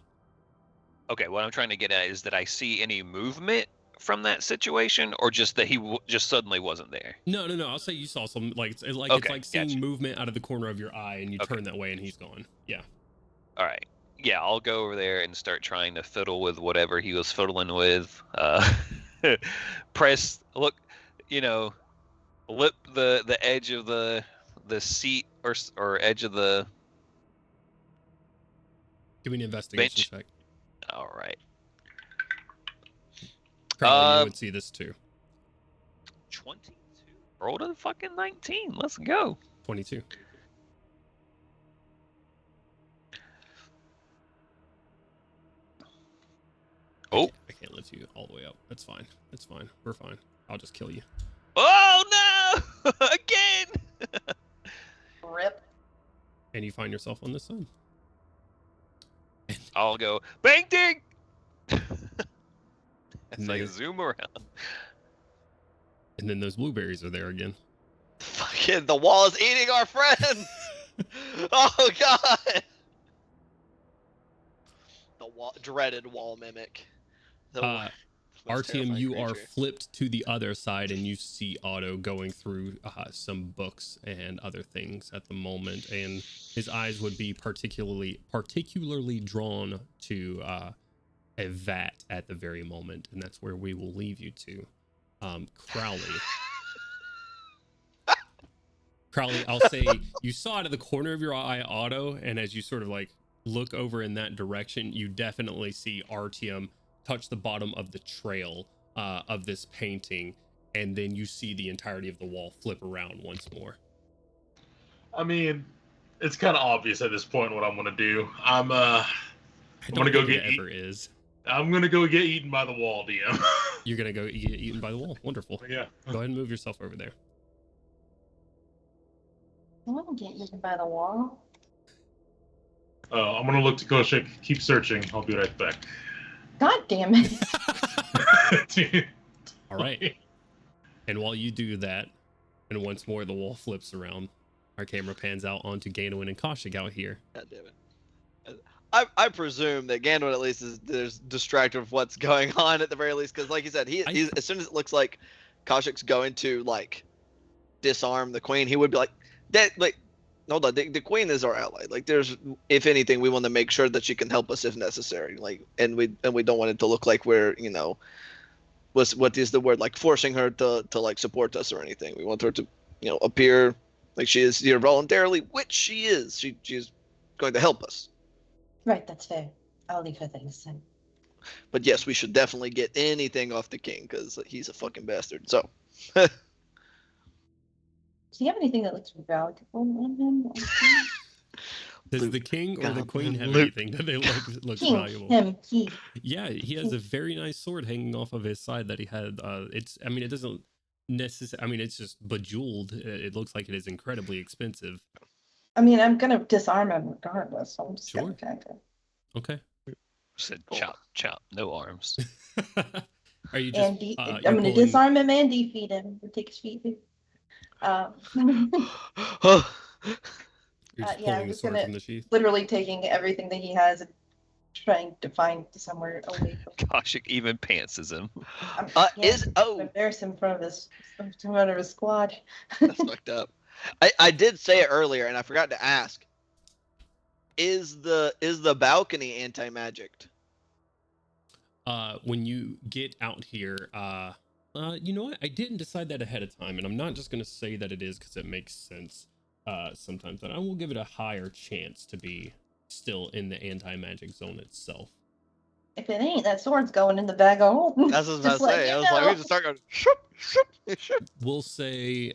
Okay, what I'm trying to get at is that I see any movement from that situation, or just that he just suddenly wasn't there. No. I'll say you saw some it's Okay, like seeing gotcha. movement out of the corner of your eye, and you Okay. turn that way, and he's gone. Yeah. All right. Yeah, I'll go over there and start trying to fiddle with whatever he was fiddling with. Look, lip the edge of the seat or edge of the Give me an investigation bench. check. All right. Crowley, you would see this too. 22. Rolled a fucking 19. Let's go. 22. Oh. I can't lift you all the way up. That's fine. We're fine. I'll just kill you. Oh no! Again! Rip. And you find yourself on this side. I'll go bang ding. It's like zoom around. And then those blueberries are there again. Fucking the wall is eating our friend. Oh god. The dreaded wall mimic. The most Artyom, terrifying you are creature. flipped to the other side, and you see Otto going through some books and other things at the moment, and his eyes would be particularly drawn to a vat at the very moment, and that's where we will leave you to. Crowley. Crowley, I'll say you saw out of the corner of your eye Otto, and as you sort of like look over in that direction, you definitely see Artyom touch the bottom of the trail of this painting, and then you see the entirety of the wall flip around once more. I mean, it's kind of obvious at this point what I'm gonna do. I'm gonna go get I'm gonna go get eaten by the wall, DM. You're gonna go get eaten by the wall. Wonderful. Yeah. Go ahead and move yourself over there. I want to get eaten by the wall. I'm gonna look to Koshik. Keep searching. I'll be right back. God damn it. All right. And while you do that, and once more the wall flips around, our camera pans out onto Ganowin and Koshik out here. God damn it. I presume that Gandalf at least is distracted with what's going on at the very least, because like you said, he's as soon as it looks like Koshik's going to like disarm the queen, he would be like, "That like, hold on, the queen is our ally. Like, there's if anything, we want to make sure that she can help us if necessary. Like, and we don't want it to look like we're what is the word, like forcing her to like support us or anything. We want her to appear like she is here voluntarily, which she is. She is going to help us." Right, that's fair. I'll leave her things then. But yes, we should definitely get anything off the king because he's a fucking bastard. So. Do you have anything that looks valuable on him? Does the king or the queen have Luke. anything that they look King, valuable? he. Yeah, he has a very nice sword hanging off of his side that he had. It doesn't necessarily. I mean, it's just bejeweled. It looks like it is incredibly expensive. I mean, I'm gonna disarm him regardless. So I'm just Sure. gonna kind of. Okay. Said chop, chop, no arms. Are you just? I'm you're gonna pulling- disarm him and defeat him. Take his feet. You're just yeah, I'm pulling the just sword gonna- from the sheath. Literally taking everything that he has and trying to find somewhere away from. Koshik even pantses him. Embarrass him in front of his squad. That's fucked up. I did say it earlier and I forgot to ask. Is the balcony anti-magicked? When you get out here, you know what? I didn't decide that ahead of time, and I'm not just gonna say that it is because it makes sense sometimes, but I will give it a higher chance to be still in the anti-magic zone itself. If it ain't, that sword's going in the bag of holding. That's what I was about to say. I was like, we just start going. Shoop, shoop, shoop. We'll say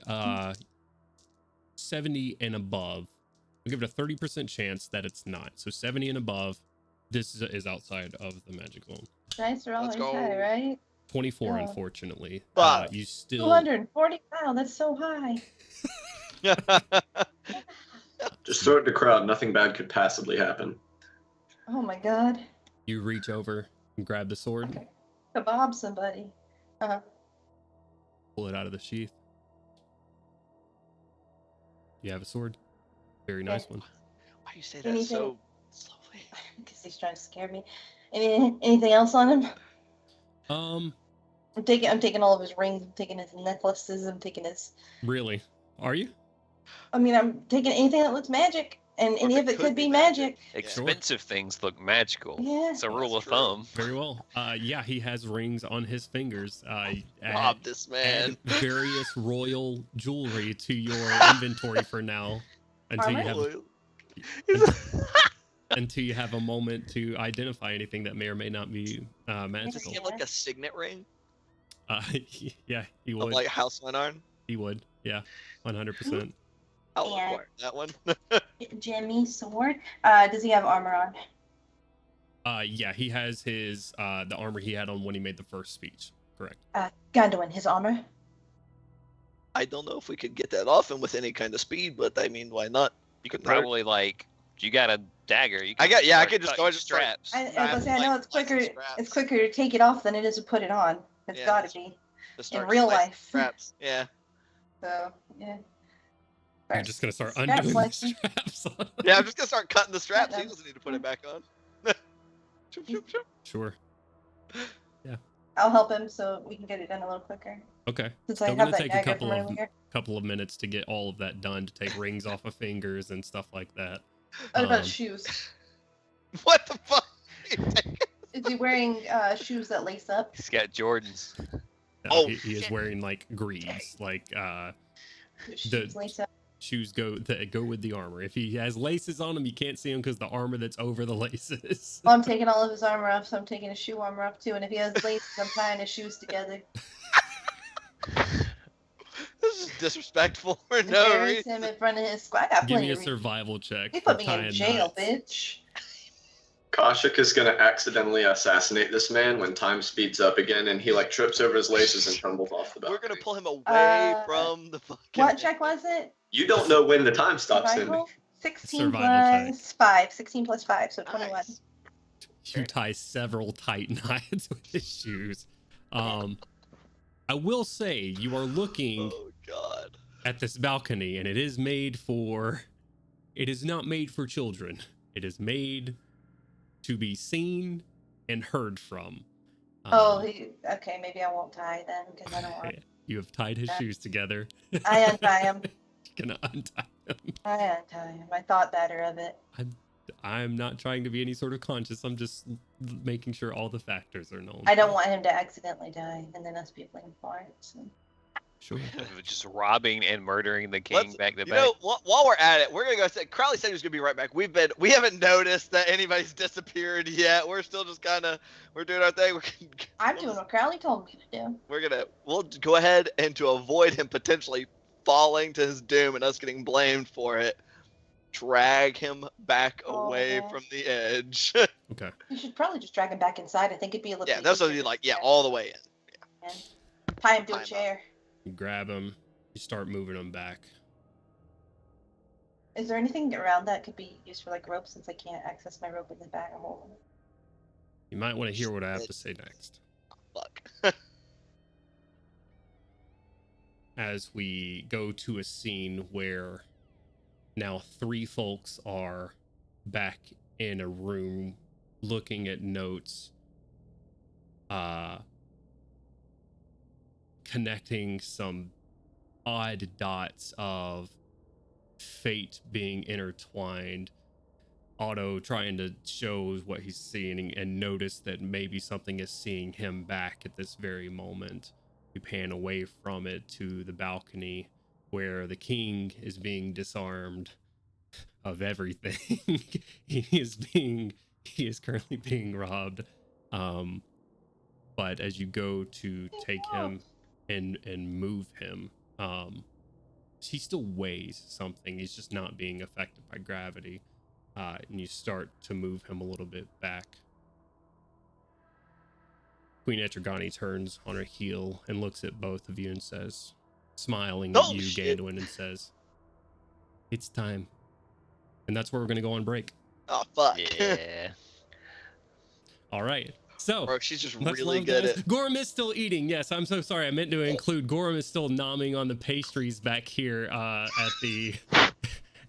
70 and above. We'll give it a 30% chance that it's not. So 70 and above, this is outside of the magic zone. Dice are always Let's go. high, right? 24, Oh. unfortunately. Wow. You still 240. Wow, that's so high. Just throw it to crowd. Nothing bad could possibly happen. Oh my god. you reach over and grab the sword, Okay. Kebab somebody. pull it out of the sheath. You have a sword. Very nice one. Why do you say that Anything? so slowly? Because he's trying to scare me. Anything else on him? Um, I'm taking all of his rings. I'm taking his necklaces. I'm taking his. really? Are you? I mean, I'm taking anything that looks magic, and Or any if of it it could could be be magic. magic. Expensive things look magical. Yeah. It's a rule That's of true. thumb. Very well. Yeah, he has rings on his fingers. Rob this man. Add various royal jewelry to your inventory for now until you have a moment to identify anything that may or may not be Does he magical. have like a signet ring? Yeah, he Of would. like House Lenarn? He would. Yeah, 100%. I'll Yeah. acquire that one. Jimmy sword. Does he have armor on? Yeah, he has his the armor he had on when he made the first speech. Correct. Gondolin, his armor. I don't know if we could get that off him with any kind of speed, but I mean, why not? You could Couldn't hurt. probably like You got a dagger. You can I start could just go cutting and just start straps. I was gonna say, I know like, it's quicker. slicing straps. It's quicker to take it off than it is to put it on. It's Yeah, gotta be Just in start real slicing life. straps. Yeah. So yeah. You're just gonna start Strap undoing the slicing. straps. Yeah, I'm just gonna start cutting the straps. He Cut doesn't need to put it back on. Shoop, shoop, shoop. Sure. I'll help him so we can get it done a little quicker. Okay. Since Still I have gonna that take a dagger couple from of earlier. minutes to get all of that done, to take rings off of fingers and stuff like that. What about Um, shoes? What the fuck? Is he wearing shoes that lace up? He's got Jordans. Oh, he is shit. wearing like greaves, like Shoes lace up. shoes that go with the armor. If he has laces on him, you can't see him because the armor that's over the laces. Well, I'm taking all of his armor off, so I'm taking his shoe armor off too. And if he has laces, I'm tying his shoes together. This is disrespectful for no Embarrass reason. him in front of his squad. I got Give plenty me a of reasons. survival check. He for put me in tying jail, knots. bitch. Kashik is gonna accidentally assassinate this man when time speeds up again, and he like trips over his laces and tumbles off the balcony. We're gonna pull him away from the fucking. What check was it? You don't know when the time stops ending. Survival? 16 Survival check. plus 5. 16 plus 5, so 21. Nice. You tie several tight knots with his shoes. I will say you are looking Oh god. at this balcony, and it is not made for children. It is made to be seen and heard from. Okay, maybe I won't tie then, because I don't want. You have tied his shoes together. I untie him. You're gonna untie him. I untie him. I thought better of it. I'm not trying to be any sort of conscious. I'm just making sure all the factors are known. I don't want him to accidentally die, and then us be blamed for it. So. Sure. Just robbing and murdering the king back to You back. know, while we're at it, we're gonna go. Crowley said he was gonna be right back. We haven't noticed that anybody's disappeared yet. We're still just we're doing our thing. I'm doing what Crowley told me to do. We'll go ahead, and to avoid him potentially falling to his doom and us getting blamed for it, drag him back away from the edge. Okay. You should probably just drag him back inside. I think it'd be a little. Yeah, that's what easier. you like. Yeah, all the way in. Yeah. Tie him to Tie a him chair. You grab him. You start moving him back. Is there anything around that could be used for like rope, since I can't access my rope in the bag of holding? You might want to hear what I have to say next. Fuck. As we go to a scene where now 3 folks are back in a room looking at notes, connecting some odd dots of fate being intertwined. Otto trying to show what he's seeing and notice that maybe something is seeing him back at this very moment. We pan away from it to the balcony where the king is being disarmed of everything. he is currently being robbed. But as you go to take him and move him, he still weighs something. He's just not being affected by gravity. And you start to move him a little bit back. Queen Etragani turns on her heel and looks at both of you and says, smiling at you, shit. Ganduin, and says, "It's time." And that's where we're going to go on break. Oh fuck. Yeah. All right. So, Bro, she's just much really love, good guys. at. Gorham is still eating. Yes, I'm so sorry. I meant to include Gorham is still nomming on the pastries back here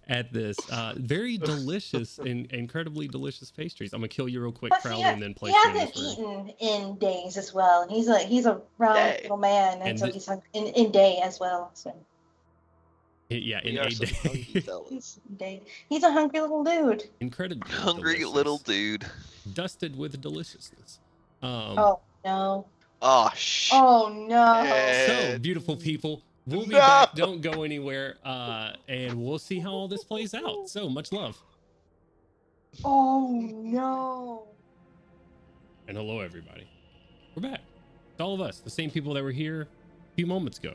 at this very delicious and incredibly delicious pastries. I'm gonna kill you real quick, Plus, Crowley, he, and then place he you in hasn't this room. eaten in days as well. He's a round Day. little man, and, And so the- he's in day as well. So Yeah, in We are a some hungry day. fellas. day. He's a hungry little dude. Incredibly Hungry delicious. little dude. Dusted with deliciousness. Oh no. Oh shit. Oh no. So, beautiful people, we'll be No! back. Don't go anywhere, and we'll see how all this plays out. So, much love. Oh no. And hello, everybody. We're back. It's all of us, the same people that were here a few moments ago.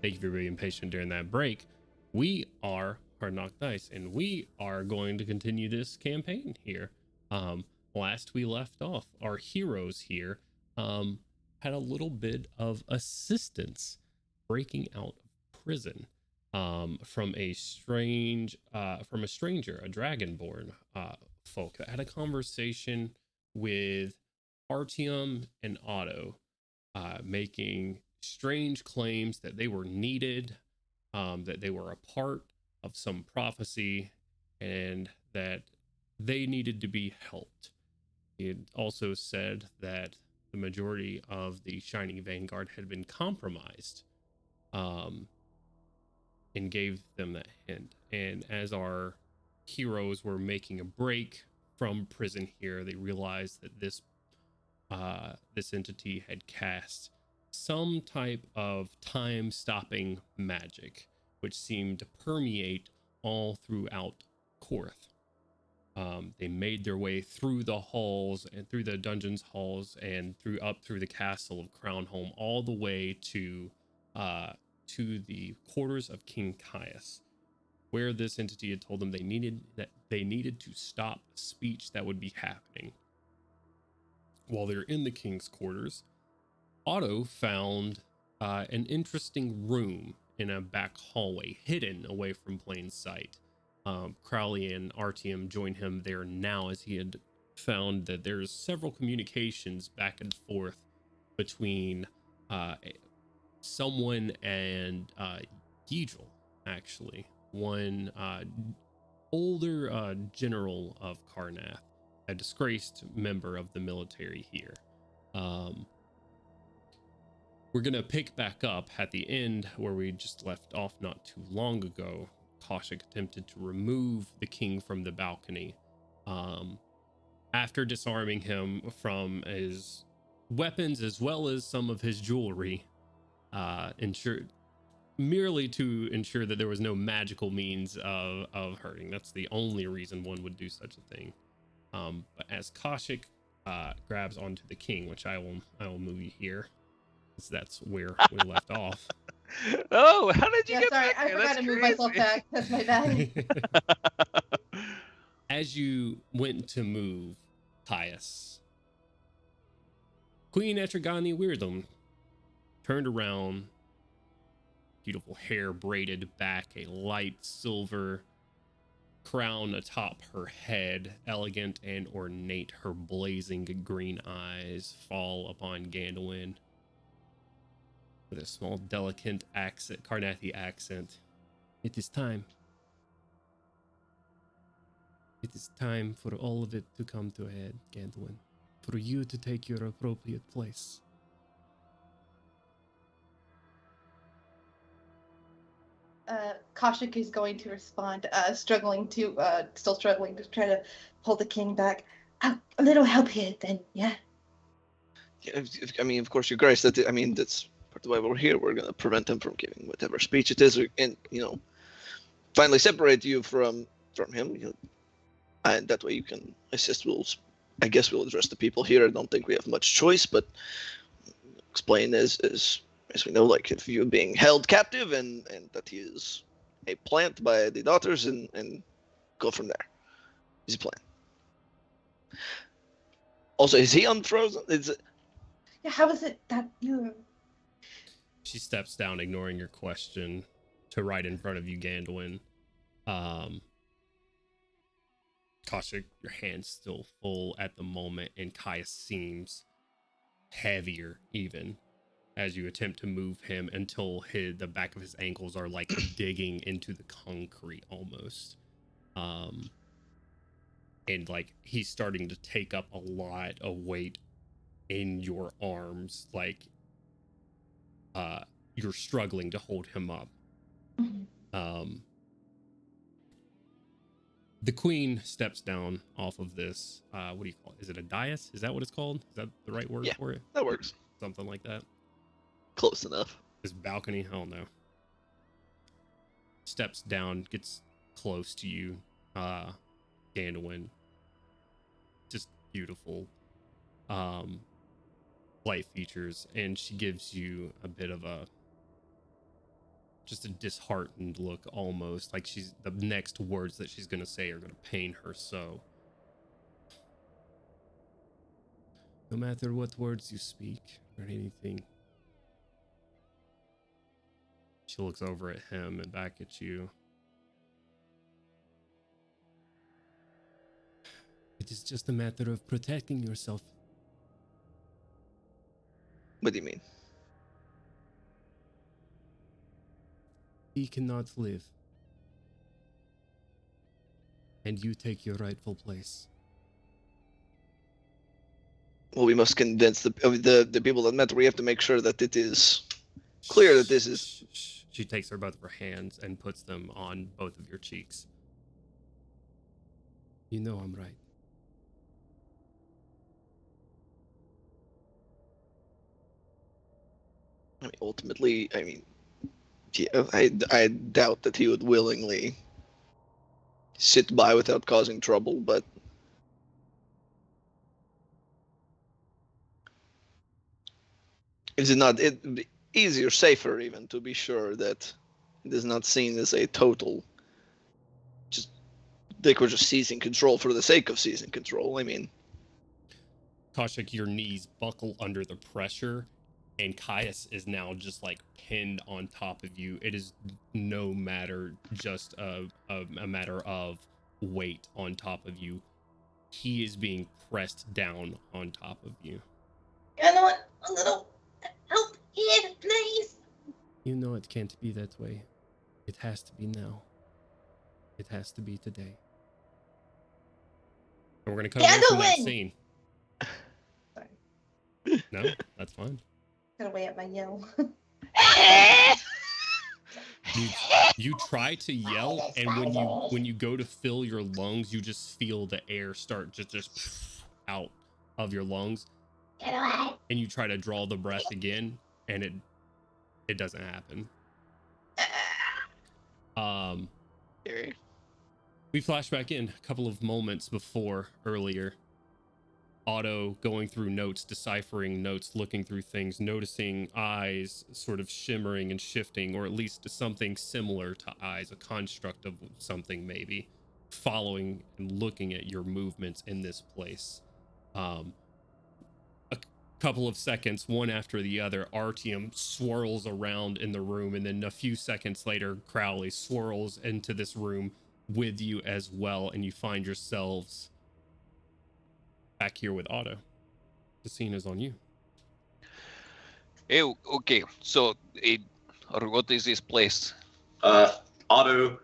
Thank you for being patient during that break. We are Hard Knock Dice, and we are going to continue this campaign here. Last we left off, our heroes here had a little bit of assistance breaking out of prison. from a stranger, a dragonborn folk that had a conversation with Artyom and Otto, making strange claims that they were needed, that they were a part of some prophecy, and that they needed to be helped. He had also said that the majority of the Shining Vanguard had been compromised, and gave them that hint. And as our heroes were making a break from prison here, they realized that this entity had cast some type of time-stopping magic, which seemed to permeate all throughout Korth. They made their way through the halls and through the dungeons halls and through the castle of Crownholm, all the way to the quarters of King Caius, where this entity had told them they needed to stop the speech that would be happening. While they're in the king's quarters, Otto found an interesting room in a back hallway, hidden away from plain sight. Crowley and Artyom join him there now, as he had found that there's several communications back and forth between someone and Yidril, actually. One older general of Karnath, a disgraced member of the military here. We're going to pick back up at the end where we just left off not too long ago. Kaushik attempted to remove the king from the balcony. After disarming him from his weapons as well as some of his jewelry, merely to ensure that there was no magical means of hurting. That's the only reason one would do such a thing. But as Kaushik grabs onto the king, which I will move you here, because that's where we left off. Oh, how did you get sorry, back I there? forgot That's to move crazy. myself back. That's my bad. As you went to move, Caius, Queen Etragani Weirdum turned around, beautiful hair braided back, a light silver crown atop her head, elegant and ornate. Her blazing green eyes fall upon Gandalin with a small, delicate accent, Karnathi accent. It is time. It is time for all of it to come to a head, Gandalin. For you to take your appropriate place. Kaushik is going to respond, still struggling to try to pull the king back. A little help here, then, yeah. I mean, of course, your grace. That's part of why we're here. We're gonna prevent him from giving whatever speech it is, and finally separate you from him. And that way you can assist. I guess we'll address the people here. I don't think we have much choice, but explain as we know, like if you're being held captive and that he is a plant by the daughters, and go from there. Is the plan. Also, is he unfrozen? Yeah, how is it that you... She steps down, ignoring your question, to right in front of you, Gandalin. Kaushik, your hand's still full at the moment, and Caius seems heavier even as you attempt to move him until the back of his ankles are like digging into the concrete almost. And like he's starting to take up a lot of weight in your arms, like you're struggling to hold him up. The queen steps down off of this, what do you call it? Is it a dais? Is that what it's called? Is that the right word for it? That works. Something like that. Close enough. This balcony? I don't know. Steps down, gets close to you, Gandalin. Just beautiful light features, and she gives you a bit of a disheartened look, almost like the next words that she's gonna say are gonna pain her so. No matter what words you speak or anything, She looks over at him and back at you. It is just a matter of protecting yourself. What do you mean? He cannot live. And you take your rightful place. Well, we must convince the people that matter. We have to make sure that it is clear that this is... She takes her both of her hands and puts them on both of your cheeks. You know I'm right. I mean, ultimately, I mean, yeah, I doubt that he would willingly sit by without causing trouble, but is it not easier, safer even, to be sure that it is not seen as a total, just like we're just seizing control for the sake of seizing control? I mean, Koshik, your knees buckle under the pressure, and Caius is now just like pinned on top of you. It is no matter, just a matter of weight on top of you. He is being pressed down on top of you. I want a little help here, please. You know it can't be that way. It has to be now. It has to be today. And we're gonna cut away from that scene. Sorry. No, that's fine. Got away at my yell. You try to yell, and when you go to fill your lungs, you just feel the air start just out of your lungs. Get away. And you try to draw the breath again, and it doesn't happen. We flash back in a couple of moments before earlier. Otto going through notes, deciphering notes, looking through things, noticing eyes sort of shimmering and shifting, or at least something similar to eyes, a construct of something maybe, following and looking at your movements in this place. A couple of seconds, one after the other, Artyom swirls around in the room, and then a few seconds later, Crowley swirls into this room with you as well, and you find yourselves back here with Otto. The scene is on you. Hey, okay, so what is this place? Otto,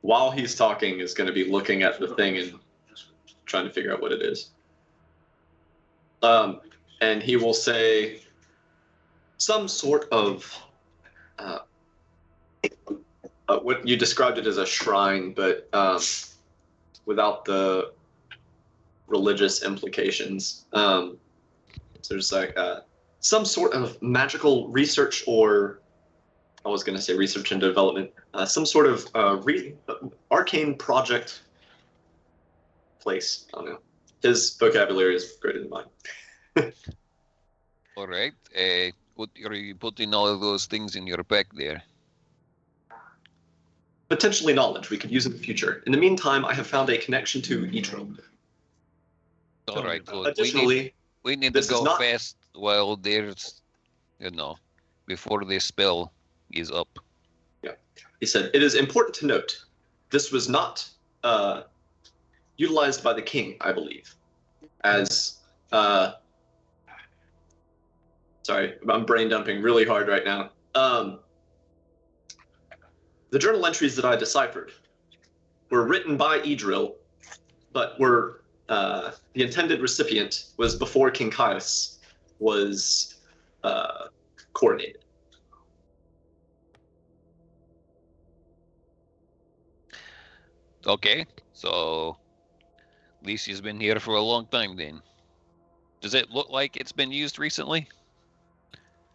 while he's talking, is going to be looking at the thing and trying to figure out what it is. And he will say some sort of what you described it as a shrine, but without the religious implications. So there's like some sort of magical research, or I was going to say research and development, some sort of arcane project place. I don't know. His vocabulary is greater than mine. All right. What are you putting all of those things in your back there? Potentially knowledge we could use in the future. In the meantime, I have found a connection to Eberron. All right. Good. Additionally, we need to go fast while there's, before this spell is up. Yeah. He said, it is important to note, this was not utilized by the king, I believe, as... sorry, I'm brain dumping really hard right now. The journal entries that I deciphered were written by Idril, but were the intended recipient was before King Caius was coronated. Okay, so Lisia's been here for a long time then. Does it look like it's been used recently?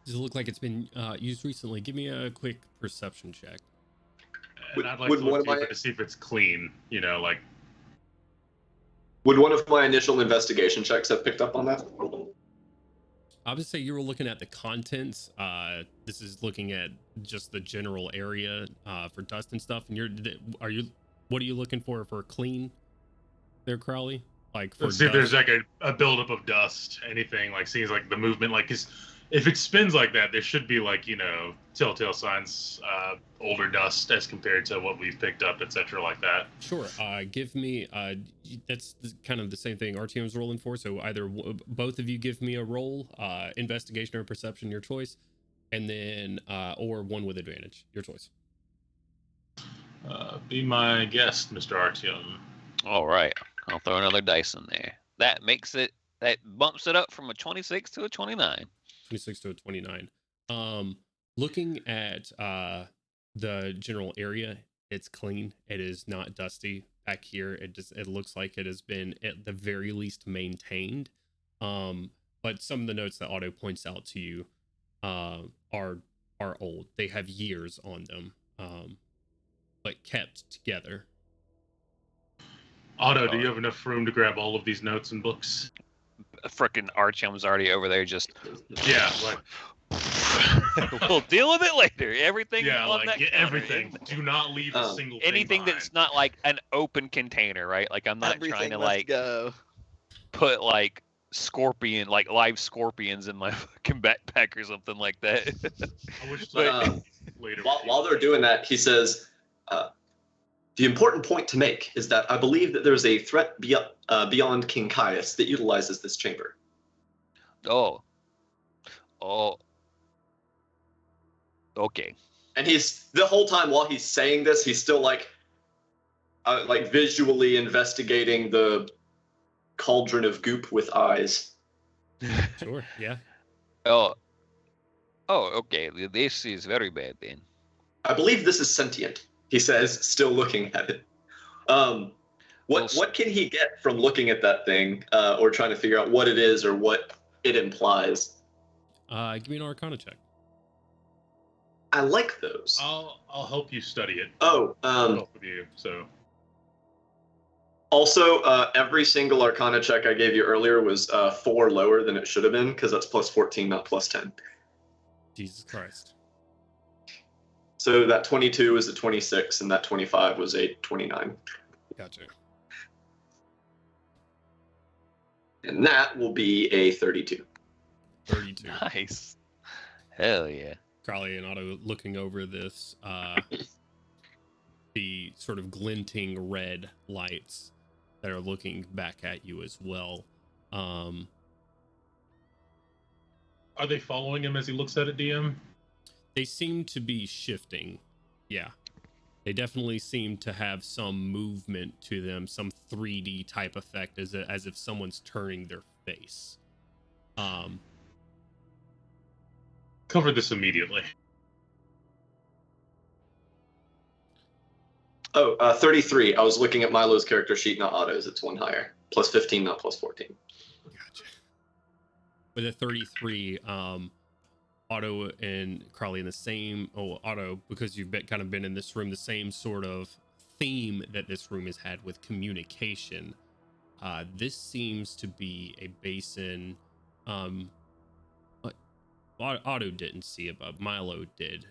Does it look like it's been used recently? Give me a quick perception check. And I'd like to look deeper to see if it's clean, like... Would one of my initial investigation checks have picked up on that? I would say you were looking at the contents. This is looking at just the general area for dust and stuff. And what are you looking for clean there, Crowley? Like for Let's see if there's like a buildup of dust, anything, like seems like the movement, like if it spins like that, there should be like, telltale signs, older dust as compared to what we've picked up, etc. like that. Sure. Give me, that's kind of the same thing RTM's rolling for. So either both of you give me a roll, investigation or perception, your choice, and then, or one with advantage, your choice. Be my guest, Mr. RTM. All right. I'll throw another dice in there. That bumps it up from a 26 to a 29. 26 to a 29. Looking at the general area, it's clean. It is not dusty back here. It looks like it has been at the very least maintained. But some of the notes that Otto points out to you are old. They have years on them, but kept together. Otto, do you have enough room to grab all of these notes and books? Frickin' Artyom's already over there just... Yeah, like... We'll deal with it later. Everything yeah, on like, that get counter. everything. Do not leave a single thing anything behind. that's not like an open container, right? Like I'm not Everything trying to must like go. put like live scorpions in my fucking backpack or something like that. I wish later. While they're doing that, he says, the important point to make is that I believe that there's a threat beyond King Caius that utilizes this chamber. Oh. Okay. And he's the whole time while he's saying this, he's still like visually investigating the cauldron of goop with eyes. Sure, yeah. Oh, okay. This is very bad then. I believe this is sentient, he says, still looking at it. What can he get from looking at that thing, or trying to figure out what it is or what it implies? Give me an Arcana check. I like those. I'll help you study it. Both of you. So. Also, every single Arcana check I gave you earlier was 4 lower than it should have been, because that's plus 14, not plus 10. Jesus Christ. So that 22 is a 26, and that 25 was a 29. Gotcha. And that will be a 32. 32. Nice. Hell yeah. Crowley and Otto looking over this, the sort of glinting red lights that are looking back at you as well. Are they following him as he looks at it, DM? They seem to be shifting. Yeah. They definitely seem to have some movement to them, some 3D type effect as if someone's turning their face. Cover this immediately. 33. I was looking at Milo's character sheet, not Otto's. It's 1 higher. Plus 15, not plus 14. Gotcha. With a 33, Otto and Crowley in the same... Oh, Otto, because you've kind of been in this room, the same sort of theme that this room has had with communication. This seems to be a basin... Otto didn't see it, but Milo did.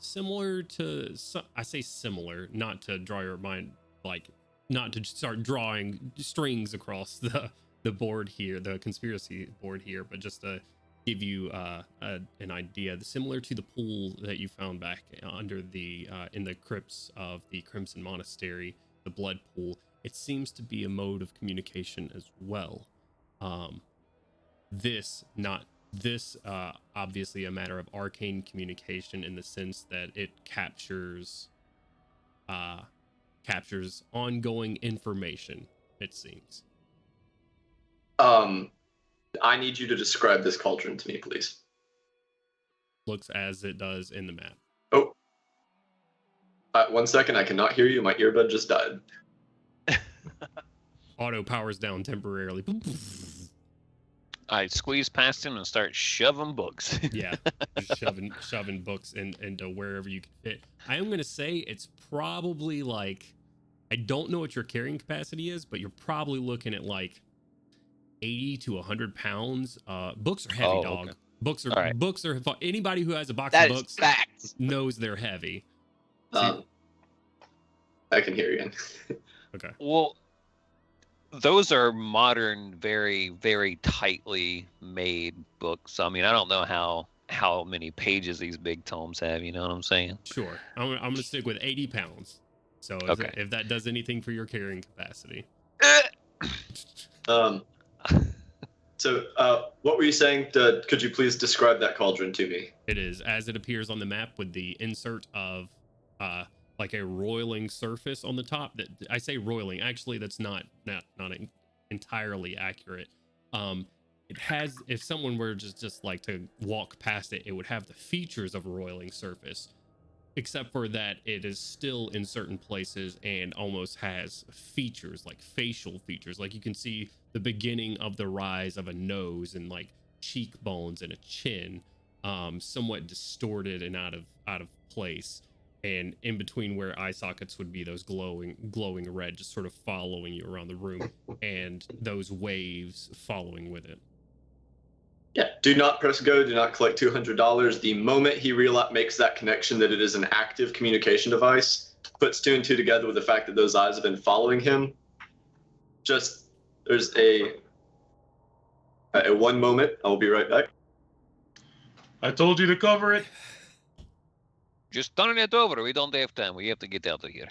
Similar to... I say similar, not to draw your mind... Like, not to start drawing strings across the board here, the conspiracy board here, but just to give you an idea. Similar to the pool that you found back under the in the crypts of the Crimson Monastery, the blood pool, it seems to be a mode of communication as well. This obviously a matter of arcane communication in the sense that it captures ongoing information, it seems. I need you to describe this cauldron to me, please. Looks as it does in the map. Oh. 1 second, I cannot hear you. My earbud just died. Auto powers down temporarily. I squeeze past him and start shoving books. Yeah, just shoving books into wherever you can fit. I am going to say it's probably like, I don't know what your carrying capacity is, but you're probably looking at like 80 to 100 pounds. Books are heavy, dog. Okay. Books are anybody who has a box of books knows they're heavy. I can hear you. Okay. Well, Those are modern, very, very tightly made books. I mean, I don't know how many pages these big tomes have. You know what I'm saying? Sure. I'm going to stick with 80 pounds. So Okay. if that does anything for your carrying capacity. So, what were you saying? Could you please describe that cauldron to me? It is as it appears on the map with the insert of like a roiling surface on the top. That I say roiling, actually that's not entirely accurate. It has, if someone were just like to walk past it, it would have the features of a roiling surface, except for that it is still in certain places and almost has features like facial features. Like you can see the beginning of the rise of a nose and like cheekbones and a chin, somewhat distorted and out of place, and in between where eye sockets would be those glowing red, just sort of following you around the room, and those waves following with it. Yeah, do not press go, do not collect $200. The moment he makes that connection that it is an active communication device, puts 2 and 2 together with the fact that those eyes have been following him, just, there's a one moment. I will be right back. I told you to cover it. Just turn it over. We don't have time. We have to get out of here.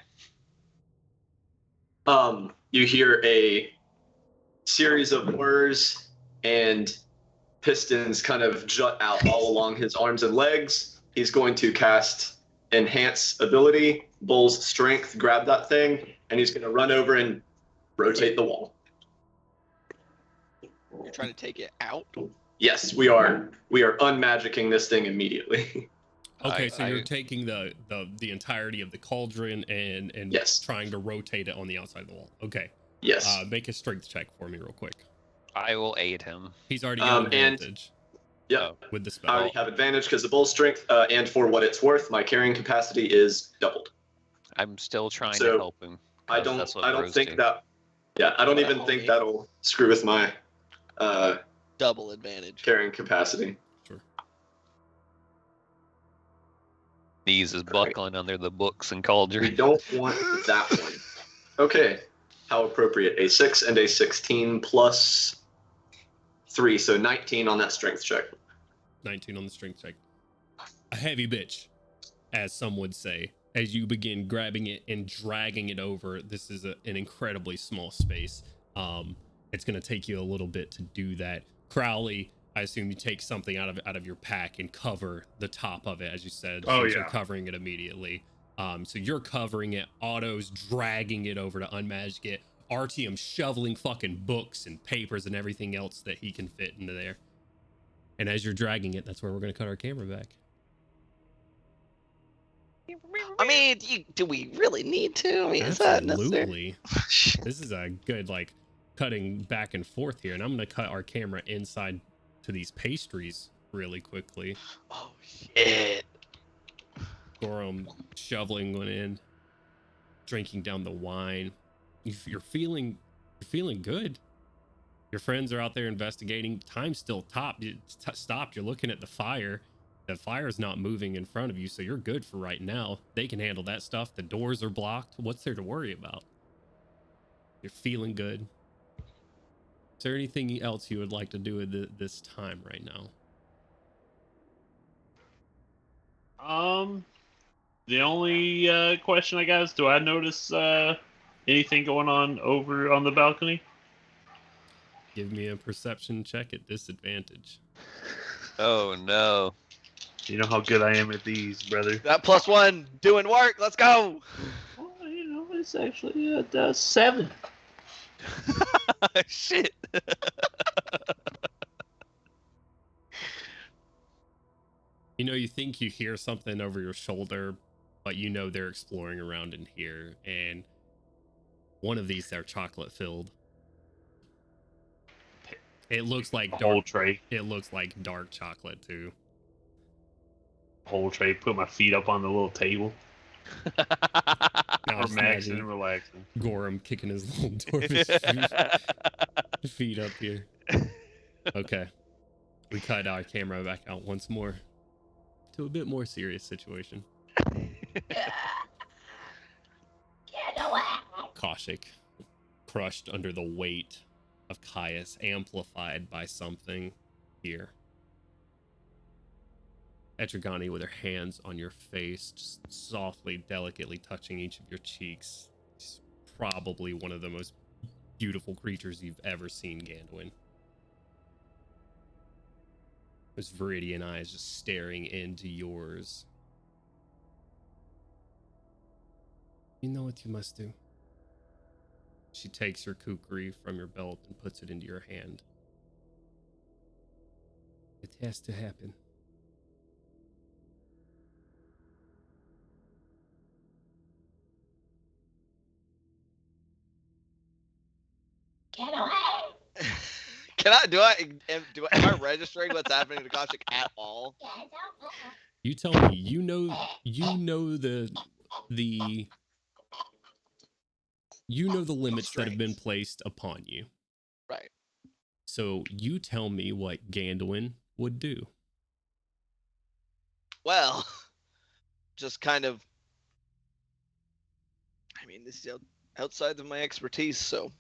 You hear a series of whirs and pistons kind of jut out all along his arms and legs. He's going to cast Enhance Ability, Bull's Strength, grab that thing, and he's going to run over and rotate the wall. You're trying to take it out? Yes, we are unmagicking this thing immediately. Okay, so you're taking the entirety of the cauldron and yes, trying to rotate it on the outside of the wall. Okay. Yes. Make a strength check for me real quick. I will aid him. He's already got advantage. Yeah. With the spell. I already have advantage because of Bull Strength, and for what it's worth, my carrying capacity is doubled. I'm still trying to help him. I don't think that. Yeah, I don't even think that'll screw with my double advantage carrying capacity. Sure. Knees is buckling under the books and cauldron. We don't want that one. Okay. How appropriate. A 6 and a 16 plus 3, so 19 on that strength check. 19 on the strength check. A heavy bitch, as some would say, as you begin grabbing it and dragging it over. This is an incredibly small space. It's going to take you a little bit to do that. Crowley, I assume you take something out of your pack and cover the top of it, as you said. Oh, since yeah. You're covering it immediately. So you're covering it. Otto's dragging it over to unmagic it. Artyom shoveling fucking books and papers and everything else that he can fit into there. And as you're dragging it, that's where we're going to cut our camera back. I mean, do we really need to? I mean, is that necessary? Absolutely. This is a good, like, cutting back and forth here. And I'm going to cut our camera inside to these pastries really quickly. Oh, shit. Gorham shoveling one in, drinking down the wine. You're feeling good. Your friends are out there investigating. Time's still stopped. You're looking at the fire. The fire's not moving in front of you, so you're good for right now. They can handle that stuff. The doors are blocked. What's there to worry about? You're feeling good. Is there anything else you would like to do at this time right now? The only question I got is, do I notice anything going on over on the balcony? Give me a perception check at disadvantage. Oh no. You know how good I am at these, brother. That +1 doing work. Let's go. Well, you know, it's actually at 7. Shit. You know, you think you hear something over your shoulder, but you know they're exploring around in here, and one of these are chocolate filled. It looks like whole tray. It looks like dark chocolate too. Whole tray. Put my feet up on the little table. Now Relaxing and relaxing. Gorham kicking his little dwarfish feet up here. Okay, we cut our camera back out once more to a bit more serious situation. crushed under the weight of Caius, amplified by something here. Etrigani, with her hands on your face, just softly, delicately touching each of your cheeks. She's probably one of the most beautiful creatures you've ever seen, Gandwin. Those Viridian eyes just staring into yours. You know what you must do. She takes your kukri from your belt and puts it into your hand. It has to happen. Get away! Am I registering what's happening to Koshik at all? You tell me, you know the limits that have been placed upon you. Right. So you tell me what Gandwin would do. Well, just kind of, I mean, this is outside of my expertise, so,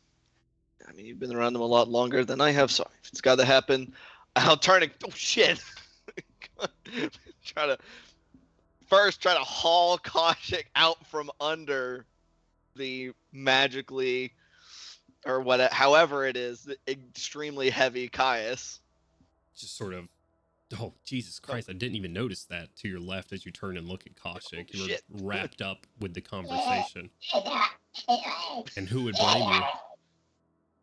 I mean, you've been around them a lot longer than I have, so if it's got to happen, I'll turn it, oh shit! try to haul Koshik out from under the magically, or whatever, however it is, the extremely heavy Caius. Just sort of, oh, Jesus Christ, I didn't even notice that to your left as you turn and look at Koshik. You were wrapped up with the conversation. And who would blame you?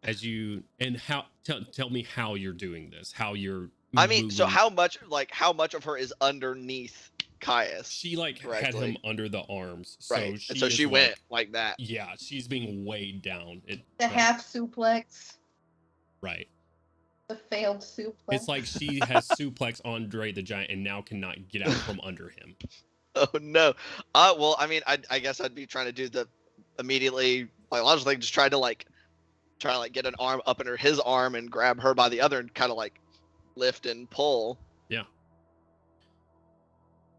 As you, and how, tell me how you're doing this, how you're I mean, so how much of her is underneath Caius? She had him under the arms, so right. She went like that. Yeah, she's being weighed down. The half suplex. Right. The failed suplex. It's like she has suplex Andre the Giant and now cannot get out from under him. Oh no. Well, I mean, I guess I'd be trying to do the immediately, like, logically just try to get an arm up under his arm and grab her by the other and kind of like lift and pull. Yeah.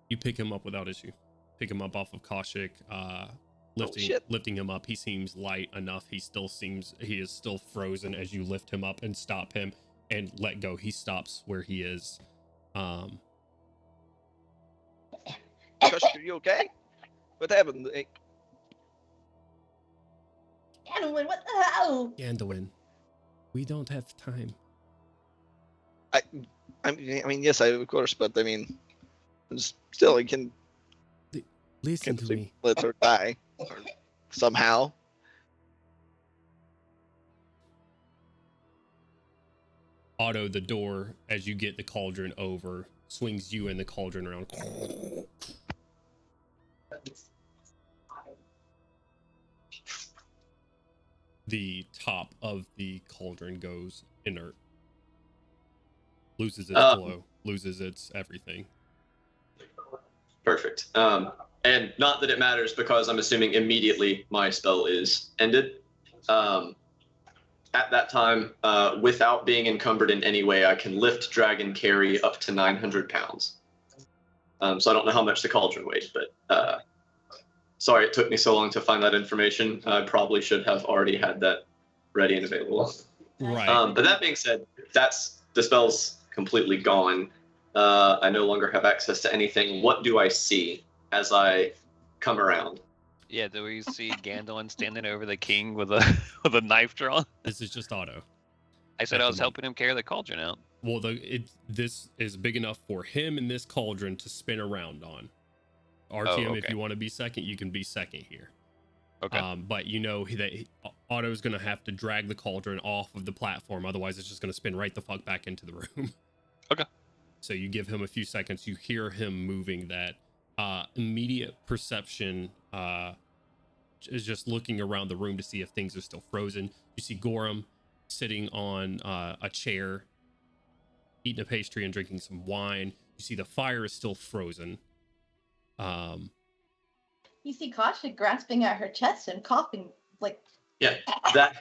You pick him up without issue. Pick him up off of Koshik, lifting him up. He seems light enough. He is still frozen as you lift him up and stop him and let go. He stops where he is. Koshik, are you okay? What happened? Gandwin, what the hell? Gandwin, we don't have time. I mean, yes, of course, but I mean, still, he can listen to me. Let her die somehow. Otto, the door, as you get the cauldron over, swings you and the cauldron around. The top of the cauldron goes inert. Loses its glow, loses its everything. Perfect. And not that it matters because I'm assuming immediately my spell is ended. At that time, without being encumbered in any way, I can lift, drag, and carry up to 900 pounds. So I don't know how much the cauldron weighs, but sorry it took me so long to find that information. I probably should have already had that ready and available. Right. But that being said, the spell's completely gone. I no longer have access to anything. What do I see as I come around? Yeah, do we see Gandalf standing over the king with a knife drawn? This is just Otto. I said I was helping him carry the cauldron out. Well, this is big enough for him and this cauldron to spin around on. RTM, if you want to be second, you can be second here. Okay. But you know that Otto's going to have to drag the cauldron off of the platform. Otherwise, it's just going to spin right the fuck back into the room. Okay. So you give him a few seconds. You hear him moving that. Immediate perception is just looking around the room to see if things are still frozen. You see Gorham sitting on a chair, eating a pastry and drinking some wine. You see the fire is still frozen. You see Koshik grasping at her chest and coughing like. Yeah, that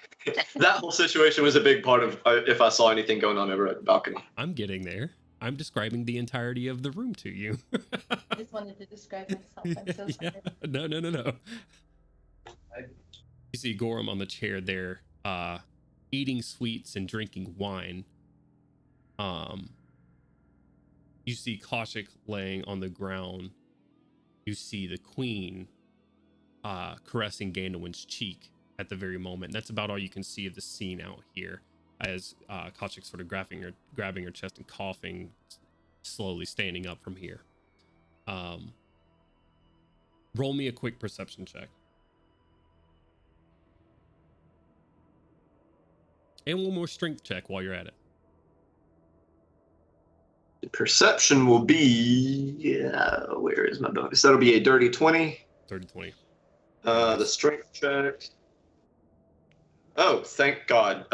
whole situation was a big part of if I saw anything going on over at the balcony. I'm getting there. I'm describing the entirety of the room to you. I just wanted to describe myself. I'm so sorry. No. You see Gorham on the chair there, eating sweets and drinking wine, you see Kaushik laying on the ground. You see the queen caressing Gandalf's cheek at the very moment. That's about all you can see of the scene out here, as Kaushik sort of grabbing her chest and coughing, slowly standing up from here. Roll me a quick perception check. And one more strength check while you're at it. The perception will be, where is my bonus? That'll be a dirty 20. Dirty 20. The strength check. Oh, thank God.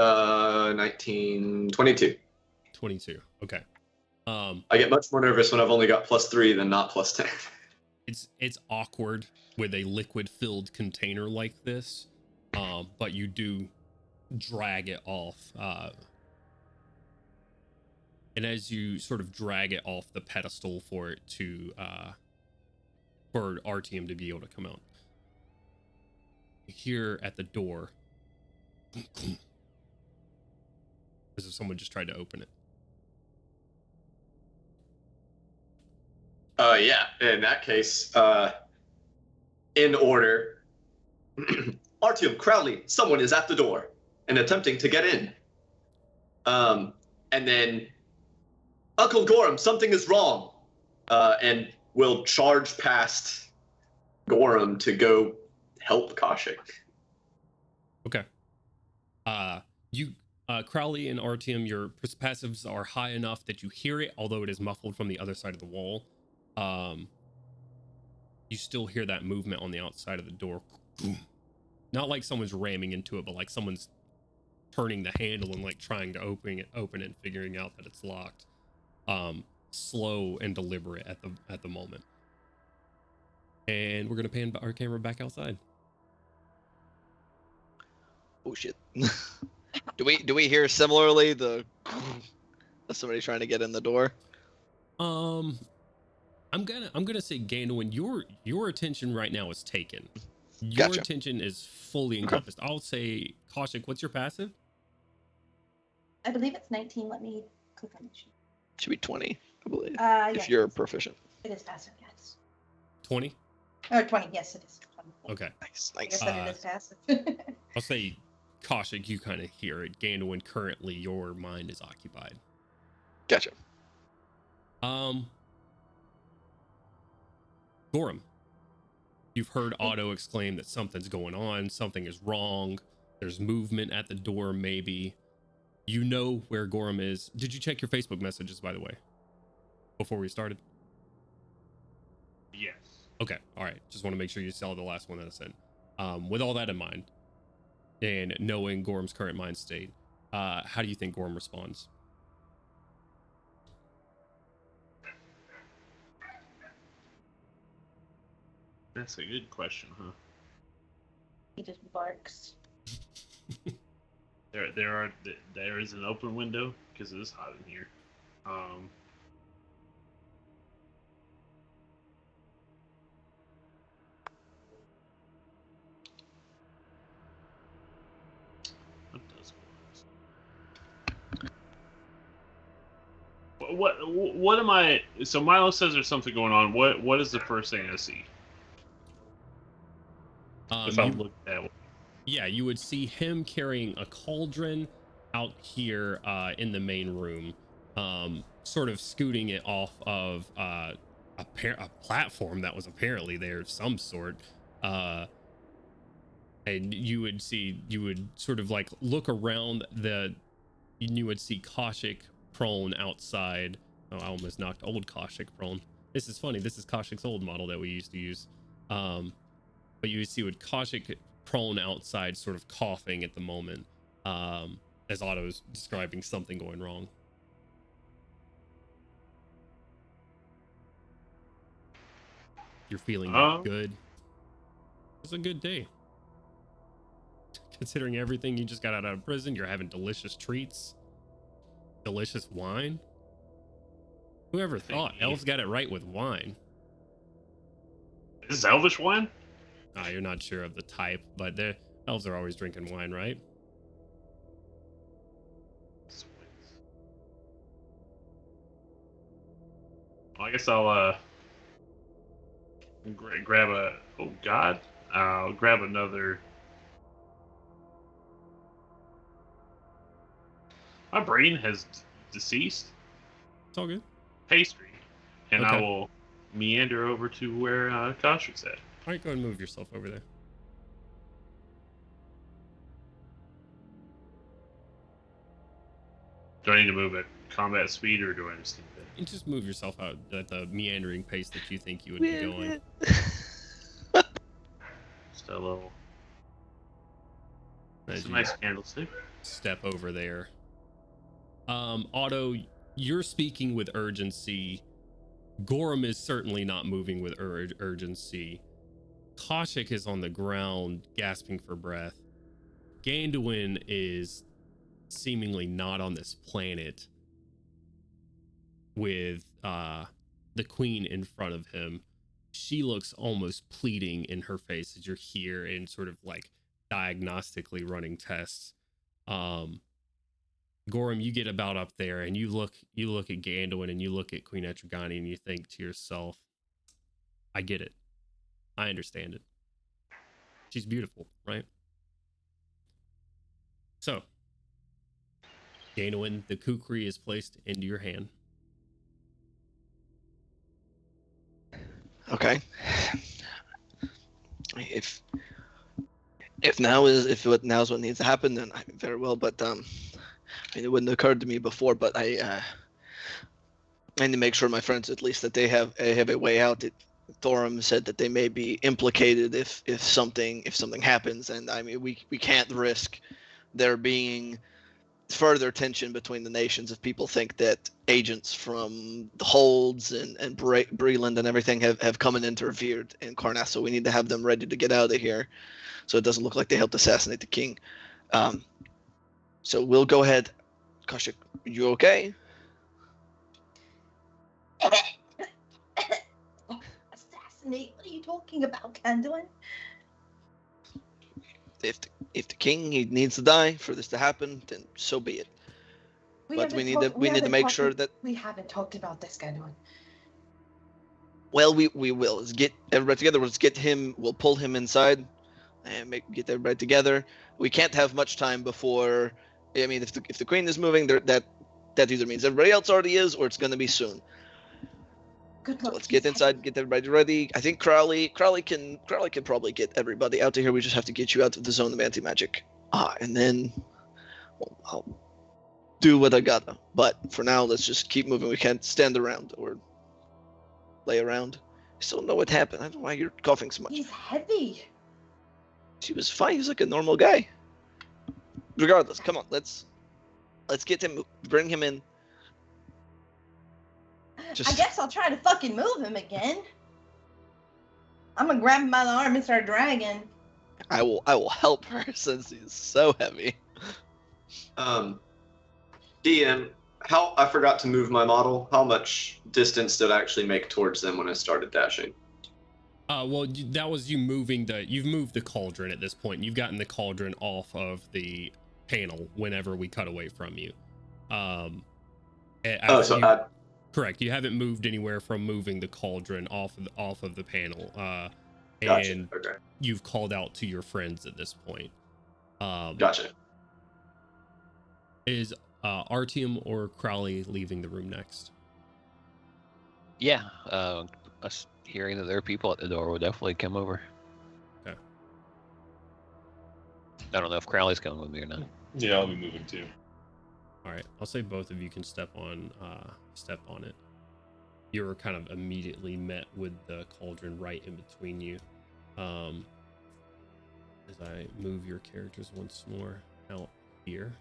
19, 22. 22. Okay. I get much more nervous when I've only got +3 than not +10. It's awkward with a liquid-filled container like this, but you do drag it off. And as you sort of drag it off the pedestal for it to, for Artyom to be able to come out, here at the door, as if someone just tried to open it. Yeah, in that case, in order. Artyom, Crowley, someone is at the door and attempting to get in. And then, Uncle Gorham, something is wrong. And will charge past Gorham to go help Kaushik. Okay. Crowley and Artyom, your passives are high enough that you hear it, although it is muffled from the other side of the wall. You still hear that movement on the outside of the door. Not like someone's ramming into it, but like someone's turning the handle and like trying to open it and figuring out that it's locked. Slow and deliberate at the moment. And we're gonna pan our camera back outside. Oh shit. Do we hear similarly the somebody trying to get in the door? I'm gonna say, Gandalf, your attention right now is taken. Your Gotcha. attention is fully encompassed. I'll say, Kaushik, what's your passive? I believe it's 19. Let me click on the sheet. Should be 20, I believe. If Yes, you're proficient. it is passive, yes. 20? Or 20, yes, it is. 20. Okay. Nice, I nice. guess that it is passive. I'll say, Kaushik, you kind of hear it. Gandalf, currently your mind is occupied. Gotcha. Gorham, you've heard Otto exclaim that something's going on, something is wrong, there's movement at the door, maybe. You know where Gorham is. Did you check your Facebook messages, by the way, before we started? Yes. Okay, all right. Just want to make sure you saw the last one that I sent. With all that in mind, and knowing Gorham's current mind state, how do you think Gorham responds? That's a good question, huh? He just barks. There is an open window because it is hot in here. What am I? So Milo says there's something going on. What is the first thing I see? If I look that way. Yeah, you would see him carrying a cauldron out here in the main room, sort of scooting it off of a platform that was apparently there of some sort. And you would sort of like look around you would see Kaushik prone outside. Oh, I almost knocked old Kaushik prone. This is funny. This is Kaushik's old model that we used to use. But you would see with Kaushik prone outside, sort of coughing at the moment, as Otto's describing something going wrong. You're feeling good. It's a good day. Considering everything, you just got out of prison, you're having delicious treats, delicious wine. Whoever thought elves got it right with wine? Is this elvish wine? You're not sure of the type, but elves are always drinking wine, right? I guess I'll grab a. Oh God! I'll grab another. My brain has deceased. It's all good. Pastry, and I Okay. will meander over to where Kostrik's at. All right, go ahead and move yourself over there. Do I need to move at combat speed, or do I just think that? And just move yourself out at the meandering pace that you think you would be going. Just a little. As It's a you nice candlestick. step over there. Otto, you're speaking with urgency. Gorham is certainly not moving with urgency. Koshik is on the ground, gasping for breath. Ganduin is seemingly not on this planet with the queen in front of him. She looks almost pleading in her face as you're here and sort of like diagnostically running tests. Gorham, you get about up there and you look at Ganduin and you look at Queen Etragani and you think to yourself, I get it. I understand it. She's beautiful, right? So, Ganduin, the kukri is placed into your hand. Okay. If now is what needs to happen, then very well. But I mean, it wouldn't have occurred to me before. But I need to make sure my friends, at least, that they have a way out. Thorum said that they may be implicated if something happens, and I mean we can't risk there being further tension between the nations if people think that agents from the Holds and Breland and everything have come and interfered in Karnath. So we need to have them ready to get out of here, so it doesn't look like they helped assassinate the king. So we'll go ahead. Koshik, you okay? Assassinate? What are you talking about, Ganduin? If the king needs to die for this to happen, then so be it. But we need to make sure that we haven't talked about this, Ganduin. Well, we will. Let's get everybody together. Let's get him. We'll pull him inside and get everybody together. We can't have much time before. I mean, if the queen is moving, that either means everybody else already is, or it's going to be soon. Good So luck. let's get inside, get everybody ready. I think Crowley can probably get everybody out of here. We just have to get you out of the zone of anti-magic. And then I'll do what I gotta. But for now, let's just keep moving. We can't stand around or lay around. I still don't know what happened. I don't know why you're coughing so much. He's heavy. She was fine. He was like a normal guy. Regardless, come on. Let's get him. Bring him in. I guess I'll try to fucking move him again. I'm gonna grab him by the arm and start dragging. I will help her since he's so heavy. DM, I forgot to move my model. How much distance did I actually make towards them when I started dashing? Well, that was you moving you've moved the cauldron at this point. You've gotten the cauldron off of the panel whenever we cut away from you. Correct. You haven't moved anywhere from moving the cauldron off of the panel. Gotcha. And Okay. you've called out to your friends at this point. Gotcha. Is Artyom or Crowley leaving the room next? Yeah, us hearing that there are people at the door will definitely come over. Okay. I don't know if Crowley's coming with me or not. Yeah, I'll be moving too. All right, I'll say both of you can step on it. You're kind of immediately met with the cauldron right in between you. As I move your characters once more out here.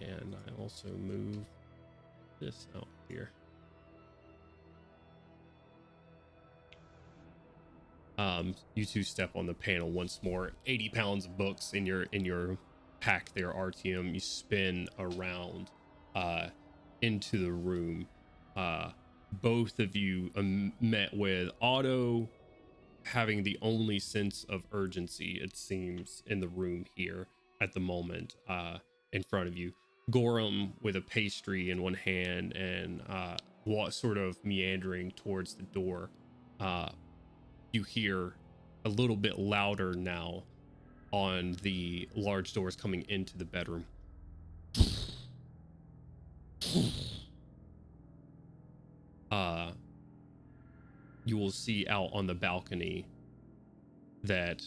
And I also move this out here. You two step on the panel once more. 80 pounds of books in your pack there, Artyom. You spin around into the room. Both of you met with Otto having the only sense of urgency, it seems, in the room here at the moment in front of you. Gorham with a pastry in one hand and sort of meandering towards the door. You hear a little bit louder now on the large doors coming into the bedroom. You will see out on the balcony that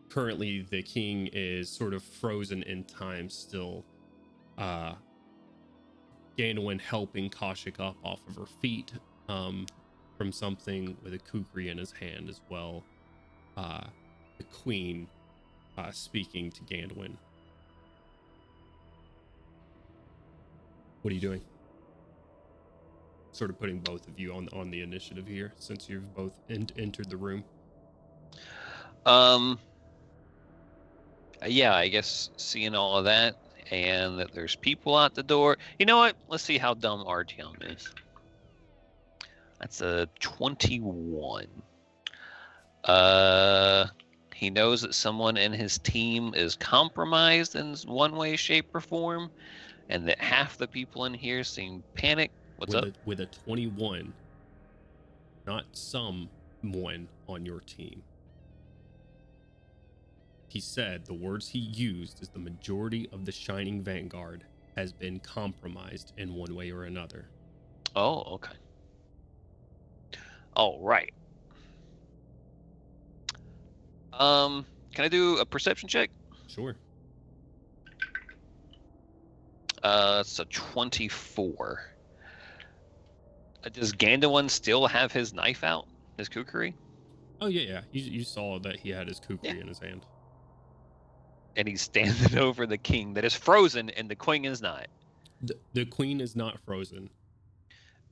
currently the king is sort of frozen in time still. Ganowin helping Kashik up off of her feet from something with a kukri in his hand as well. The queen speaking to Ganowin. What are you doing? Sort of putting both of you on the initiative here, since you've both entered the room. Yeah, I guess seeing all of that and that there's people out the door. You know what? Let's see how dumb Artyom is. That's a 21. He knows that someone in his team is compromised in one way, shape, or form, and that half the people in here seem panicked. What's up? With a 21, not someone on your team. He said the words he used is the majority of the Shining Vanguard has been compromised in one way or another. Oh, okay. All right. Can I do a perception check? Sure. It's a 24. Does Gandowan still have his knife out? His kukri? Oh, yeah. You saw that he had his kukri in his hand. And he's standing over the king that is frozen, and the queen is not. The queen is not frozen.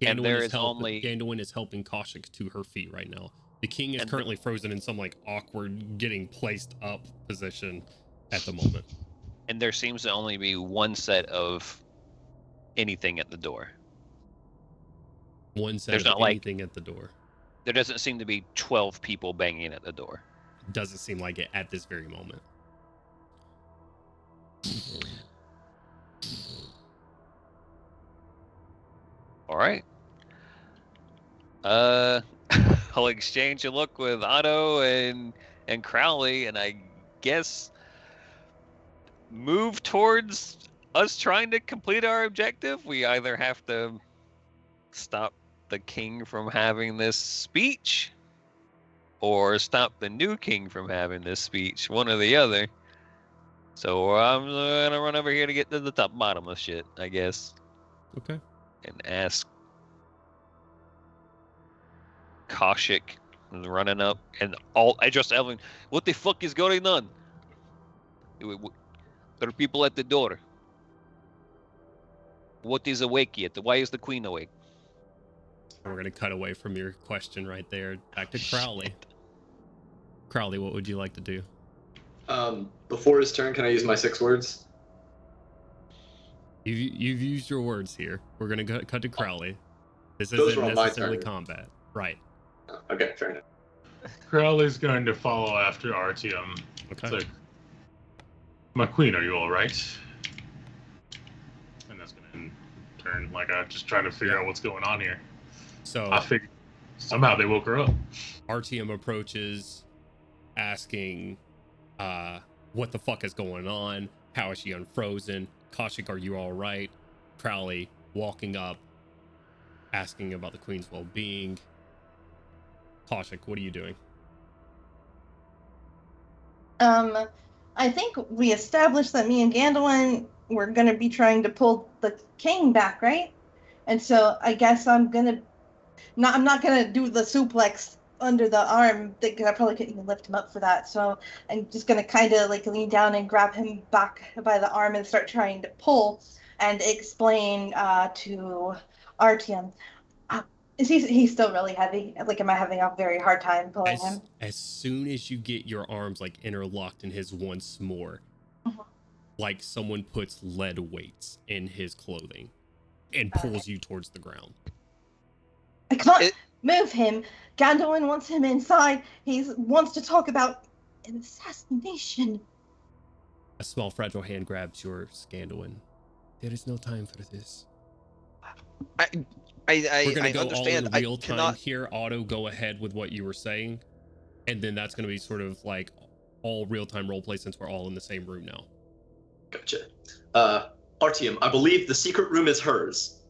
Gandowan is helping Kashik to her feet right now. The king is currently frozen in some like awkward getting placed up position at the moment. And there seems to only be one set of anything at the door. One set of anything at the door. There doesn't seem to be 12 people banging at the door. Doesn't seem like it at this very moment. All right. I'll exchange a look with Otto and Crowley, and I guess move towards us trying to complete our objective. We either have to stop the king from having this speech, or stop the new king from having this speech, one or the other. So I'm gonna run over here to get to the top bottom of shit, I guess. Okay. And ask Kashik, running up, and I just Evelyn, what the fuck is going on? There are people at the door. What is awake yet? Why is the queen awake? We're gonna cut away from your question right there. Back to Crowley. Crowley, what would you like to do? Before his turn, can I use my 6 words? You've used your words here. We're gonna cut to Crowley. This Those isn't were on my necessarily turn. combat, right? Okay, fair enough. Crowley's going to follow after Artyom. Okay. So, my queen, are you all right? And that's going to turn like I'm just trying to figure out what's going on here. So I figured somehow they woke her up. Artyom approaches, asking, "What the fuck is going on? How is she unfrozen? Kashik, are you all right?" Crowley walking up, asking about the queen's well-being. Kashik, what are you doing? I think we established that me and Gandowan were going to be trying to pull the king back, right? And so I guess I'm not going to do the suplex under the arm, because I probably couldn't even lift him up for that. So I'm just going to kind of like lean down and grab him back by the arm and start trying to pull and explain to Artyom. He's still really heavy? Like, am I having a very hard time pulling him? As soon as you get your arms like interlocked in his once more, like someone puts lead weights in his clothing and pulls you towards the ground. I can't move him. Gandowan wants him inside. He wants to talk about an assassination. A small fragile hand grabs yours, Gandowan, There is no time for this. I We're gonna go understand. all in real I time cannot. here. Auto, go ahead with what you were saying, and then that's gonna be sort of like all real time roleplay since we're all in the same room now. Gotcha. Artyom, I believe the secret room is hers.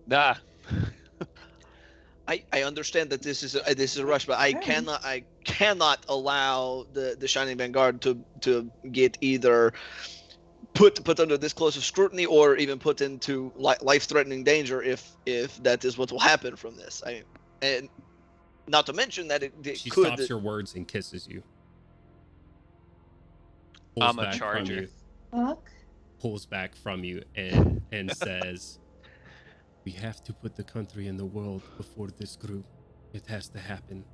Nah. I understand that this is a rush, but I cannot allow the Shining Vanguard to get either put under this close of scrutiny or even put into life-threatening danger if that is what will happen from this. And not to mention that it She could. stops your words and kisses you. I'm a charger. Fuck. Pulls back from you and says, "We have to put the country and the world before this group. It has to happen."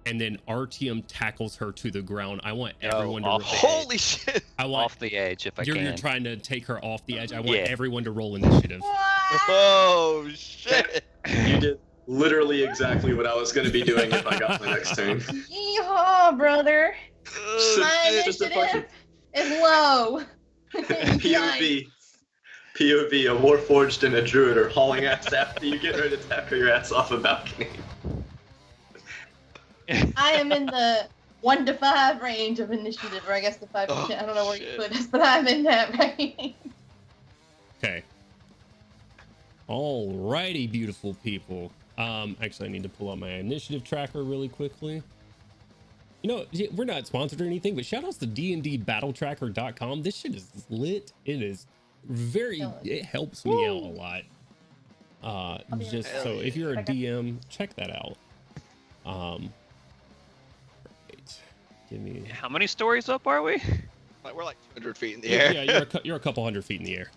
And then Artyom tackles her to the ground. I want everyone to Holy shit! I want Off the edge if I you're can. trying to take her off the edge. I want Yeah. everyone to roll initiative. Oh shit! You did literally exactly what I was going to be doing if I got my next turn. Yeehaw, brother. My Just a initiative is low. POV. POV, a Warforged and a Druid are hauling ass after you, get ready to tackle your ass off a balcony. I am in the 1 to 5 range of initiative, or I guess the 5 to 10. I don't know where you put us, but I'm in that range. Okay. Alrighty, beautiful people. Actually, I need to pull out my initiative tracker really quickly. You know, we're not sponsored or anything, but shout outs to dndbattletracker.com. This shit is lit. It is very, it helps me out a lot. Just so if you're a DM, check that out. Right. Give me. How many stories up are we? We're like 200 feet in the air. Yeah, you're a couple hundred feet in the air.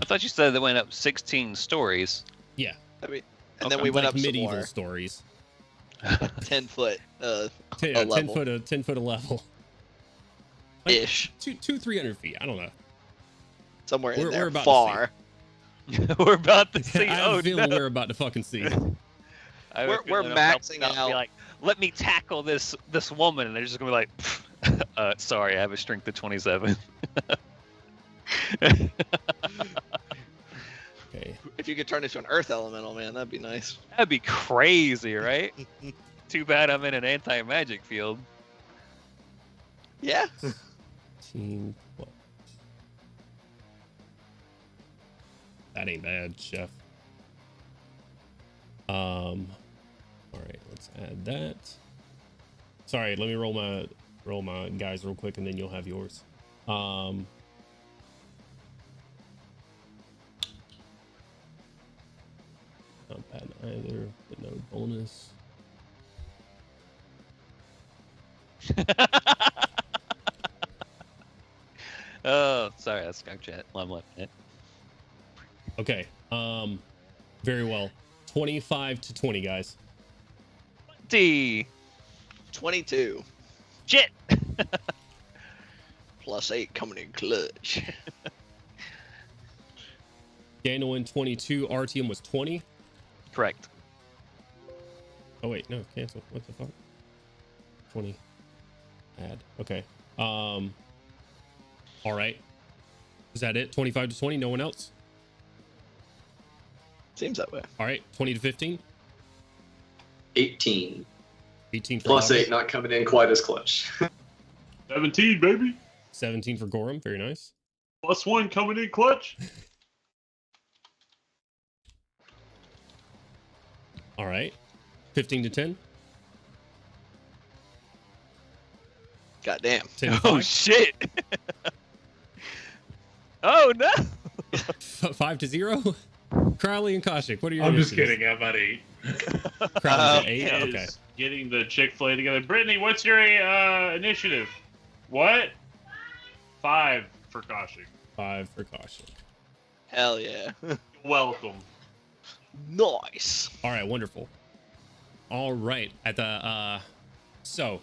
I thought you said they went up 16 stories. Yeah. I mean, and then we went like up some medieval more. stories. 10 foot. 10 foot a level. Like Ish. 300 feet. I don't know. Somewhere in there. We're about far. We're about to see. I have a feeling no. we're about to fucking see. We're maxing out. Be like, let me tackle this woman, and they're just gonna be like, sorry, I have a strength of 27. Okay. If you could turn into an earth elemental, man, that'd be nice. That'd be crazy, right? Too bad I'm in an anti-magic field. Yeah. Team. What? That ain't bad, chef. All right, let's add that. Sorry, let me roll my guys real quick, and then you'll have yours. Not bad either, but no bonus. Oh, sorry, that's skunk chat. I'm left. Okay. Very well. 25 to 20, guys. 22. Shit. +8 coming in clutch. Daniel in 22. Artyom was 20. Correct. Oh wait, no, cancel. What the fuck? 20. Add. Okay. All right. Is that it? 25 to 20. No one else. Seems that way. All right. 20 to 15. 18. 18 for Plus August. 8, not coming in quite as clutch. 17, baby. 17 for Gorham. Very nice. +1 coming in clutch. All right. 15 to 10. Goddamn. 10 to Oh 5. shit. Oh no. 5 to 0. Crowley and Koshik, what are your I'm just initiatives? kidding. I'm at 8. Crowley's at 8. Is Okay. getting the Chick-fil-A together. Brittany, what's your initiative? What? 5 for Koshik. 5 for Koshik. Hell yeah. Welcome. Nice. All right, wonderful. All right, at the so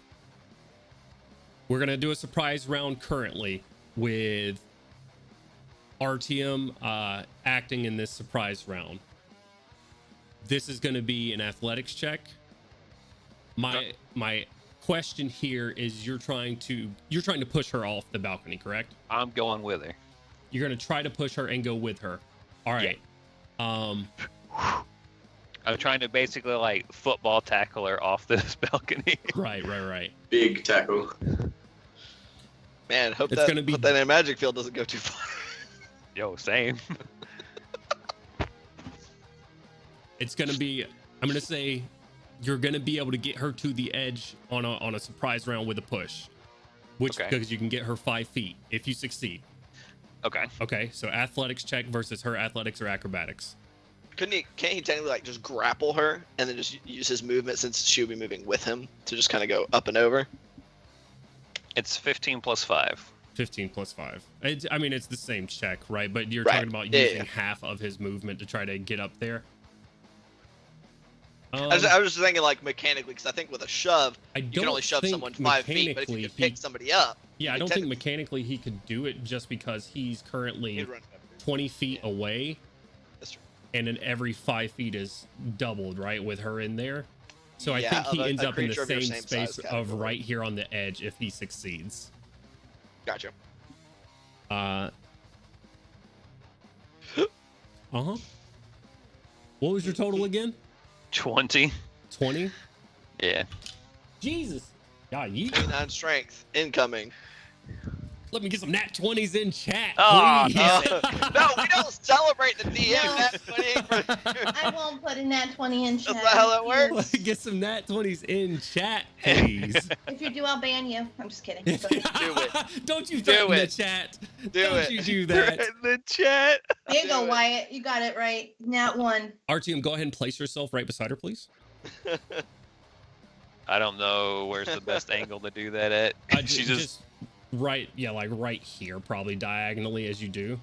we're gonna do a surprise round currently with Artyom acting in this surprise round. This is gonna be an athletics check. My question here is you're trying to push her off the balcony, correct? I'm going with her. You're gonna try to push her and go with her. All right. Yeah. I'm trying to basically like football tackle her off this balcony. Right. Big tackle. Man, hope It's that gonna be- hope that magic field doesn't go too far. Yo, same. It's gonna be. I'm gonna say you're gonna be able to get her to the edge on a surprise round with a push, which Okay. because you can get her 5 feet if you succeed. Okay. Okay, so athletics check versus her athletics or acrobatics. Can't he technically like just grapple her and then just use his movement since she'll be moving with him to just kind of go up and over? It's 15 plus 5. 15 plus 5. I mean, it's the same check, right? But you're Right. talking about Yeah, using yeah. half of his movement to try to get up there. I was just thinking like mechanically because I think with a shove I you don't can only shove think someone 5 feet, but if you mechanically can pick somebody up, Yeah, I you don't can think mechanically he could do it just because he's currently he'd run 20 feet Yeah. away. That's true. And then every 5 feet is doubled, right, with her in there. So I Yeah, think he of a- ends a up in the creature of your same same space size of category. right here on the edge if he succeeds. Gotcha. Uh-huh. What was your total again? 20. 20? Yeah. Jesus. Yeah, you 29 strength incoming. let me get some nat 20s in chat, Oh, please. No, we don't celebrate the DM. No. That's funny. I won't put a nat 20 in chat. That's not how that works. Get some nat 20s in chat, please. If you do, I'll ban you. I'm just kidding. Go ahead. it. Don't you Do threaten the it. chat. Do Don't it. you do that. In the chat. There you Do go, it. Wyatt. You got it right. Nat 1. Artyom, go ahead and place yourself right beside her, please. I don't know where's the best angle to do that at. She just right, yeah, like right here, probably diagonally as you do.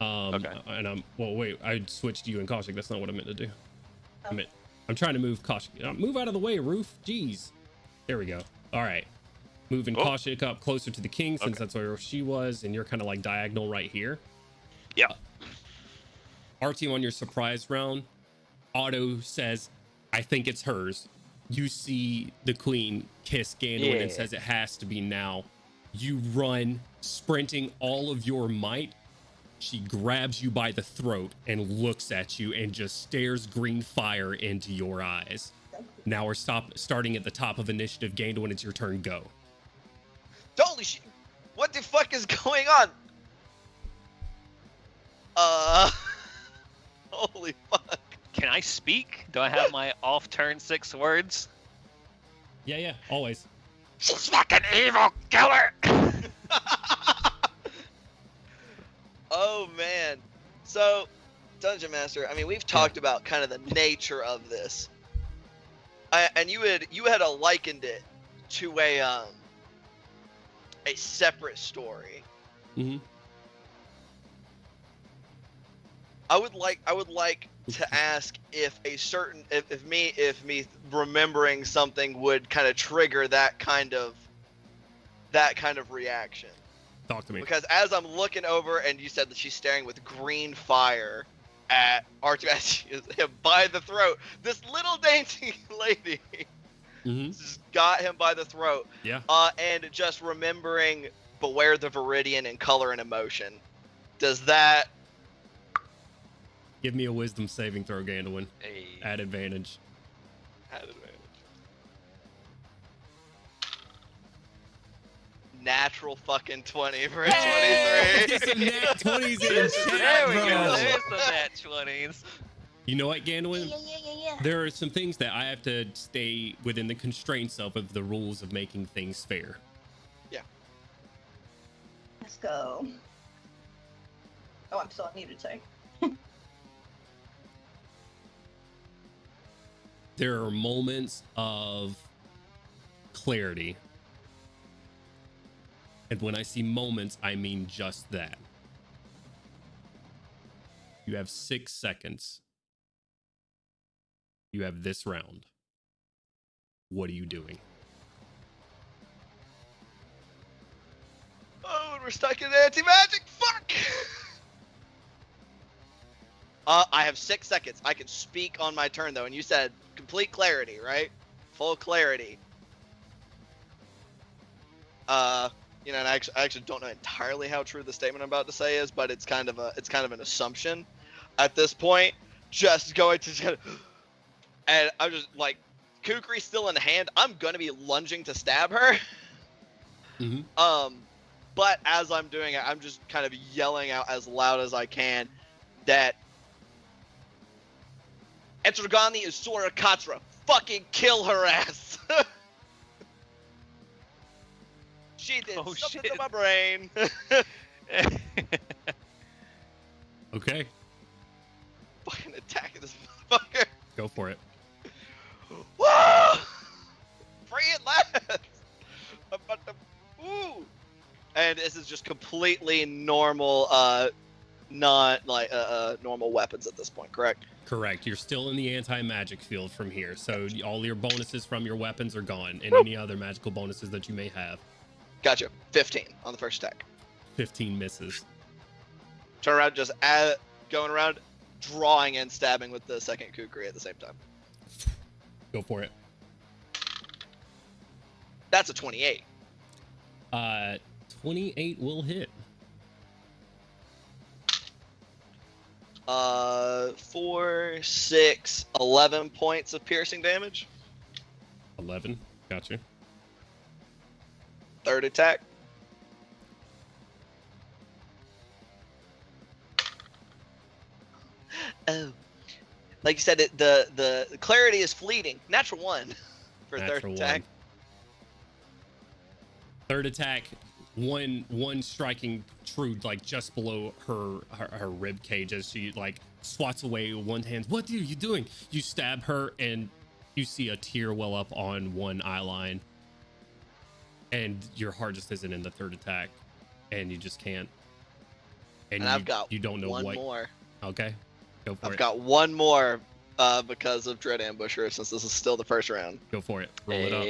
Okay. And well, wait, I switched you and Kaushik. That's not what I meant to do. Oh. I'm trying to move Kaushik. Move out of the way, Roof. Jeez. There we go. All right. Moving Oh. Kaushik up closer to the king since Okay. that's where she was, and you're kind of like diagonal right here. Yeah. Artyom, on your surprise round, Otto says, I think it's hers. You see the queen kiss Gandalf and Yeah. says it has to be now. You run, sprinting all of your might. She grabs you by the throat and looks at you and just stares green fire into your eyes. Now we're starting at the top of initiative. Gandalf, it's your turn. Go. Holy shit! What the fuck is going on? Holy fuck! Can I speak? Do I have my off turn 6 words? Yeah, always. She's fucking evil, kill her! Oh man. So, Dungeon Master. I mean, we've talked about kind of the nature of this, and you had likened it to a separate story. Mm-hmm. I would like to ask if me remembering something would kind of trigger that kind of reaction. Talk to me. Because as I'm looking over, and you said that she's staring with green fire at Artyom as she is him by the throat. This little dainty lady Mm-hmm. just got him by the throat. Yeah. And just remembering beware the Viridian in color and emotion. Does that? Give me a wisdom saving throw, Gandalf. Hey. At advantage. At advantage. Natural fucking 20 for a 23. Get some nat 20s in There chat, we bro. go. There's the nat 20s. You know what, Gandalf? Yeah. There are some things that I have to stay within the constraints of the rules of making things fair. Let's go. Oh, I'm still muted, sorry. There are moments of clarity. And when I see moments, I mean just that. You have 6 seconds. You have this round. What are you doing? Oh, and we're stuck in anti-magic. Fuck. I have 6 seconds. I can speak on my turn though, and you said complete clarity, right? Full clarity. you know, and I actually don't know entirely how true the statement I'm about to say is, but it's kind of an assumption at this point. Just going to, and I'm just like, Kukri's still in hand. I'm gonna be lunging to stab her. Mm-hmm. But as I'm doing it, I'm just kind of yelling out as loud as I can that Etrogani is Sora Katra. Fucking kill her ass. She did something to my brain. Okay. Fucking attacking this motherfucker. Go for it. Woo! Free at last. I'm about to, woo! And this is just completely normal, not like normal weapons at this point, correct? Correct. You're still in the anti-magic field from here, so all your bonuses from your weapons are gone, and any other magical bonuses that you may have. Gotcha. 15 on the first attack. 15 misses. Turn around, just going around, drawing and stabbing with the second Kukri at the same time. Go for it. That's a 28. 28 will hit. 4, 6, 11 points of piercing damage. 11. Gotcha. Third attack. Oh, like you said, the clarity is fleeting. Natural 1 for Natural third attack. 1. Third attack. One striking true, like just below her rib cage as she like swats away with one hand. What are you doing? You stab her and you see a tear well up on one eye line, and your heart just isn't in the third attack, and you just can't. And I've got you don't know one what. more. Okay, go for it. I've got one more because of Dread Ambusher, since this is still the first round. Go for it. Roll it up.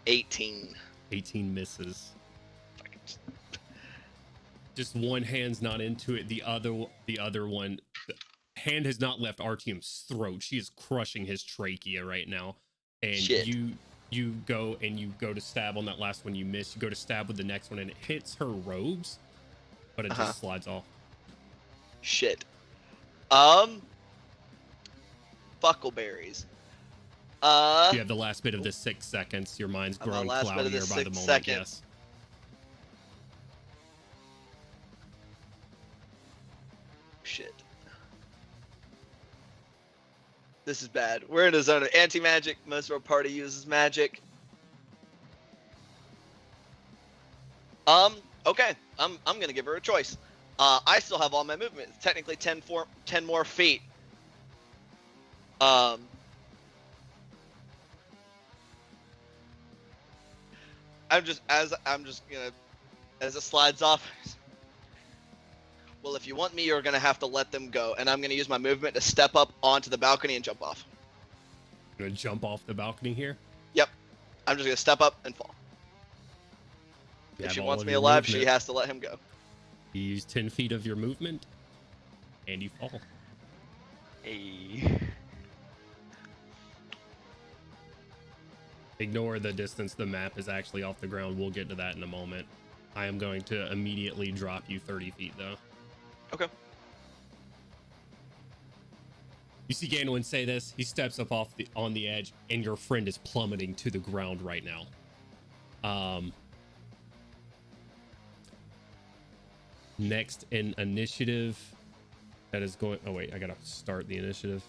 18. 18 misses. Just one hand's not into it. The other one, the hand has not left Artyom's throat. She is crushing his trachea right now. And Shit. you go to stab on that last one. You miss. You go to stab with the next one, and it hits her robes, but it just slides off. Shit. Fuckleberries. You have the last bit of the 6 seconds. Your mind's grown cloudier by the moment, I guess. Shit. This is bad. We're in a zone of anti-magic. Most of our party uses magic. Okay. I'm gonna give her a choice. I still have all my movement. It's technically 10 more feet. I'm just gonna, as it slides off. Well, if you want me, you're gonna have to let them go, and I'm gonna use my movement to step up onto the balcony and jump off. You're gonna jump off the balcony here? Yep. I'm just gonna step up and fall. If she wants me alive, she has to let him go. You use 10 feet of your movement, and you fall. Hey. Ignore the distance the map is actually off the ground. We'll get to that in a moment. I am going to immediately drop you 30 feet, though. Okay. You see Ganwin say this. He steps up on the edge, and your friend is plummeting to the ground right now. Next in initiative, that is going. Oh wait, I gotta start the initiative.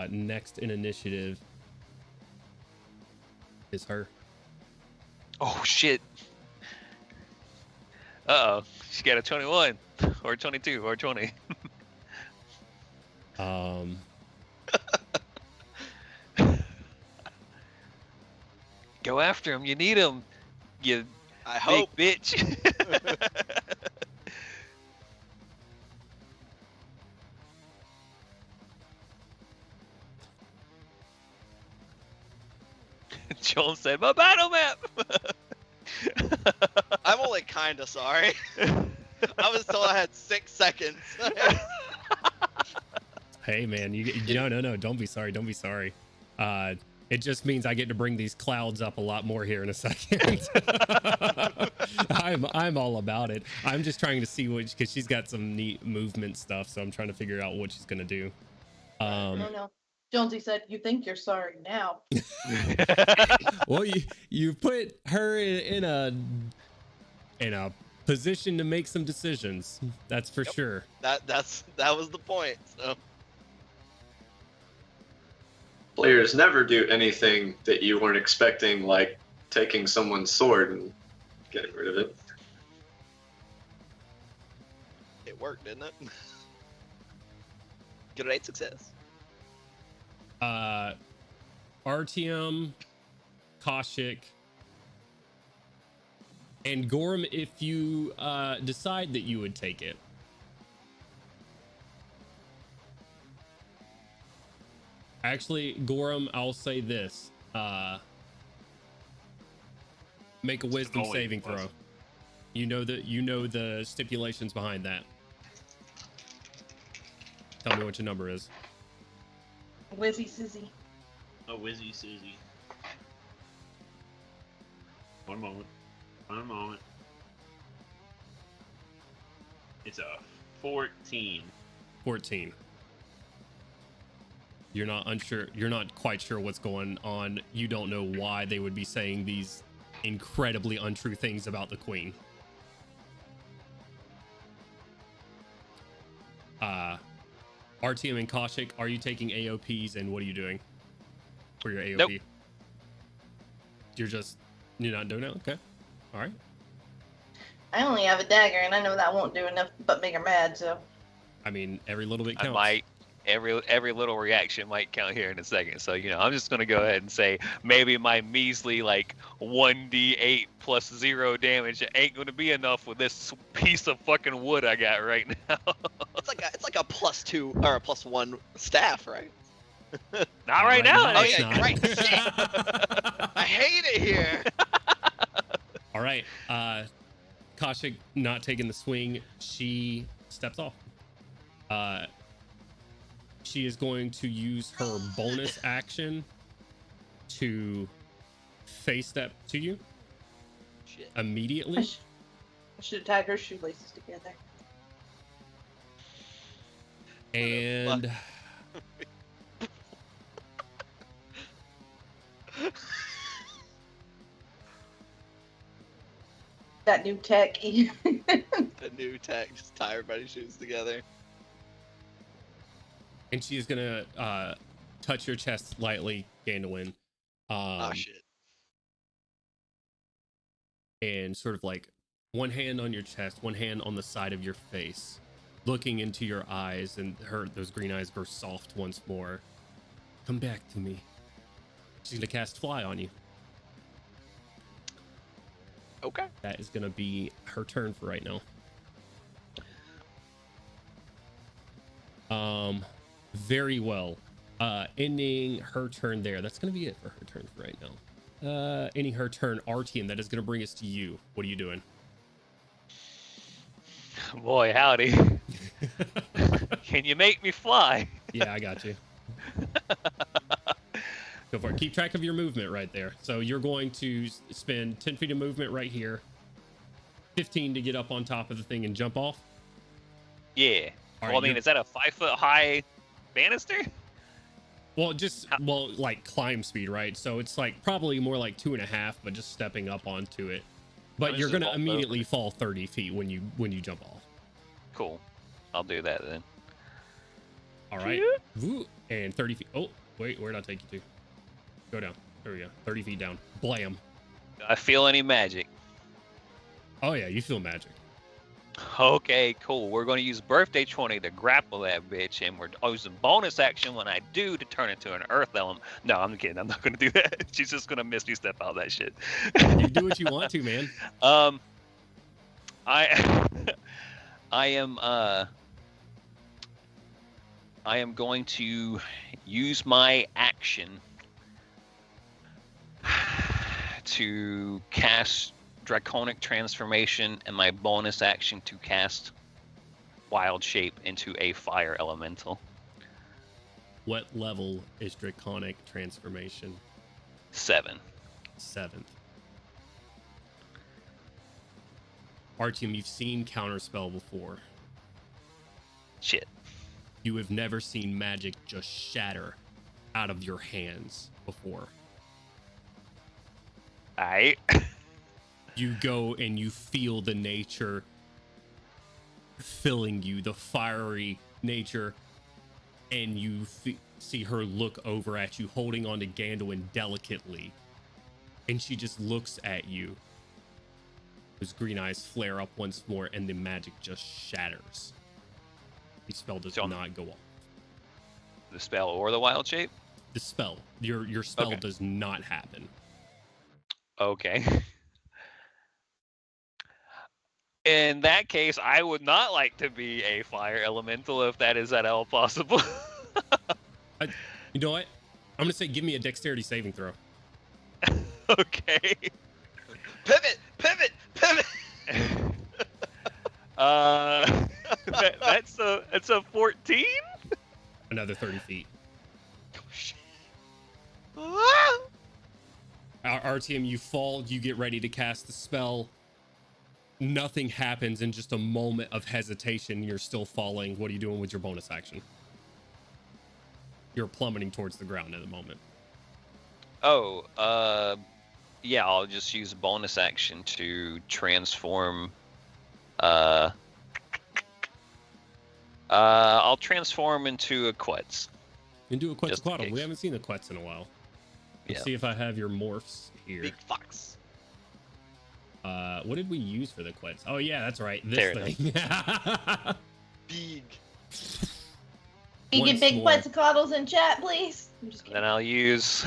Next in initiative is her. Oh shit. Uh-oh. She got a 21 or 22 or 20. Go after him. You need him. You I hope. big bitch. Joel said, "My battle map." I'm only kinda sorry. I was told I had 6 seconds. Hey man, no, don't be sorry. Don't be sorry. It just means I get to bring these clouds up a lot more here in a second. I'm all about it. I'm just trying to see because she's got some neat movement stuff, so I'm trying to figure out what she's gonna do. No. Jonesy said, "You think you're sorry now?" Well, you put her in a position to make some decisions. That's for sure. That was the point. So. Players never do anything that you weren't expecting, like taking someone's sword and getting rid of it. It worked, didn't it? Great success. RTM, Kaushik, and Gorm, if you decide that you would take it. Actually, Gorm, I'll say this. Make a wisdom saving throw. You know the stipulations behind that. Tell me what your number is. Wizzy Sizzy. A Wizzy Susie. One moment. It's a 14. 14. You're not quite sure what's going on. You don't know why they would be saying these incredibly untrue things about the queen. RTM and Kaushik, are you taking AOPs, and what are you doing for your AOP? Nope. You're not doing it? Okay. All right. I only have a dagger, and I know that won't do enough but make her mad, so. I mean, every little bit I counts. might. Every little reaction might count here in a second. So, I'm just going to go ahead and say maybe my measly, 1d8 plus 0 damage ain't going to be enough with this piece of fucking wood I got right now. It's like a +2 or a +1 staff, right? Not right now. Oh, yeah, right. Shit. I hate it here. All right. Kaushik not taking the swing. She steps off. She is going to use her bonus action to face step to you. Shit. Immediately. I should have tied her shoelaces together. And That new tech. The new tech, just tie everybody's shoes together. and she is gonna touch your chest lightly, Gandalin. Shit. And sort of one hand on your chest, one hand on the side of your face, looking into your eyes, and those green eyes grow soft once more. Come back to me. She's gonna cast Fly on you. Okay. That is gonna be her turn for right now. Very well. Ending her turn there. That's gonna be it for her turn for right now. Ending her turn, Artian, that is gonna bring us to you. What are you doing? Boy, howdy. Can you make me fly? Yeah, I got you. Go for it. Keep track of your movement right there. So you're going to spend 10 feet of movement right here, 15 to get up on top of the thing and jump off. Yeah. All Well, right, is that a 5-foot high banister? Well, climb speed, right? So it's probably more like 2.5, but just stepping up onto it. But you're gonna immediately fall 30 feet when you jump off. Cool. I'll do that then. All right. Woo. And 30 feet. Oh, wait, where'd I take you to? Go down. There we go. 30 feet down. Blam. Do I feel any magic? Oh yeah, you feel magic. Okay, cool. We're going to use Birthday 20 to grapple that bitch, and we're using bonus action when I do to turn into an earth element. No, I'm kidding. I'm not going to do that. She's just going to misty step out of that shit. You do what you want to, man. I am going to use my action to cast Draconic Transformation and my bonus action to cast Wild Shape into a fire elemental. What level is Draconic Transformation? 7. 7th. Artyom, you've seen Counterspell before. Shit. You have never seen magic just shatter out of your hands before. Aight. You go and you feel the nature filling you, the fiery nature, and you see her look over at you, holding on to Gandalin delicately, and she just looks at you. Those green eyes flare up once more, and the magic just shatters. The spell does not go off. The spell or the wild shape? The spell. Your spell Okay. does not happen. Okay. In that case, I would not like to be a fire elemental if that is at all possible. You know what? I'm gonna say give me a dexterity saving throw. Okay. Pivot! That's a 14? Another 30 feet. RTM, you fall, you get ready to cast the spell. Nothing happens. In just a moment of hesitation, you're still falling. What are you doing with your bonus action? You're plummeting towards the ground at the moment. Oh, yeah, I'll just use a bonus action to transform. I'll transform into a Quetz. Into a Just in Quetzalcoatl. case. We haven't seen a Quetz in a while. Let's Yeah. see if I have your morphs here. Big fox. What did we use for the Quetz? Oh yeah, that's right. This There it thing. Big. You Once get big more. Quetzalcoatls in chat, please. I'm just Then kidding. I'll use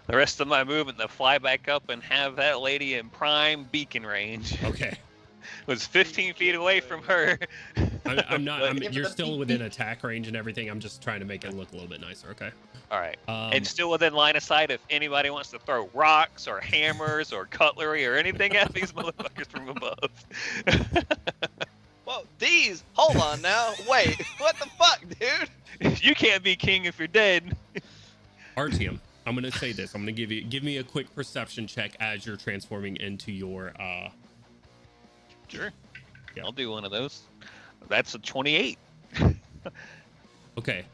the rest of my movement to fly back up and have that lady in prime beacon range. Okay. Was 15 feet away from her. I'm not. Give it You're a still beep, within beep. attack range and everything. I'm just trying to make it look a little bit nicer. Okay. All right. Um, And still within line of sight if anybody wants to throw rocks or hammers or cutlery or anything at these motherfuckers from above. Whoa, these. Hold on now. Wait, what the fuck, dude? You can't be king if you're dead. Artyom, I'm gonna say this. I'm gonna give me a quick perception check as you're transforming into your. Sure. Yeah. I'll do one of those. That's a 28. Okay.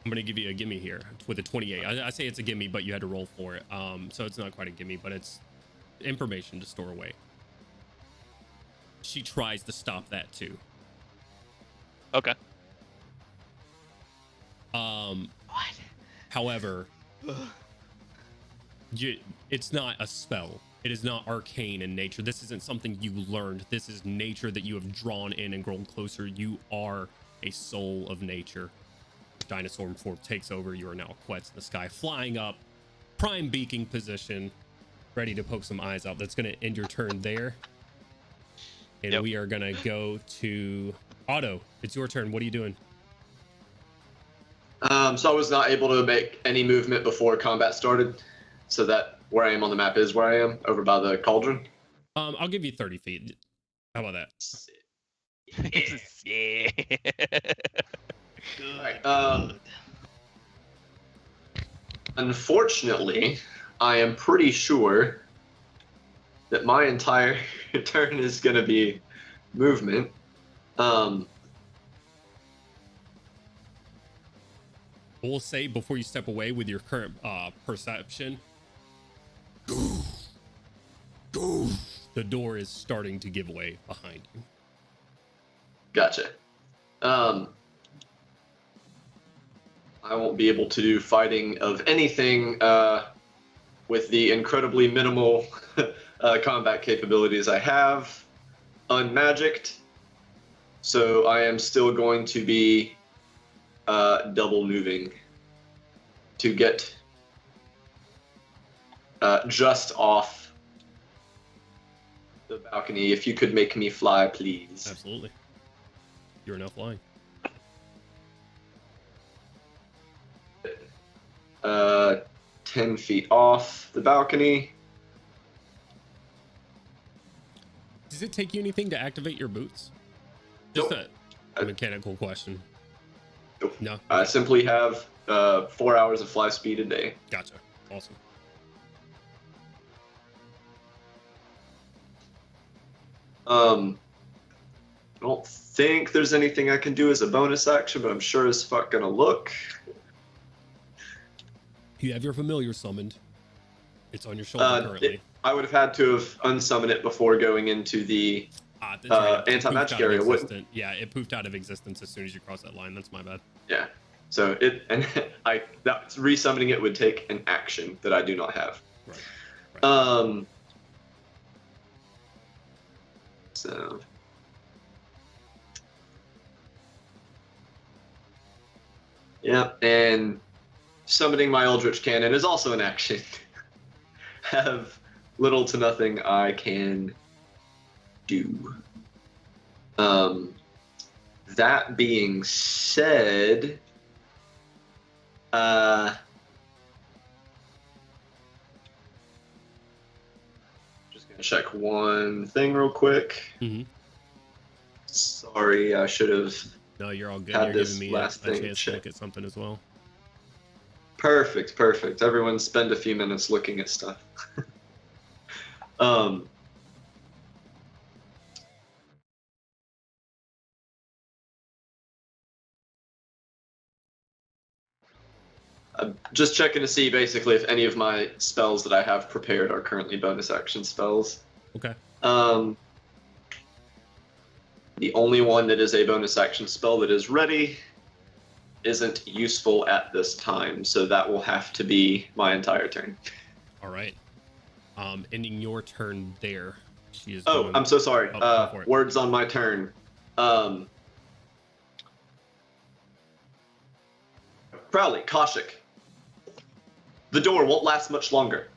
I'm gonna give you a gimme here with a 28. I say it's a gimme, but you had to roll for it. So it's not quite a gimme, but it's information to store away. She tries to stop that too. Okay. What? However, it's not a spell. It is not arcane in nature. This isn't something you learned. This is nature that you have drawn in and grown closer. You are a soul of nature. Dinosaur form takes over. You are now a Quetz in the sky, flying up, prime beaking position, ready to poke some eyes out. That's going to end your turn there. And Yep. we are going to go to Otto. It's your turn. What are you doing? So I was not able to make any movement before combat started, so that where I am on the map is where I am, over by the cauldron. I'll give you 30 feet. How about that? Yeah. Alright, unfortunately, I am pretty sure that my entire turn is going to be movement. We'll say before you step away with your current perception, the door is starting to give way behind you. Gotcha. I won't be able to do fighting of anything with the incredibly minimal combat capabilities I have, unmagicked. So I am still going to be double moving to get just off the balcony. If you could make me fly, please. Absolutely. You're now flying. 10 feet off the balcony. Does it take you anything to activate your boots? Just Nope. a mechanical question. Nope. No? I simply have 4 hours of fly speed a day. Gotcha. Awesome. I don't think there's anything I can do as a bonus action, but I'm sure as fuck gonna look. You have your familiar summoned. It's on your shoulder currently. I would have had to have unsummoned it before going into the That's right. anti-magic area. Yeah, it poofed out of existence as soon as you cross that line. That's my bad. Yeah. So that's resummoning it would take an action that I do not have. Right. So. Yeah, and summoning my Eldritch Cannon is also an action. Have little to nothing I can do. That being said, just gonna check one thing real quick. Mm-hmm. Sorry, I should have. No, you're all good. Had You're this giving me last a thing chance to check. look at something as well. Perfect. Everyone spend a few minutes looking at stuff. I'm just checking to see basically if any of my spells that I have prepared are currently bonus action spells. Okay. The only one that is a bonus action spell that is ready isn't useful at this time, so that will have to be my entire turn. All right. Ending your turn there. She is. Oh, going... I'm so sorry. Go for it. Words on my turn. Crowley, Kaushik. The door won't last much longer.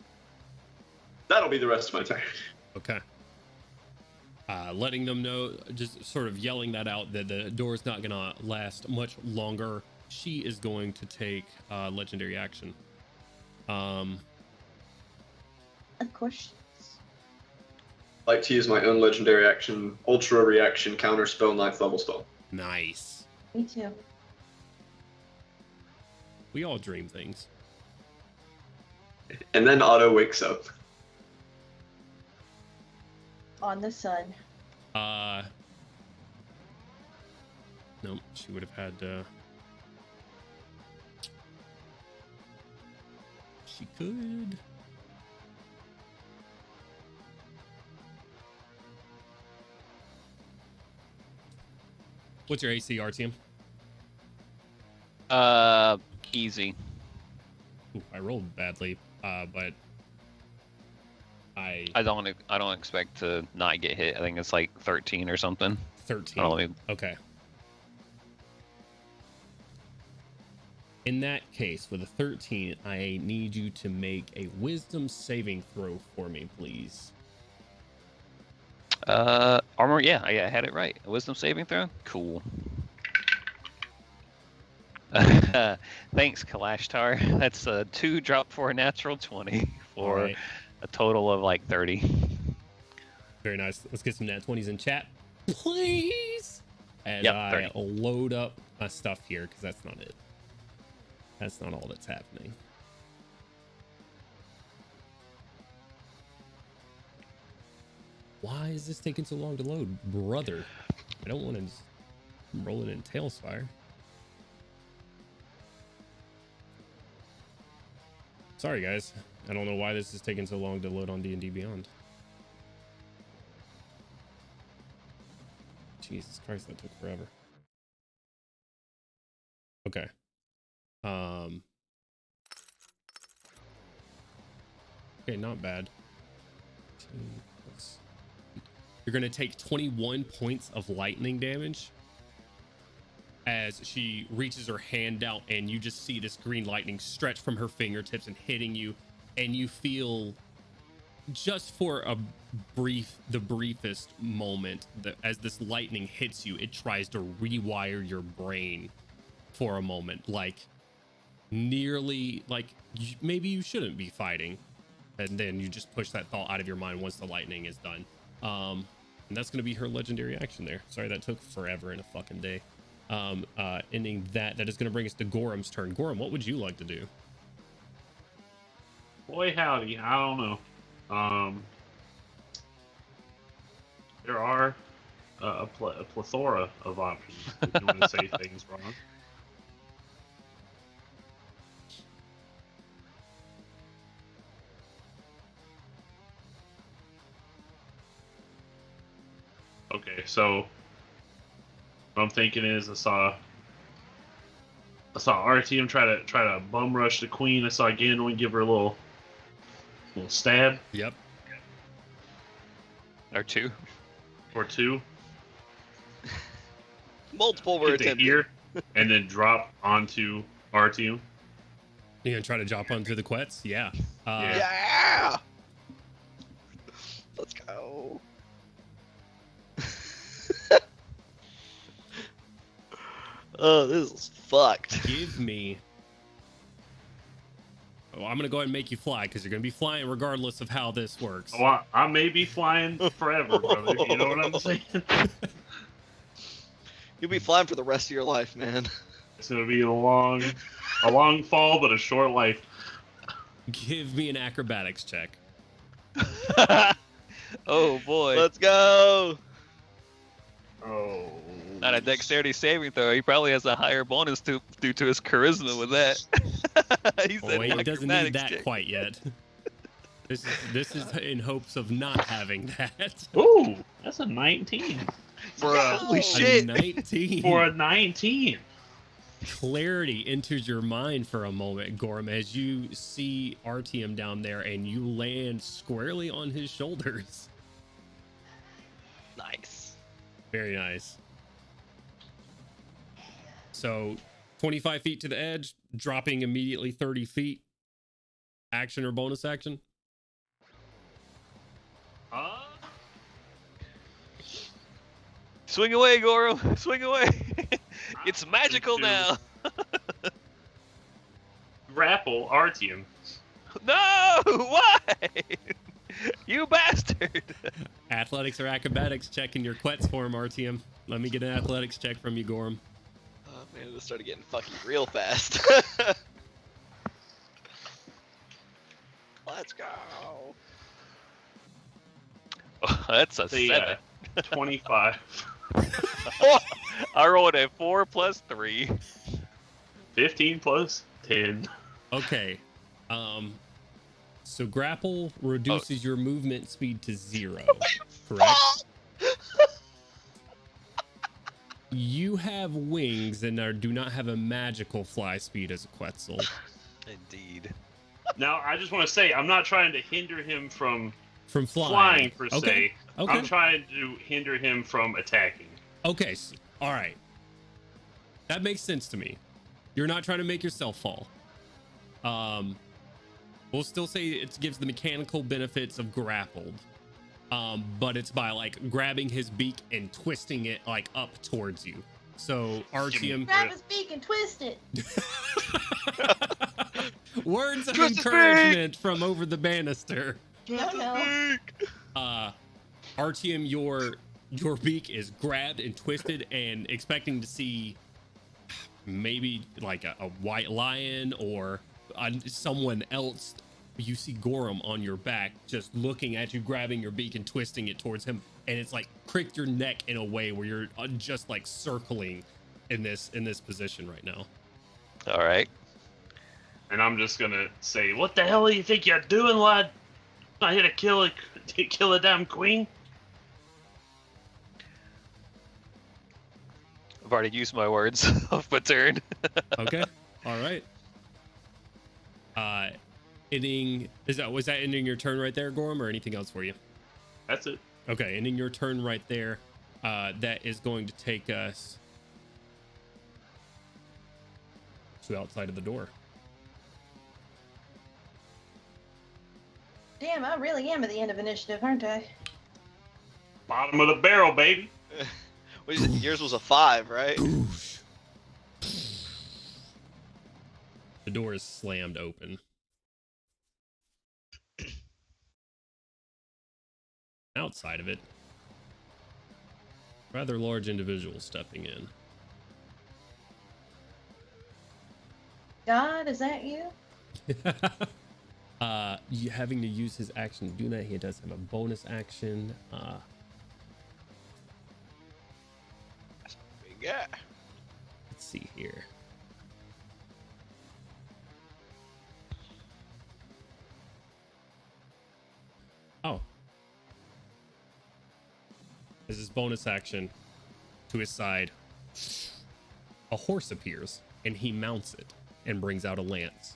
That'll be the rest of my turn. Okay. Letting them know, just sort of yelling that out, that the door is not gonna last much longer. She is going to take legendary action. Of course. I'd like to use my own legendary action, ultra reaction, counter spell, 9th level spell. Nice. Me too. We all dream things. And then Otto wakes up. On the sun. No, she would have had. She could. What's your AC, Artyom? Easy. Ooh, I rolled badly, but I don't expect to not get hit. I think it's like 13 or something. 13. Okay. In that case, with a 13, I need you to make a wisdom saving throw for me, please. Armor, yeah, I had it right. A wisdom saving throw? Cool. Thanks, Kalashtar. That's a 2 drop for a natural 20 for a total of like 30. Very nice. Let's get some nat 20s in chat, please. As Yep, I 30. load up my stuff here, because that's not it. That's not all that's happening. Why is this taking so long to load, brother? I don't want to just roll it in Tailspire. Sorry, guys. I don't know why this is taking so long to load on D&D Beyond. Jesus Christ, that took forever. Okay. Okay, not bad. You're going to take 21 points of lightning damage as she reaches her hand out, and you just see this green lightning stretch from her fingertips and hitting you, and you feel just for the briefest moment that as this lightning hits you, it tries to rewire your brain for a moment, like nearly like maybe you shouldn't be fighting, and then you just push that thought out of your mind once the lightning is done. And that's going to be her legendary action there. Sorry that took forever in a fucking day. Ending that is going to bring us to Gorham's turn. Gorham, what would you like to do? Boy howdy, I don't know. there are a plethora of options if you want to say things wrong. Okay, so what I'm thinking is I saw Artyom try to bum rush the queen. I saw Gandalf give her a little stab. Yep. Or two. Or two. Multiple were Get to attempted. here, and then drop onto Artyom. You gonna try to drop onto the Quets? Yeah. Yeah. Let's go. Oh, this is fucked. Give me. Oh, I'm gonna go ahead and make you fly because you're gonna be flying regardless of how this works. Oh, I may be flying forever, brother. You know what I'm saying? You'll be flying for the rest of your life, man. It's gonna be a long fall, but a short life. Give me an acrobatics check. Oh boy. Let's go. Oh. Not a dexterity saving throw. He probably has a higher bonus due to his charisma with that. He's Oh, wait, it doesn't need that quite yet. This is in hopes of not having that. Ooh, that's a 19. Holy A shit. 19. For a 19. Clarity enters your mind for a moment, Gorm, as you see Artyom down there and you land squarely on his shoulders. Nice. Very nice. So 25 feet to the edge, dropping immediately 30 feet. Action or bonus action? Swing away, Goro. Swing away. It's magical now. Grapple Artyom. No! Why? You bastard. Athletics or acrobatics check in your Quets form, Artyom. Let me get an athletics check from you, Gorm. Oh man, this started getting fucking real fast. Let's go. Oh, that's a The, 7. 25. I rolled a 4 plus 3. 15 plus 10. Okay. So grapple reduces your movement speed to 0. Correct? You have wings and do not have a magical fly speed as a Quetzal. Indeed. Now, I just want to say, I'm not trying to hinder him from From flying. flying per Okay. se. Okay. I'm trying to hinder him from attacking. Okay. All right. That makes sense to me. You're not trying to make yourself fall. We'll still say it gives the mechanical benefits of grappled. But it's by like grabbing his beak and twisting it like up towards you. So Artyom, Grab his beak and twist it. words of Twist his encouragement from over the banister. No. Artyom, your beak is grabbed and twisted, and expecting to see maybe like a white lion or someone else. You see Gorham on your back, just looking at you, grabbing your beak and twisting it towards him, and it's like cricked your neck in a way where you're just like circling in this position right now. All right. And I'm just gonna say, what the hell do you think you're doing, lad? Not here to kill a damn queen. I've already used my words off my turn. Okay. All right. Was that ending your turn right there, Gorham, or anything else for you? That's it. Okay, ending your turn right there. That is going to take us to outside of the door. Damn, I really am at the end of initiative, aren't I? Bottom of the barrel, baby. What is it? Yours was a 5, right? The door is slammed open. Outside of it, rather large individual stepping in. God, is that you? You having to use his action to do that. He does have a bonus action. Yeah. Let's see here. Oh. As his bonus action, to his side, a horse appears, and he mounts it and brings out a lance.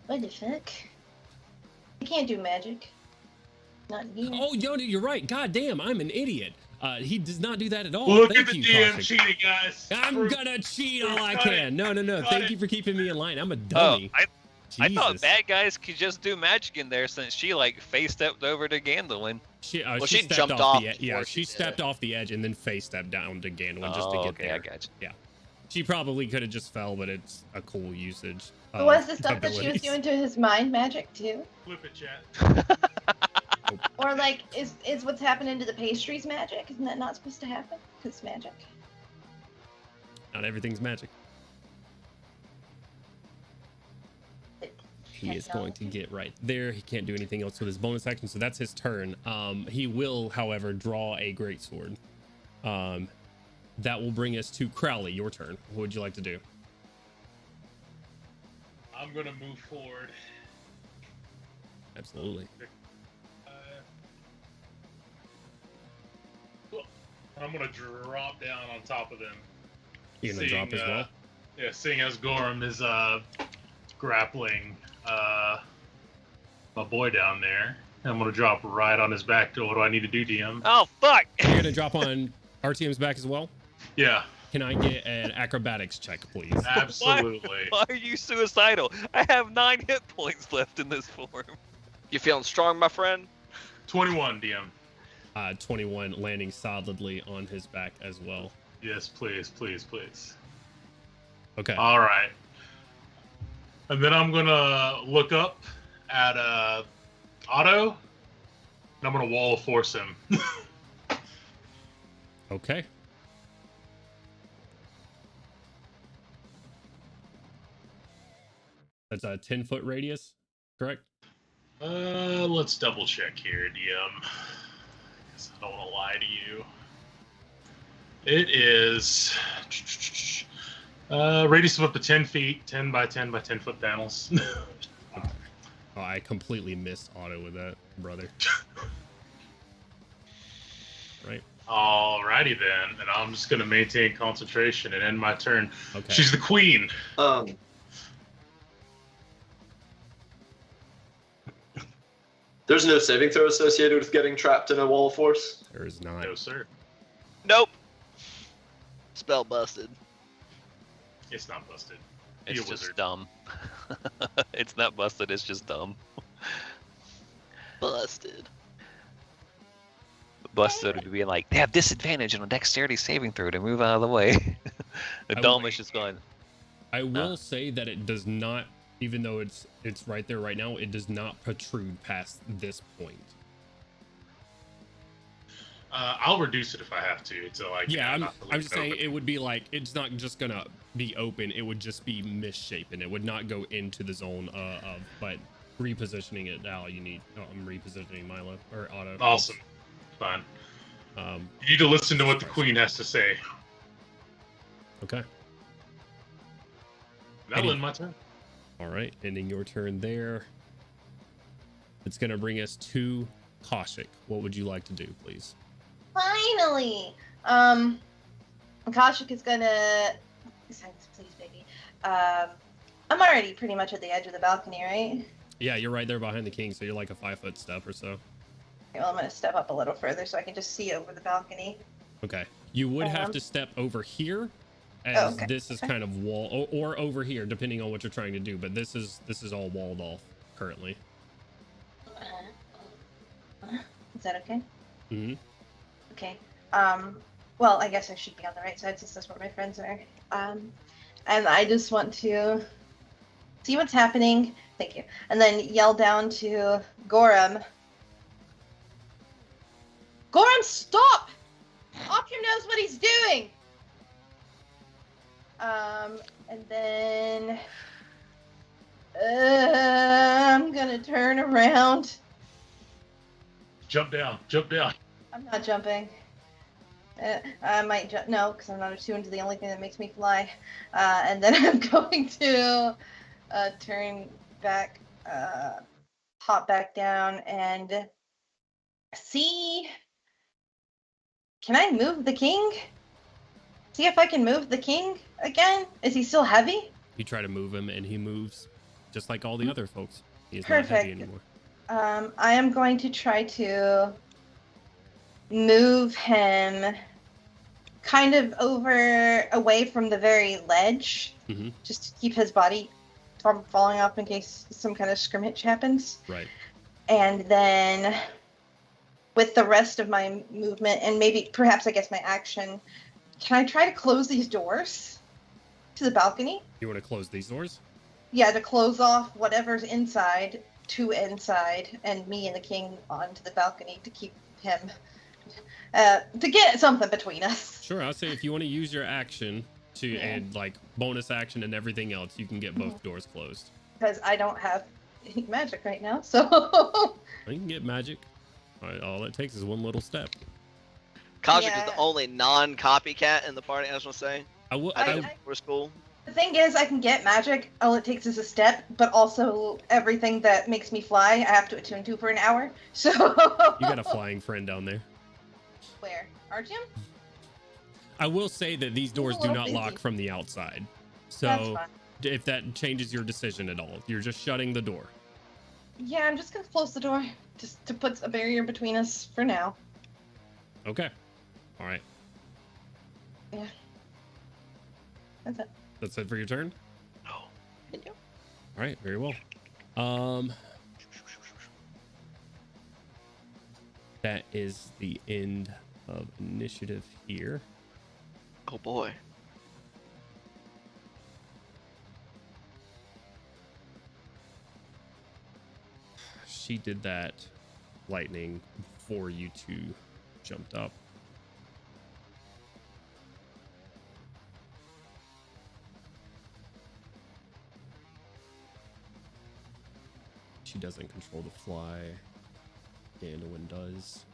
What the fuck? You can't do magic. Not here. Oh, you're right. God damn, I'm an idiot. He does not do that at all. Look Thank at the you, DM Caustic. cheating, guys. I'm gonna cheat all I can. No. Thank you for keeping me in line. I'm a Oh, dummy. I thought Jesus. bad guys could just do magic in there since she like face stepped over to Gandalin. She she stepped jumped off off the edge. Yeah, before she she stepped off the edge and then face stepped down to Gandalin just to Oh, get okay, there. I got you. Yeah, she probably could have just fell, but it's a cool usage. But was the stuff that she was abilities. doing to his mind magic too? Flip it, chat. Or like, is what's happening to the pastries magic? Isn't that not supposed to happen? Because it's magic. Not everything's magic. He is going to get right there. He can't do anything else with his bonus action, so that's his turn. He will, however, draw a greatsword. That will bring us to Crowley. Your turn. What would you like to do? I'm gonna move forward. Absolutely. I'm gonna drop down on top of them. You're gonna drop as well. Yeah, seeing as Gorham is grappling my boy down there, I'm gonna drop right on his back. What do I need to do, DM? Oh fuck! You're gonna drop on RTM's back as well. Yeah, Can I get an acrobatics check, please? absolutely. Why are you suicidal? I have 9 hit points left in this form. You feeling strong, my friend? 21, DM. 21, landing solidly on his back as well. Yes, please, please, please. Okay. All right. And then I'm gonna look up at Otto, and I'm gonna wall of force him. Okay. That's a 10-foot radius, correct? Let's double check here, DM. 'Cause I don't want to lie to you. It is radius of up to 10 feet, 10 by 10 by 10 foot panels. Oh, I completely missed auto with that, brother. Right. Alrighty then, and I'm just gonna maintain concentration and end my turn. Okay. She's the queen. There's no saving throw associated with getting trapped in a wall of force. There is not. No, sir. Nope. Spell busted. It's not busted. Be It's a just wizard. dumb. It's not busted, it's just dumb. Busted. Busted would be like, they have disadvantage on a dexterity saving throw to move out of the way. The I dumb would- is just going, I will say that it does not, even though it's right there right now, it does not protrude past this point. I'll reduce it if I have to. Like Yeah, not to leave I'm just saying open. it would be like, it's not just gonna be open, it would just be misshapen. It would not go into the zone of, but repositioning it now you need. Oh, I'm repositioning Milo or Auto. Awesome. Fine. You need to listen to what the queen has to say. Okay. That'll end my turn. All right, ending your turn there. It's gonna bring us to Kaushik. What would you like to do, please? Finally! Kaushik is gonna... Silence, please, baby. I'm already pretty much at the edge of the balcony, right? Yeah, you're right there behind the king, so you're like a 5-foot step or so. Well, I'm gonna step up a little further so I can just see over the balcony. Okay. You would have to step over here, as Oh, okay. this is kind of wall, or over here, depending on what you're trying to do. But this is all walled off currently. Is that okay? Mm-hmm. Okay. Well, I guess I should be on the right side since that's where my friends are. And I just want to see what's happening. Thank you. And then yell down to Gorham. Gorham, stop! Optium knows what he's doing! And then... I'm gonna turn around. Jump down. Jump down. I'm not jumping. I might no, because I'm not attuned to the only thing that makes me fly. And then I'm going to turn back, hop back down, and see. Can I move the king? See if I can move the king again. Is he still heavy? You try to move him, and he moves just like all the other folks. He is Perfect. not heavy anymore. I am going to try to move him kind of away from the very ledge, just to keep his body from falling off in case some kind of scrimmage happens. Right. And then with the rest of my movement, and perhaps I guess my action, can I try to close these doors to the balcony? You want to close these doors? Yeah, to close off whatever's inside to inside, and me and the king onto the balcony to keep him, to get something between us. Sure, I'll say if you want to use your action to and like bonus action and everything else, you can get both doors closed. Because I don't have any magic right now, so. You can get magic. All it takes is one little step. Kajik is the only non-copycat in the party. I was gonna say. We're cool. The thing is, I can get magic. All it takes is a step, but also everything that makes me fly, I have to attune to for an hour. So. You got a flying friend down there. Where? Artyom? I will say that these doors do not lock from the outside. So if that changes your decision at all, you're just shutting the door. Yeah, I'm just gonna close the door just to put a barrier between us for now. Okay. All right. Yeah. That's it. That's it for your turn? No. All right, very well. That is the end of initiative here. Oh boy. She did that lightning before you two jumped up. She doesn't control the fly. Gandoin does.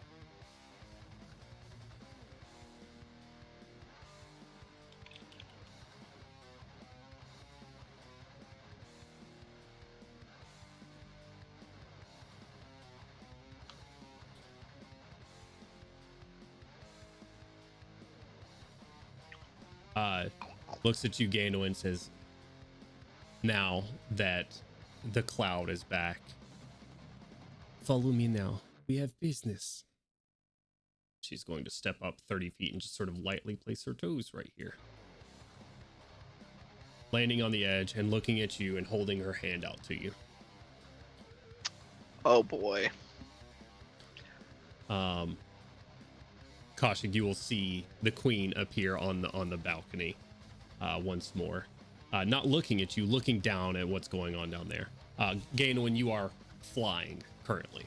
Looks at you, Gandoin, and says, now that the cloud is back, follow me now. We have business. She's going to step up 30 feet and just sort of lightly place her toes right here. Landing on the edge and looking at you and holding her hand out to you. Oh boy. Kaushik, you will see the queen appear on the balcony once more. Not looking at you, looking down at what's going on down there. Gandoin, you are flying currently.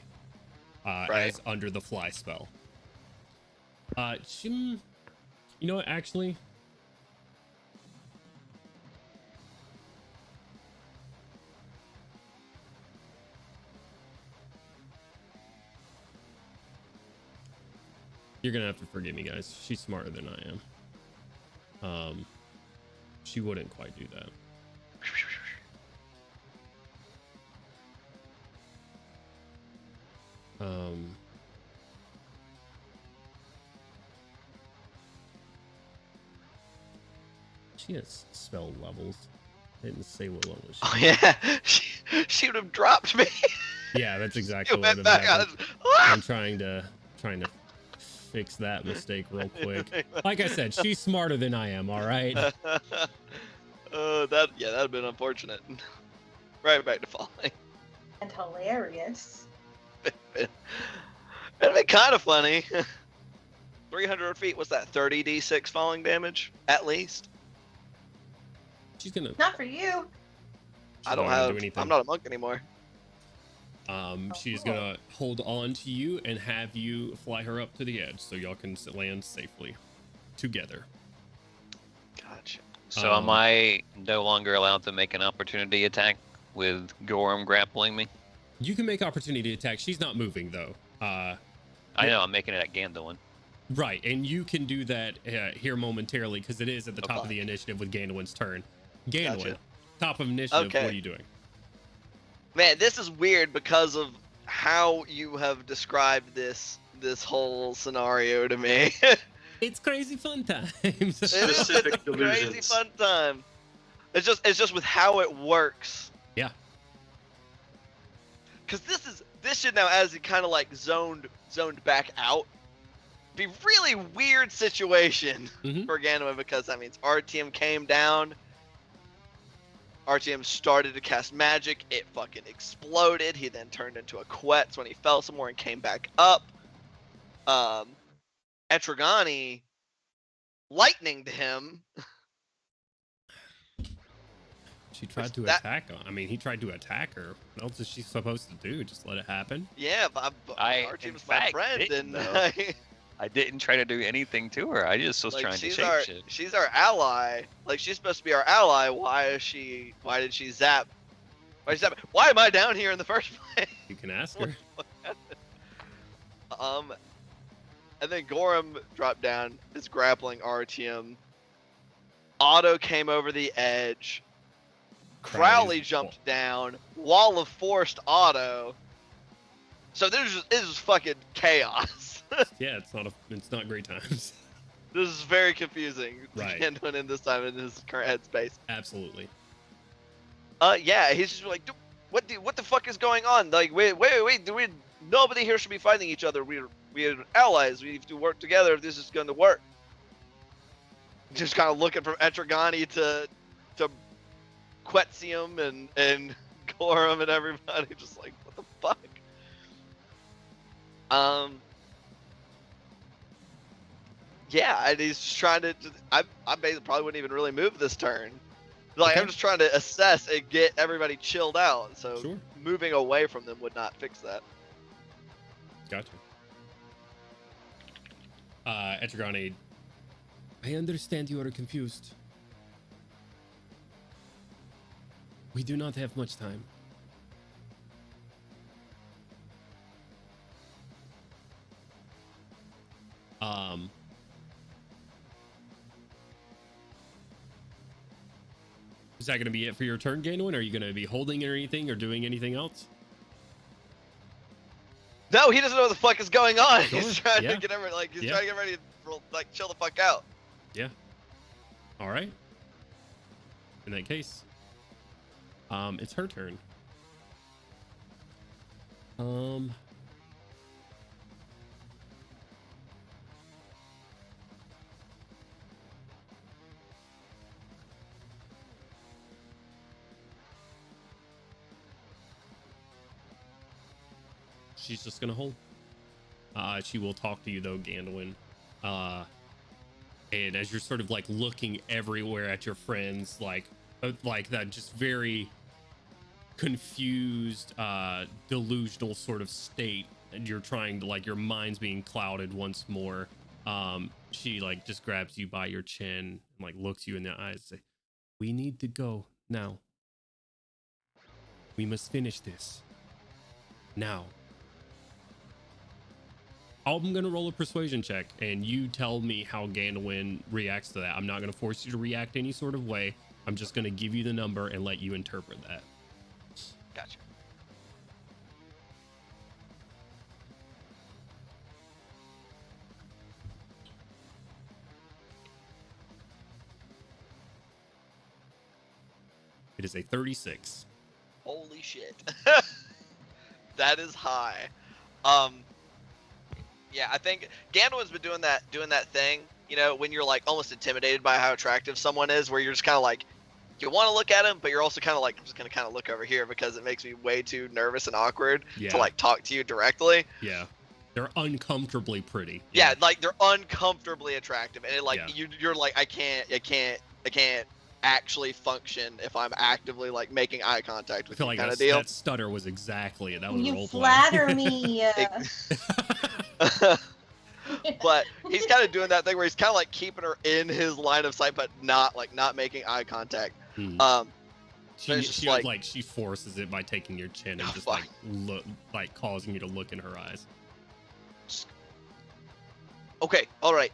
As under the fly spell. You know what, actually? You're gonna have to forgive me, guys. She's smarter than I am. She wouldn't quite do that. She has spell levels. I didn't say what level she was. Oh yeah, she would have dropped me. Yeah, that's exactly what would have happened. I'm trying to fix that mistake real quick. Like I said, she's smarter than I am. All right. That'd have been unfortunate. Right back to falling. And hilarious. It'd been kind of funny. 300 feet. What's that? 30d6 falling damage at least. She's gonna. Not for you. I don't have. I'm not a monk anymore. She's gonna hold on to you and have you fly her up to the edge so y'all can land safely together. Gotcha. So am I no longer allowed to make an opportunity attack with Gorm grappling me? You can make opportunity attack. She's not moving though. I know I'm making it at Gandoin. Right, and you can do that here momentarily because it is at the top of the initiative with Ganduin's turn. Ganduin, Gotcha. top of initiative, Okay. what are you doing? Man, this is weird because of how you have described this whole scenario to me. It's crazy fun times. Specific It's a crazy delusions. fun time. It's just with how it works. Yeah. Because this should now, as it kind of like zoned back out, be really weird situation for Ganduin, because that means RTM came down. RTM started to cast magic. It fucking exploded. He then turned into a Quetz when he fell somewhere and came back up. Etragani lightninged him. She tried to attack him. I mean, he tried to attack her. What else is she supposed to do? Just let it happen? Yeah, but RTM's my friend, and I didn't try to do anything to her. I just was like, trying to she's shape shit. she's our ally. Like, she's supposed to be our ally. Why did she zap? Why am I down here in the first place? You can ask her. And then Gorham dropped down, is grappling RTM. Otto came over the edge. Crowley jumped down. Wall of Forced Otto. So this is fucking chaos. Yeah, it's not great times. This is very confusing. Right. Ganduin in this time in his current headspace. Absolutely. Yeah, he's just like, what the fuck is going on? Like, wait, nobody here should be fighting each other. We're allies. We have to work together if this is going to work. Just kind of looking from Etragani to Quetzium and Gorham and everybody, just like, what the fuck? Yeah, and he's just trying to. I basically probably wouldn't even really move this turn. Like, Okay. I'm just trying to assess and get everybody chilled out. So Sure. moving away from them would not fix that. Gotcha. Etragani, I understand you are confused. We do not have much time. Is that going to be it for your turn, Ganduin? Are you going to be holding anything or doing anything else? No, he doesn't know what the fuck is going on. Sure, He's trying yeah. to get everybody, like, he's Yeah. trying to get ready to, like, chill the fuck out. Yeah. All right. In that case, it's her turn. She's just gonna hold. She will talk to you though, Ganduin. And as you're sort of like looking everywhere at your friends, like that just very confused, delusional sort of state, and you're trying to, like, your mind's being clouded once more. She like just grabs you by your chin and like looks you in the eyes and say, "We need to go now. We must finish this now." I'm gonna roll a persuasion check, and you tell me how Ganduin reacts to that. I'm not gonna force you to react any sort of way. I'm just gonna give you the number and let you interpret that. Gotcha. It is a 36. Holy shit. That is high. Yeah, I think Ganduin's been doing that thing, you know, when you're like almost intimidated by how attractive someone is, where you're just kind of like, you want to look at him, but you're also kind of like, I'm just gonna kind of look over here because it makes me way too nervous and awkward to like talk to you directly. Yeah, they're uncomfortably pretty. Yeah, like they're uncomfortably attractive, and it, like Yeah. you're like, I can't actually function if I'm actively like making eye contact I with feel you, like kind of deal. that stutter was exactly it. That was You role flatter me. But he's kind of doing that thing where he's kind of like keeping her in his line of sight, but not making eye contact. She forces it by taking your chin and just like causing you to look in her eyes. Okay, alright.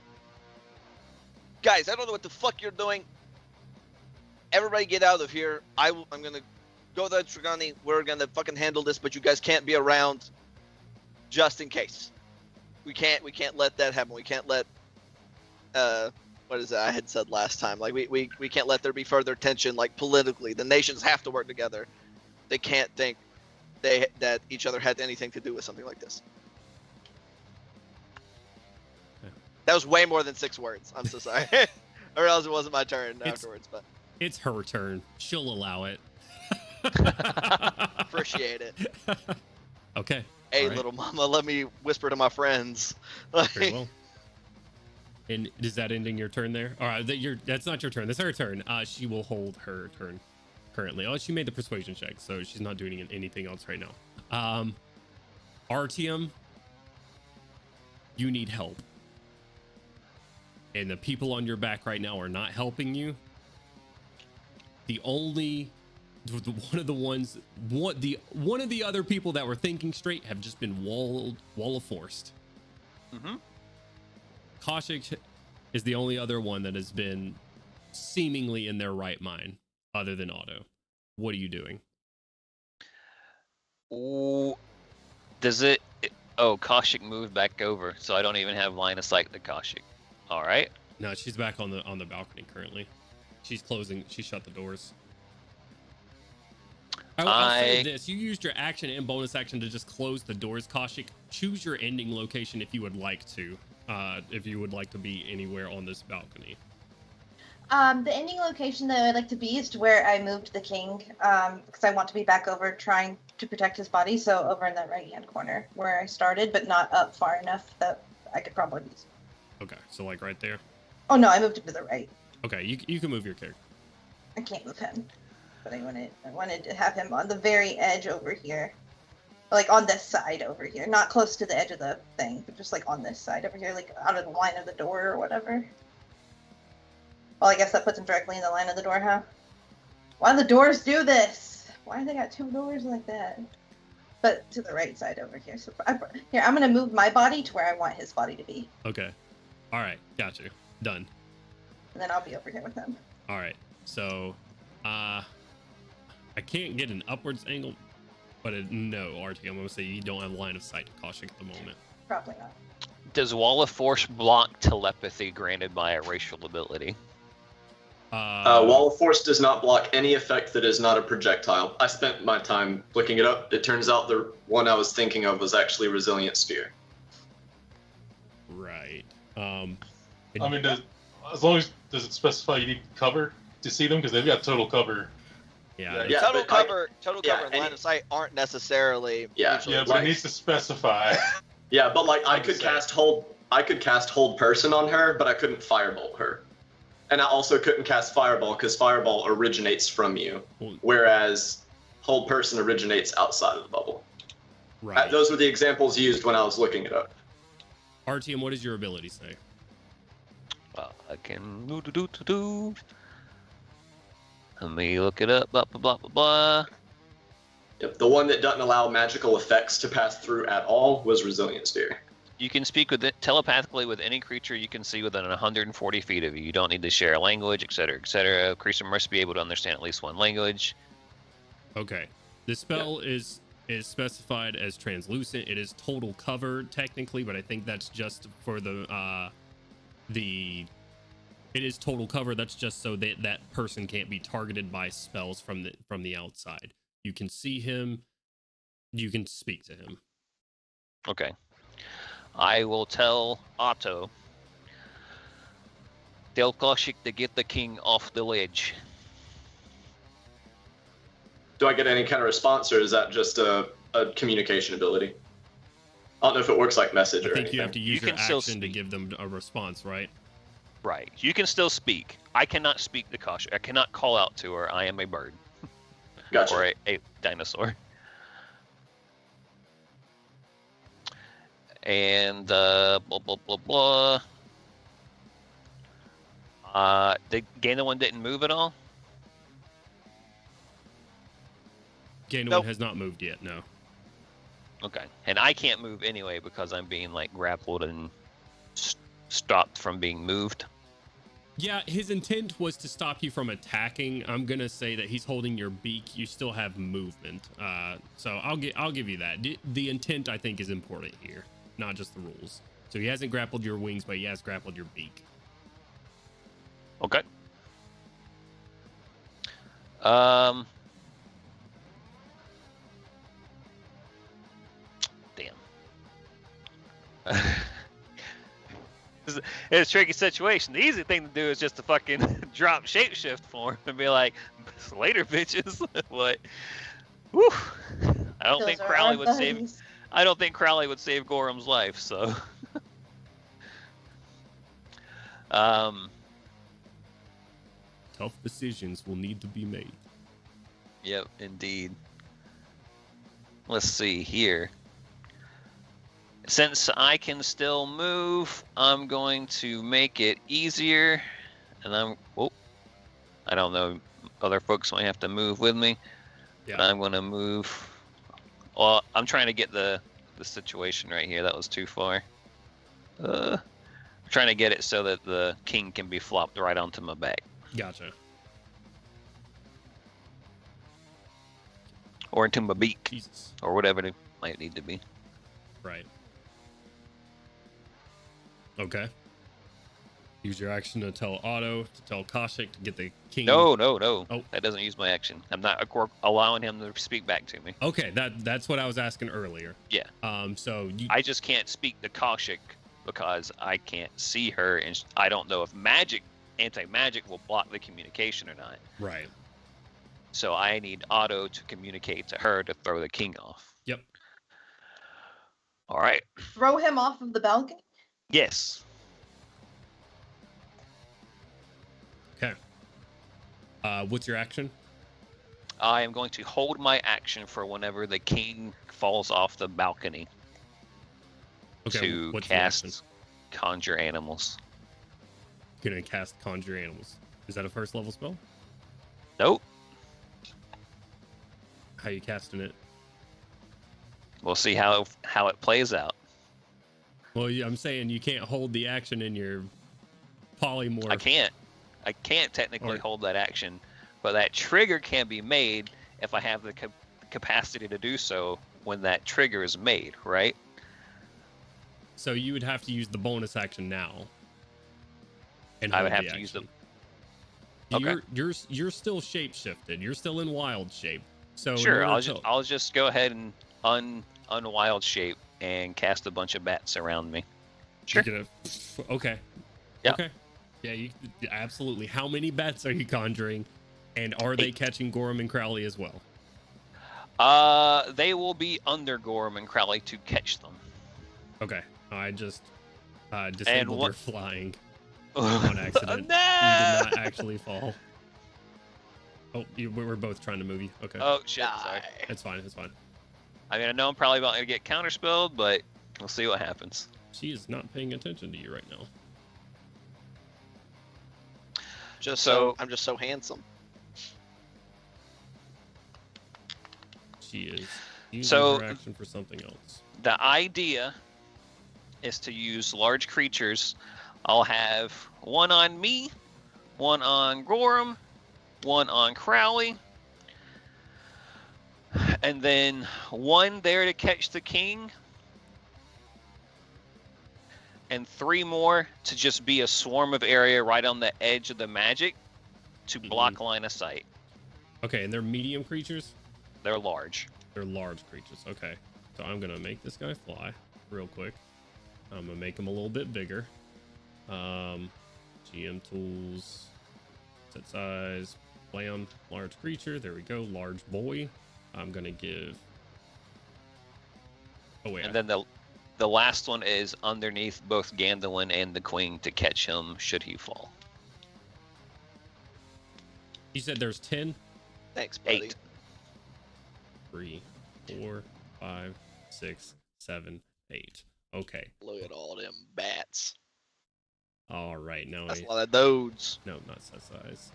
Guys, I don't know what the fuck you're doing. Everybody get out of here. I'm gonna go to Trigani. We're gonna fucking handle this, but you guys can't be around just in case. We can't let that happen. We can't let what is it I had said last time? Like we can't let there be further tension, like politically. The nations have to work together. They can't think that each other had anything to do with something like this. Yeah. That was way more than 6 words. I'm so sorry. Or else it wasn't my turn afterwards, but it's her turn. She'll allow it. appreciate it. Okay. Hey, right. little mama, let me whisper to my friends. Very well. And is that ending your turn there? All right, that's not your turn. That's her turn. She will hold her turn currently. Oh, she made the persuasion check, so she's not doing anything else right now. Artyom, you need help. And the people on your back right now are not helping you. One of the other people that were thinking straight have just been wall of forced. Mm-hmm. Kaushik is the only other one that has been seemingly in their right mind, other than Otto. What are you doing? Oh, does it? Oh, Kaushik moved back over, so I don't even have line of sight to Kaushik. All right. No, she's back on the balcony currently. She's closing. She shut the doors. I'll say this: you used your action and bonus action to just close the doors. Kaushik, choose your ending location if you would like to. If you would like to be anywhere on this balcony. The ending location that I'd like to be is to where I moved the king, because I want to be back over trying to protect his body. So over in that right-hand corner where I started, but not up far enough that I could probably use. Okay, so like right there. Oh no, I moved him to the right. Okay, you can move your character. I can't move him, but I wanted to have him on the very edge over here, like on this side over here, not close to the edge of the thing, but just like on this side over here, like out of the line of the door or whatever. Well, I guess that puts him directly in the line of the door, huh? Why do the doors do this? Why do they got 2 doors like that? But to the right side over here. So here, I'm gonna move my body to where I want his body to be. Okay. All right, got you. Done. And then I'll be over here with him. All right. So, I can't get an upwards angle, but no, RT, I'm gonna say you don't have line of sight to Kaushik at the moment. Probably not. Does Wall of Force block telepathy granted by a racial ability? Wall of Force does not block any effect that is not a projectile. I spent my time looking it up. It turns out the one I was thinking of was actually Resilient Sphere. Right. I mean, as long as does it specify you need cover to see them, because they've got total cover. Yeah. Yeah, total but cover, yeah, and line of sight aren't necessarily. Yeah. mutually Yeah, but Like- it needs to specify. Yeah, but like I would could say. cast hold person on her, but I couldn't firebolt her. And I also couldn't cast fireball because fireball originates from you, Well, whereas hold person originates outside of the bubble. right. Those were the examples used when I was looking it up. RTM, what does your ability say? I can do. Let me look it up. Blah blah blah blah blah. Yep, the one that doesn't allow magical effects to pass through at all was Resilient Sphere. You can speak with it telepathically with any creature you can see within 140 feet of you. You don't need to share a language, etc., etc. Creature must be able to understand at least one language. Okay. The spell is specified as translucent. It is total cover technically, but I think that's just for it is total cover. That's just so that that person can't be targeted by spells from the outside. You can see him. You can speak to him. Okay. I will tell Otto. Tell Kaushik to get the king off the ledge. Do I get any kind of response, or is that just a communication ability? I don't know if it works like message I or think anything. you have to use You your can still action to speak. give them a response, right? Right. You can still speak. I cannot speak to Kaushik. I cannot call out to her. I am a bird. Gotcha. Or a dinosaur. And blah blah blah blah. The Gaina one didn't move at all. Gain Nope. one has not moved yet. No. Okay. And I can't move anyway because I'm being like grappled and stopped from being moved. Yeah, his intent was to stop you from attacking. I'm gonna say that he's holding your beak. You still have movement, so I'll give you that. The intent, I think, is important here, not just the rules. So he hasn't grappled your wings, but he has grappled your beak. Okay. Damn. It's a tricky situation. The easy thing to do is just to fucking drop shapeshift form and be like, later, bitches. What? Whew. I don't think Crowley would save. I don't think Crowley would save Gorham's life. So. Tough decisions will need to be made. Yep, indeed. Let's see here. Since I can still move, I'm going to make it easier. And I don't know. Other folks might have to move with me. Yeah. But I'm going to move. Well, I'm trying to get the situation right here. That was too far. I'm trying to get it so that the king can be flopped right onto my back. Gotcha. Or into my beak. Jesus. Or whatever it might need to be. Right. Okay. Use your action to tell Otto, to tell Koshik to get the king. No. Oh. That doesn't use my action. I'm not allowing him to speak back to me. Okay, that's what I was asking earlier. Yeah. I just can't speak to Koshik because I can't see her, and I don't know if anti-magic will block the communication or not. Right. So I need Otto to communicate to her to throw the king off. Yep. All right. Throw him off of the balcony? Yes. Okay. What's your action? I am going to hold my action for whenever the king falls off the balcony. Okay, to cast Conjure Animals. You're gonna cast Conjure Animals. Is that a first level spell? Nope. How you casting it? We'll see how it plays out. Well, I'm saying you can't hold the action in your polymorph. I can't technically hold that action, but that trigger can be made if I have the capacity to do so when that trigger is made, right? So you would have to use the bonus action now. And I would have to use the. Okay. You're still shape shifted. You're still in wild shape. So sure, I'll just go ahead and unwild shape and cast a bunch of bats around me. Sure. Okay. Yeah. Okay. Yeah, absolutely. How many bats are you conjuring, and are they catching Gorham and Crowley as well? They will be under Gorham and Crowley to catch them. Okay. I just disabled your flying on accident. No! You did not actually fall. Oh, we're both trying to move you. Okay. Oh shit! Sorry. It's fine. It's fine. I mean, I know I'm probably about to get counterspelled, but we'll see what happens. She is not paying attention to you right now. I'm just so handsome. She is using her action for something else. The idea is to use large creatures. I'll have one on me, one on Gorham, one on Crowley, and then one there to catch the king, and 3 more to just be a swarm of area right on the edge of the magic to block line of sight. Okay, and they're medium creatures? They're large. They're large creatures. Okay. So I'm going to make this guy fly real quick. I'm going to make him a little bit bigger. GM tools, set size, blam, large creature. There we go. Large boy. I'm going to give... Oh, wait. And then the last one is underneath both Gandalin and the Queen to catch him should he fall. You said there's 10? Thanks, buddy. 8. 3, 4, 5, 6, 7, 8. Okay. Look at all them bats. All right, now that's a lot of those. No, not set size.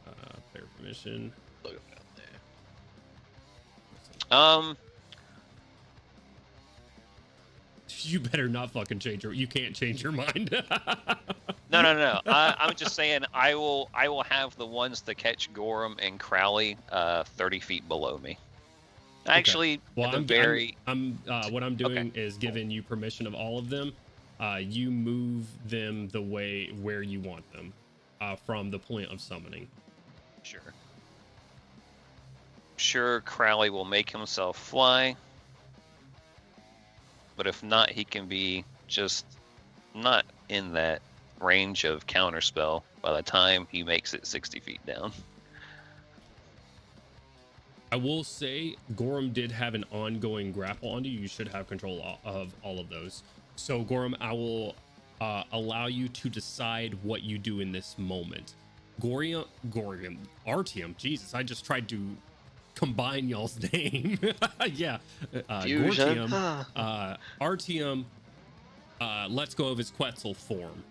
Player permission. Look at down there. You better not fucking change you can't change your mind. No. I'm just saying I will have the ones that catch Gorham and Crowley 30 feet below me. Actually, well, I'm what I'm doing Okay. is giving you permission of all of them. You move them the way where you want them, from the point of summoning. Sure, Crowley will make himself fly. But if not, he can be just not in that range of counterspell by the time he makes it 60 feet down. I will say Gorham did have an ongoing grapple onto you. You should have control of all of those. So Gorham, I will allow you to decide what you do in this moment. Artyom, Jesus, I just tried to combine y'all's name. Yeah. Fusion. Artyom lets go of his Quetzal form.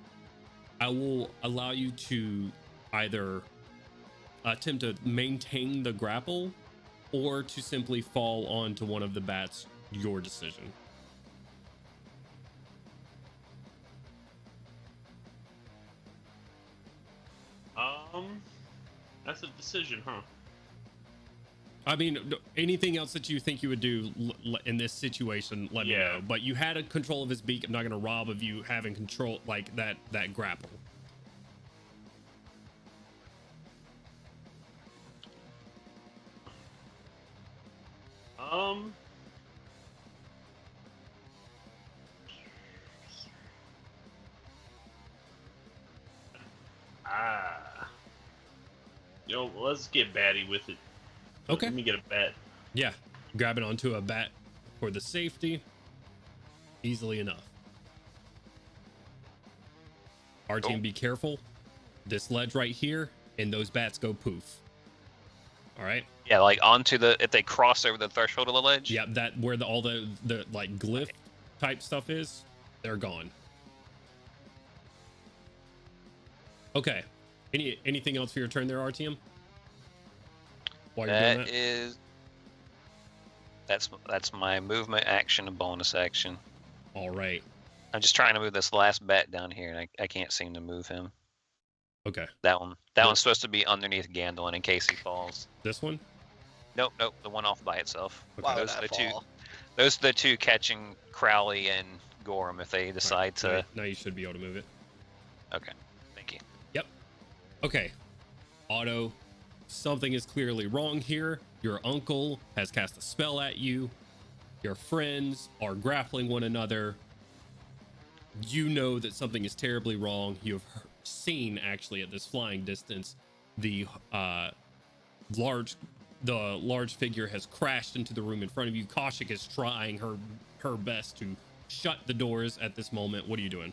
I will allow you to either attempt to maintain the grapple or to simply fall onto one of the bats. Your decision. That's a decision, huh? I mean, anything else that you think you would do in this situation, let me know. But you had a control of his beak. I'm not going to rob of you having control like that grapple. Let's get batty with it. Okay. Let me get a bat. Yeah, grabbing onto a bat for the safety. Easily enough. Our team, be careful. This ledge right here, and those bats go poof. All right. Yeah, like if they cross over the threshold of the ledge. Yeah, that where all the like glyph type stuff is, they're gone. Okay. Anything else for your turn there, RTM? While you're doing that? That's my movement action and bonus action. All right. I'm just trying to move this last bat down here, and I can't seem to move him. Okay. That one's supposed to be underneath Gandalf in case he falls. This one? Nope. The one off by itself. Okay. Why would that fall? Those are the two catching Crowley and Gorham if they decide to. Now you should be able to move it. Okay. Thank you. Yep. Okay. Otto, something is clearly wrong here. Your uncle has cast a spell at you. Your friends are grappling one another. You know that something is terribly wrong. You have seen, actually, at this flying distance, the large figure has crashed into the room in front of you. Kaushik is trying her best to shut the doors at this moment. What are you doing?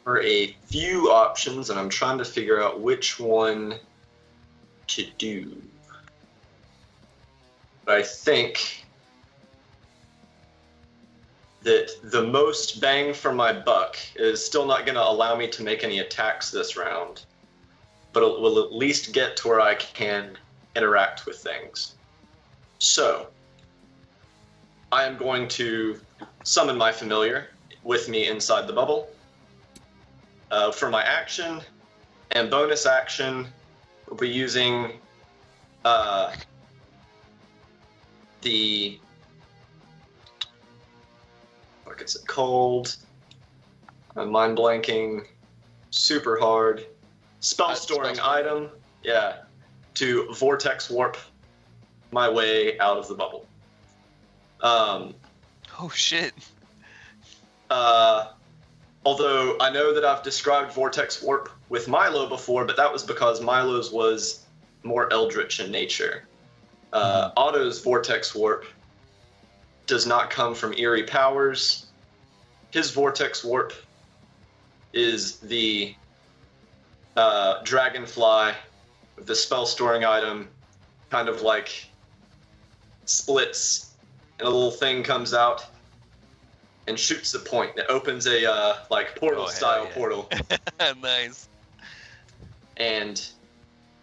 There are a few options, and I'm trying to figure out which one to do. But I think that the most bang for my buck is still not going to allow me to make any attacks this round, but it will at least get to where I can interact with things. So, I am going to summon my familiar with me inside the bubble. For my action and bonus action, we'll be using the, what is it called? I'm mind blanking super hard. Spell storing item, yeah, to vortex warp my way out of the bubble. Oh shit. Although I know that I've described vortex warp with Milo before, but that was because Milo's was more eldritch in nature. Otto's vortex warp does not come from eerie powers. His vortex warp is the dragonfly with the spell storing item, kind of like splits and a little thing comes out and shoots the point. It opens a like portal style portal. Nice. And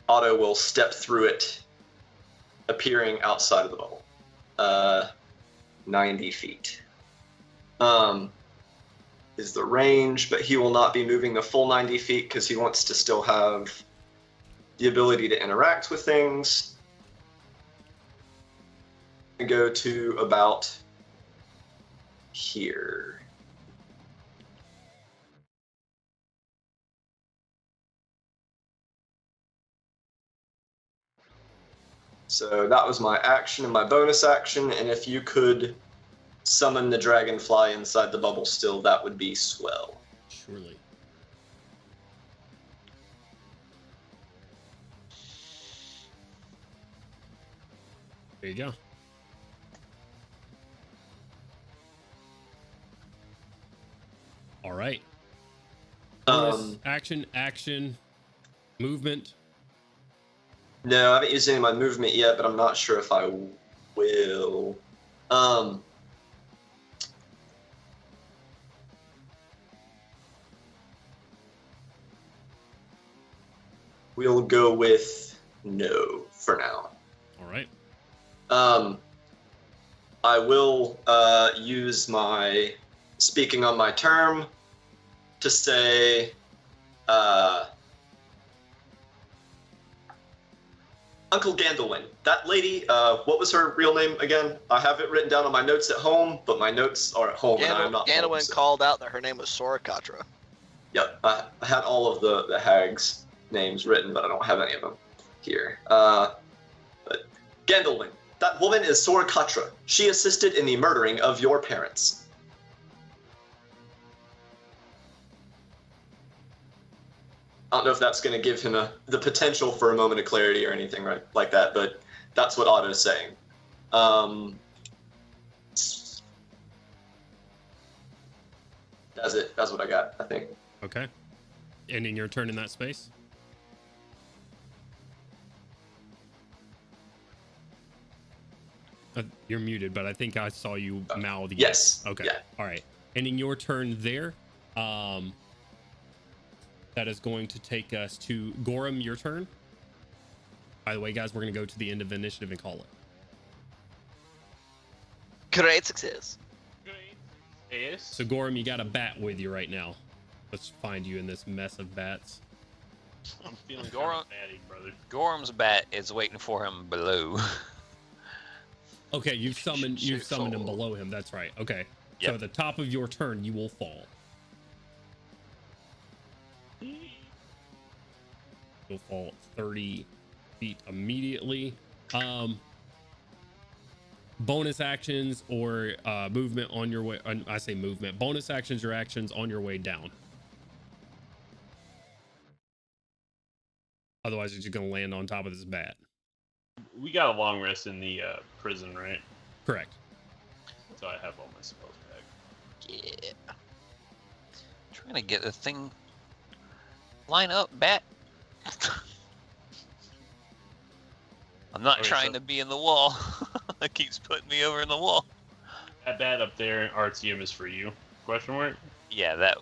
Otto will step through it, appearing outside of the bubble. 90 feet. Is the range, but he will not be moving the full 90 feet because he wants to still have the ability to interact with things. And go to about here. So that was my action and my bonus action, and if you could summon the dragonfly inside the bubble still, that would be swell. Surely. There you go. All right. Bonus, action, movement. No, I haven't used any of my movement yet, but I'm not sure if I will. We'll go with no for now. All right. I will use my speaking on my term to say, Uncle Gandalwin, that lady, what was her real name again? I have it written down on my notes at home, but my notes are at home and I'm not home. Gandalwin called out that her name was Sorakatra. Yep, I had all of the hags' names written, but I don't have any of them here. But Gandalwin, that woman is Sorakatra. She assisted in the murdering of your parents. I don't know if that's going to give him the potential for a moment of clarity or anything like that, but that's what Otto's saying. That's it. That's what I got, I think. Okay. Ending your turn in that space. You're muted, but I think I saw you mouth yes. Okay. Yeah. All right. Ending your turn there. That is going to take us to Gorham, your turn. By the way, guys, we're going to go to the end of the initiative and call it. Great success. So, Gorham, you got a bat with you right now. Let's find you in this mess of bats. I'm feeling batty, brother. Gorham's bat is waiting for him below. Okay, you've summoned him below him. That's right. Okay. Yep. So at the top of your turn, you will fall. You'll fall 30 feet immediately. Bonus actions or movement on your way. I say movement. Bonus actions or actions on your way down. Otherwise, you're just going to land on top of this bat. We got a long rest in the prison, right? Correct. So I have all my spells back. Yeah. Trying to get the thing line up, bat. I'm not trying to be in the wall. It keeps putting me over in the wall. That bat up there, RTM, is for you? Question mark? Yeah, that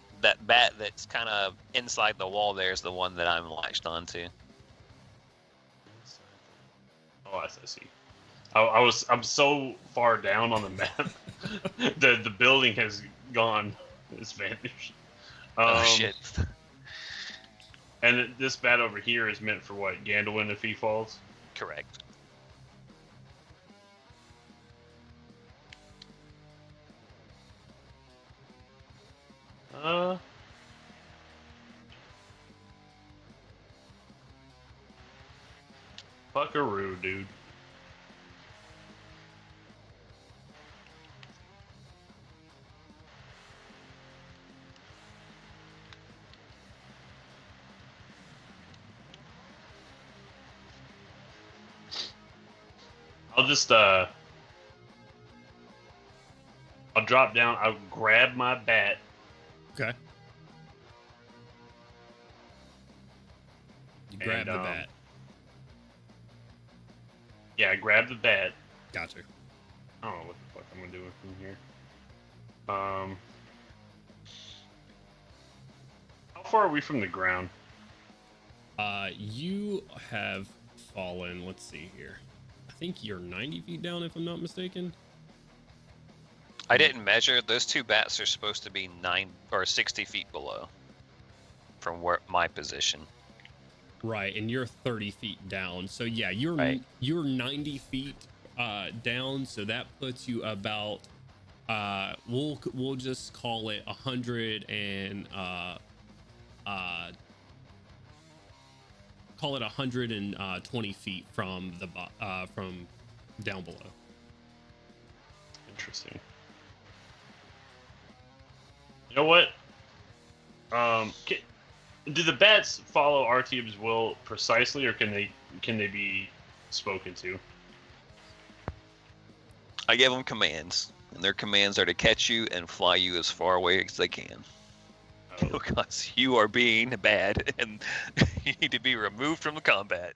bat that's kind of inside the wall there is the one that I'm latched onto. Oh, I see. I'm so far down on the map. the building has gone. It's vanished. Oh shit. And this bat over here is meant for what? Gandalwin if he falls? Correct. Fuckaroo, dude. I'll just I'll drop down. I'll grab my bat. Okay. You grab the bat. Yeah, I grabbed the bat. Gotcha. I don't know what the fuck I'm gonna do from here. How far are we from the ground? You have fallen. Let's see here. I think you're 90 feet down, if I'm not mistaken. I didn't measure. Those two bats are supposed to be 60 feet below from where my position. Right, and you're 30 feet down. So yeah, you're 90 feet down. So that puts you about we'll just call it 100 and call it 120 feet from the from down below. Interesting. You know what? Do the bats follow Artyom's will precisely, or can they be spoken to? I give them commands, and their commands are to catch you and fly you as far away as they can. Oh. Because you are being bad, and you need to be removed from the combat.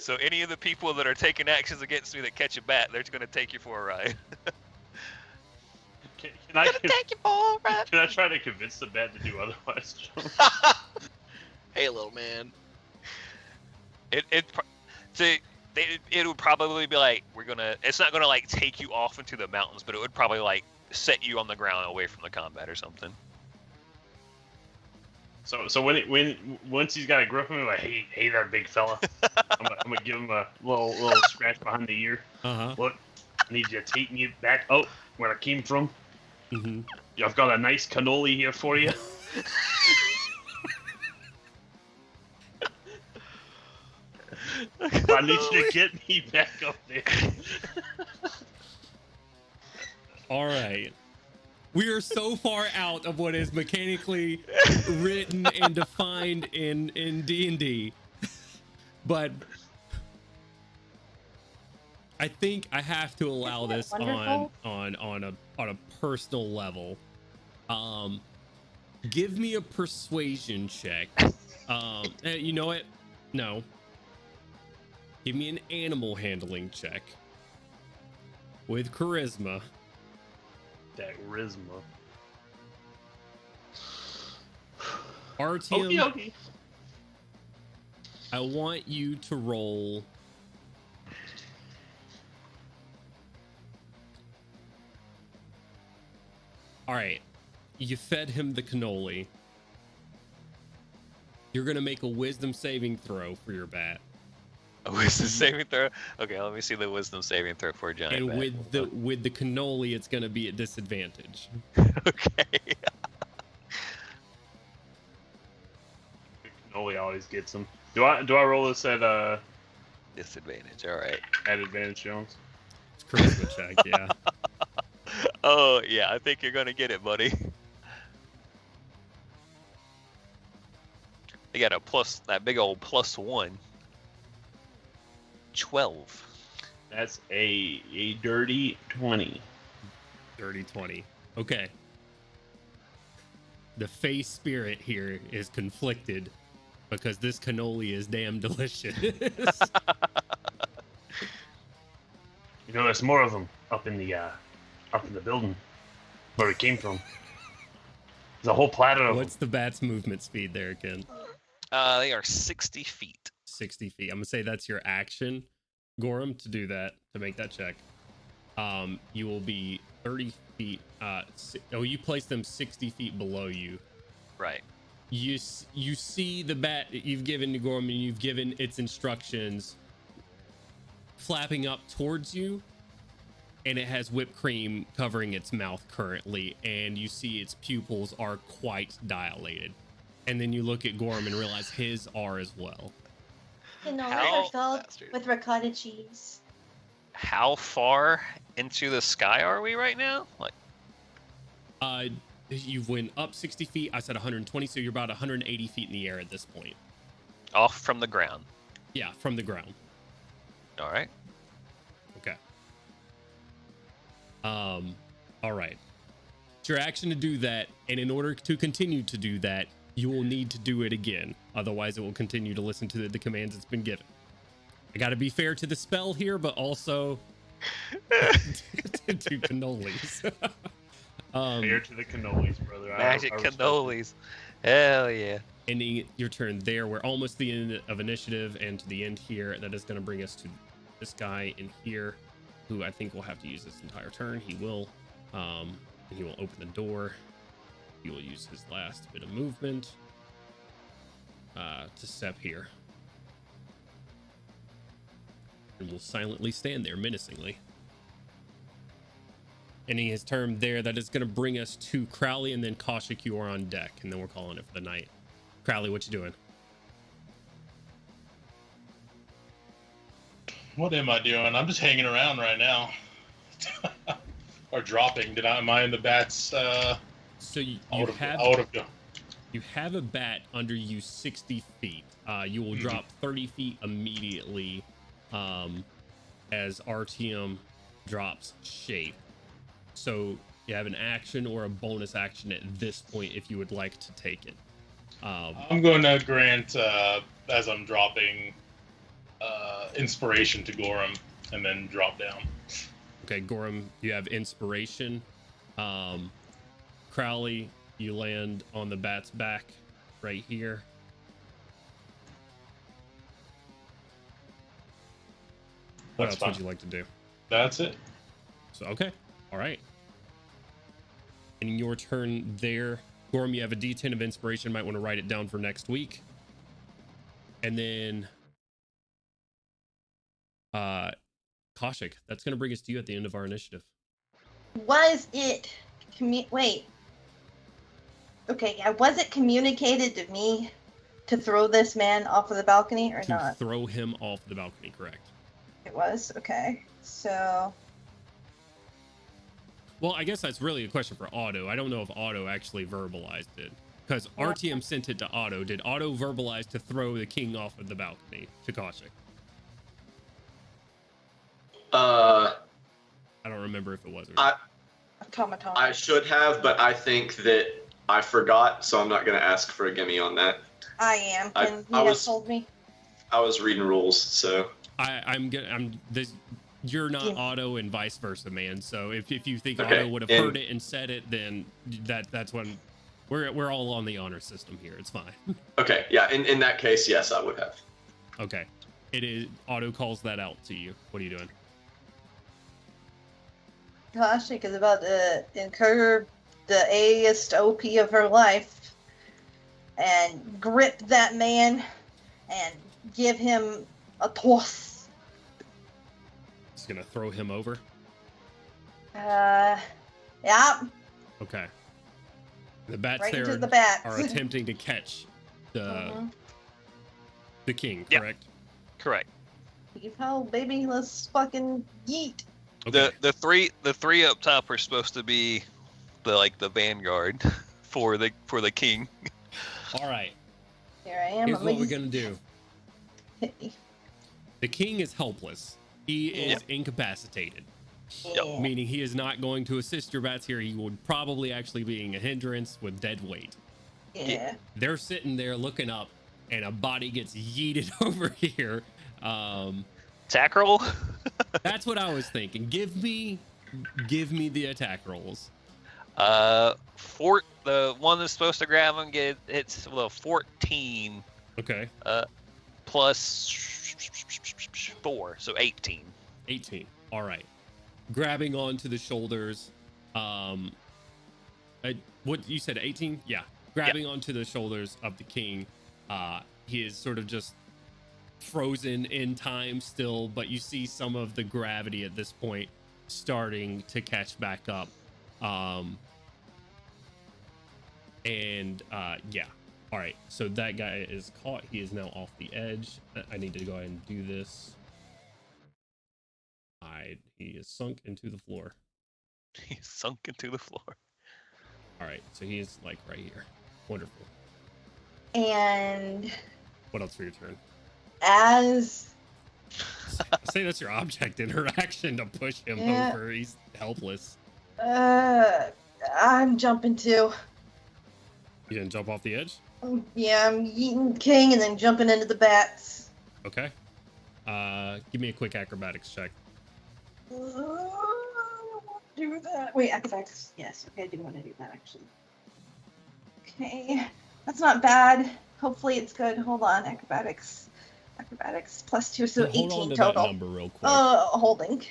So any of the people that are taking actions against me that catch a bat, they're going to take you for a ride. Can I try to convince the bat to do otherwise? Hey, little man. It would probably be like, it's not gonna like take you off into the mountains, but it would probably like set you on the ground away from the combat or something. So once he's got a grip on me, like, hey there, big fella, I'm gonna give him a little scratch behind the ear. Look, I need you to take me back out where I came from. Mm-hmm. I've got a nice cannoli here for you. I need you to get me back up there. All right. We are so far out of what is mechanically written and defined in D&D. But I think I have to allow this on a personal level. Give me a persuasion check. You know what? No. Give me an animal handling check with charisma. That charisma. Artyom, okay. I want you to roll. All right. You fed him the cannoli. You're going to make a wisdom saving throw for your bat. A wisdom saving throw? Okay, let me see the wisdom saving throw for a giant And bat. with the cannoli, it's going to be at disadvantage. Okay. Cannoli always gets him. Do I roll this at Disadvantage, alright. at advantage, Jones? It's charisma check, yeah. Oh, yeah, I think you're gonna get it, buddy. You got that big old +1. 12. That's a dirty 20. Dirty 20. Okay. The face spirit here is conflicted because this cannoli is damn delicious. You know, there's more of them up in the building where it came from. There's a whole platter of What's the bat's movement speed there again? They are 60 feet. 60 feet. I'm gonna say that's your action, Gorham, to do that, to make that check. You will be 30 feet. You place them 60 feet below you. Right. You see the bat that you've given to Gorham, and you've given its instructions flapping up towards you, and it has whipped cream covering its mouth currently, and you see its pupils are quite dilated. And then you look at Gorham and realize his are as well. You know, How- they're filled with ricotta cheese. How far into the sky are we right now? Like, You went up 60 feet. I said 120, so you're about 180 feet in the air at this point. off from the ground. Yeah, from the ground. All right. Okay. All right. It's your action to do that, and in order to continue to do that, you will need to do it again. Otherwise, it will continue to listen to the commands it's been given. I got to be fair to the spell here, but also to cannolis. Fair to the cannolis, brother. Magic I respect cannolis. Hell yeah. Ending your turn there. We're almost the end of initiative, and to the end here. That is going to bring us to this guy in here, who I think will have to use this entire turn. He will. And he will open the door. He will use his last bit of movement to step here. And will silently stand there menacingly. Ending his turn there, that is going to bring us to Crowley, and then Kaushik, you are on deck, and then we're calling it for the night. Crowley, what you doing? What am I doing? I'm just hanging around right now. Or dropping. Am I in the bats? So you have a bat under you 60 feet. You will drop 30 feet immediately as RTM drops shape. So you have an action or a bonus action at this point if you would like to take it. I'm going to grant, as I'm dropping, inspiration to Gorham and then drop down. Okay, Gorham, you have inspiration. Crowley, you land on the bat's back right here. What else would you like to do? That's it. So, okay. All right. In your turn there, Gorham, you have a D10 of inspiration. Might want to write it down for next week. And then Kaushik, that's going to bring us to you at the end of our initiative. Was it wait. Okay, yeah, was it communicated to me to throw this man off of the balcony or not? To throw him off the balcony, correct. It was? Okay. So well, I guess that's really a question for Otto. I don't know if Otto actually verbalized it. Because RTM sent it to Otto. Did Otto verbalize to throw the king off of the balcony to Kaushik? I don't remember if it was or not. Automaton. I should have, but I think that I forgot, so I'm not going to ask for a gimme on that. I am. And he has told me. I was reading rules, so you're not Otto and vice versa, man. So if you think Otto would have heard it and said it, then that's when we're all on the honor system here. It's fine. Okay, yeah. In that case, yes, I would have. Okay, it is. Otto calls that out to you. What are you doing? Kaushik is about to incur the A-est OP of her life and grip that man and give him a toss. He's gonna throw him over? Yeah. Okay. The bats right there into the bats. are attempting to catch the king, correct? Yep. Correct. Oh, baby, let's fucking yeet. Okay. The three up top are supposed to be the vanguard for the king. All right. Here I am. Here's what we're gonna do. The king is helpless. He is incapacitated. Yeah. Meaning he is not going to assist your bats here. He would probably actually being a hindrance with dead weight. Yeah. They're sitting there looking up, and a body gets yeeted over here. Attack roll? That's what I was thinking. Give me the attack rolls. The one that's supposed to grab him it's 14. Okay. Plus 4, so 18. 18. All right. Grabbing onto the shoulders. What you said, 18? Yeah. Grabbing onto the shoulders of the king. He is sort of just frozen in time still, but you see some of the gravity at this point starting to catch back up. Yeah. All right. So that guy is caught. He is now off the edge. I need to go ahead and do this. He is sunk into the floor. He's sunk into the floor. All right. So he is like right here. Wonderful. And what else for your turn? As say that's your object interaction to push him over. He's helpless. I'm jumping too. You didn't jump off the edge? Yeah, I'm eating king and then jumping into the bats. Okay. Give me a quick acrobatics check. I don't want to do that. Wait, acrobatics. Yes, okay, I do want to do that actually. Okay, that's not bad. Hopefully it's good. Hold on, acrobatics. Acrobatics +2, so Hold 18 on to total. that number real quick. Holding.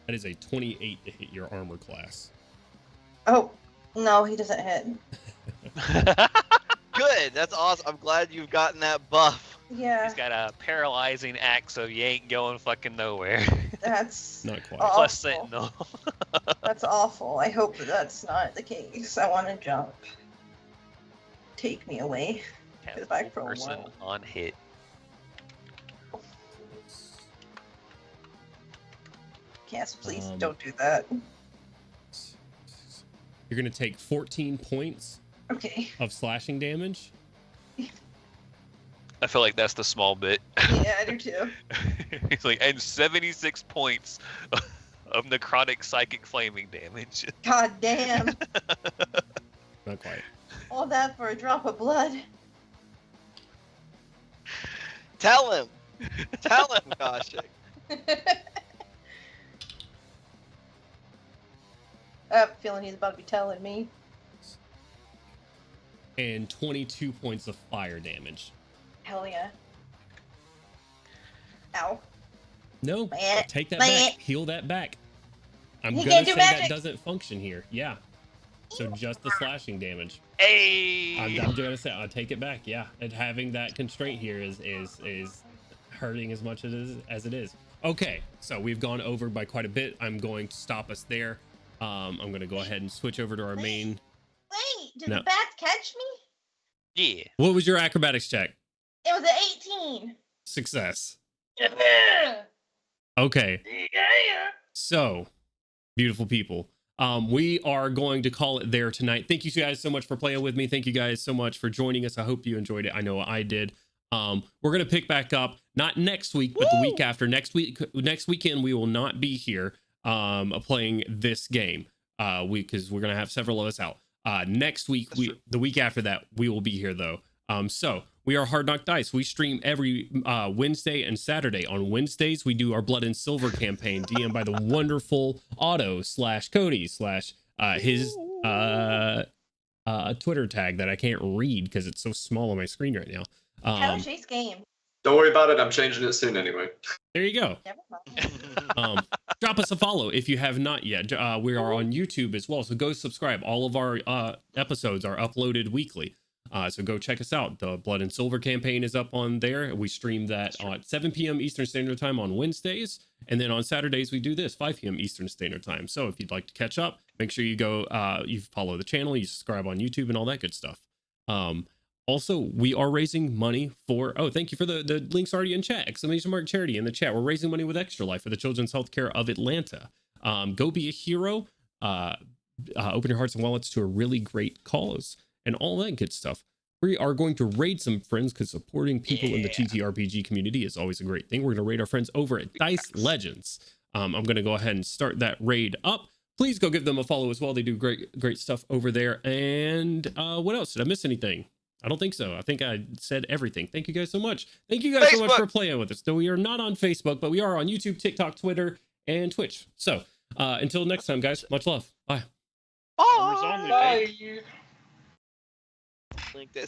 That is a 28 to hit your armor class. Oh, no, he doesn't hit. Good. That's awesome. I'm glad you've gotten that buff. Yeah. He's got a paralyzing axe, so you ain't going fucking nowhere. That's not quite. Awful. Plus Sentinel. That's awful. I hope that's not the case. I want to jump. Take me away. Have Back full for a person while. on hit. Yes, please don't do that. You're going to take 14 points of slashing damage. I feel like that's the small bit. Yeah, I do too. He's like, and 76 points of necrotic psychic flaming damage. God damn. Not quite. All that for a drop of blood. Tell him. Tell him, Koshik. I have a feeling he's about to be telling me. And 22 points of fire damage. Hell yeah. Ow. No, Meh. take that Meh. back. Heal that back. I'm He gonna can't do say that magic. doesn't function here. Yeah. So just the slashing damage. Hey! I'm gonna say I'll take it back. Yeah, and having that constraint here is hurting as much as it is. Okay, so we've gone over by quite a bit. I'm going to stop us there. I'm gonna go ahead and switch over to our main. Wait, did No. the bats catch me? Yeah. What was your acrobatics check? It was an 18. Success. Yeah. Okay. Yeah. So, beautiful people. We are going to call it there tonight. Thank you guys so much for playing with me. Thank you guys so much for joining us. I hope you enjoyed it. I know I did. We're gonna pick back up not next week, but the week after. Next weekend we will not be here playing this game. Because we're gonna have several of us out. Next week, the week after that, we will be here though. So we are Hard Knock Dice. We stream every Wednesday and Saturday. On Wednesdays, we do our Blood and Silver campaign, DM by the wonderful Otto / Cody / his Twitter tag that I can't read because it's so small on my screen right now. How Chase game? Don't worry about it. I'm changing it soon anyway. There you go. Never mind. Drop us a follow if you have not yet. We are on YouTube as well, so go subscribe. All of our episodes are uploaded weekly. So go check us out. The Blood and Silver campaign is up on there. We stream that at 7 p.m. Eastern Standard Time on Wednesdays. And then on Saturdays, we do this 5 p.m. Eastern Standard Time. So if you'd like to catch up, make sure you go, you follow the channel, you subscribe on YouTube and all that good stuff. Also, we are raising money for, thank you for the links already in chat, ! charity in the chat. We're raising money with Extra Life for the Children's Healthcare of Atlanta. Go be a hero. Open your hearts and wallets to a really great cause and all that good stuff. We are going to raid some friends because supporting people in the TTRPG community is always a great thing. We're going to raid our friends over at Dice Legends. I'm going to go ahead and start that raid up. Please go give them a follow as well. They do great stuff over there. And what else? Did I miss anything? I don't think so. I think I said everything. Thank you guys so much. Thank you guys so much for playing with us. Though we are not on Facebook, but we are on YouTube, TikTok, Twitter, and Twitch. So until next time, guys, much love. Bye. Bye. Bye. Link this.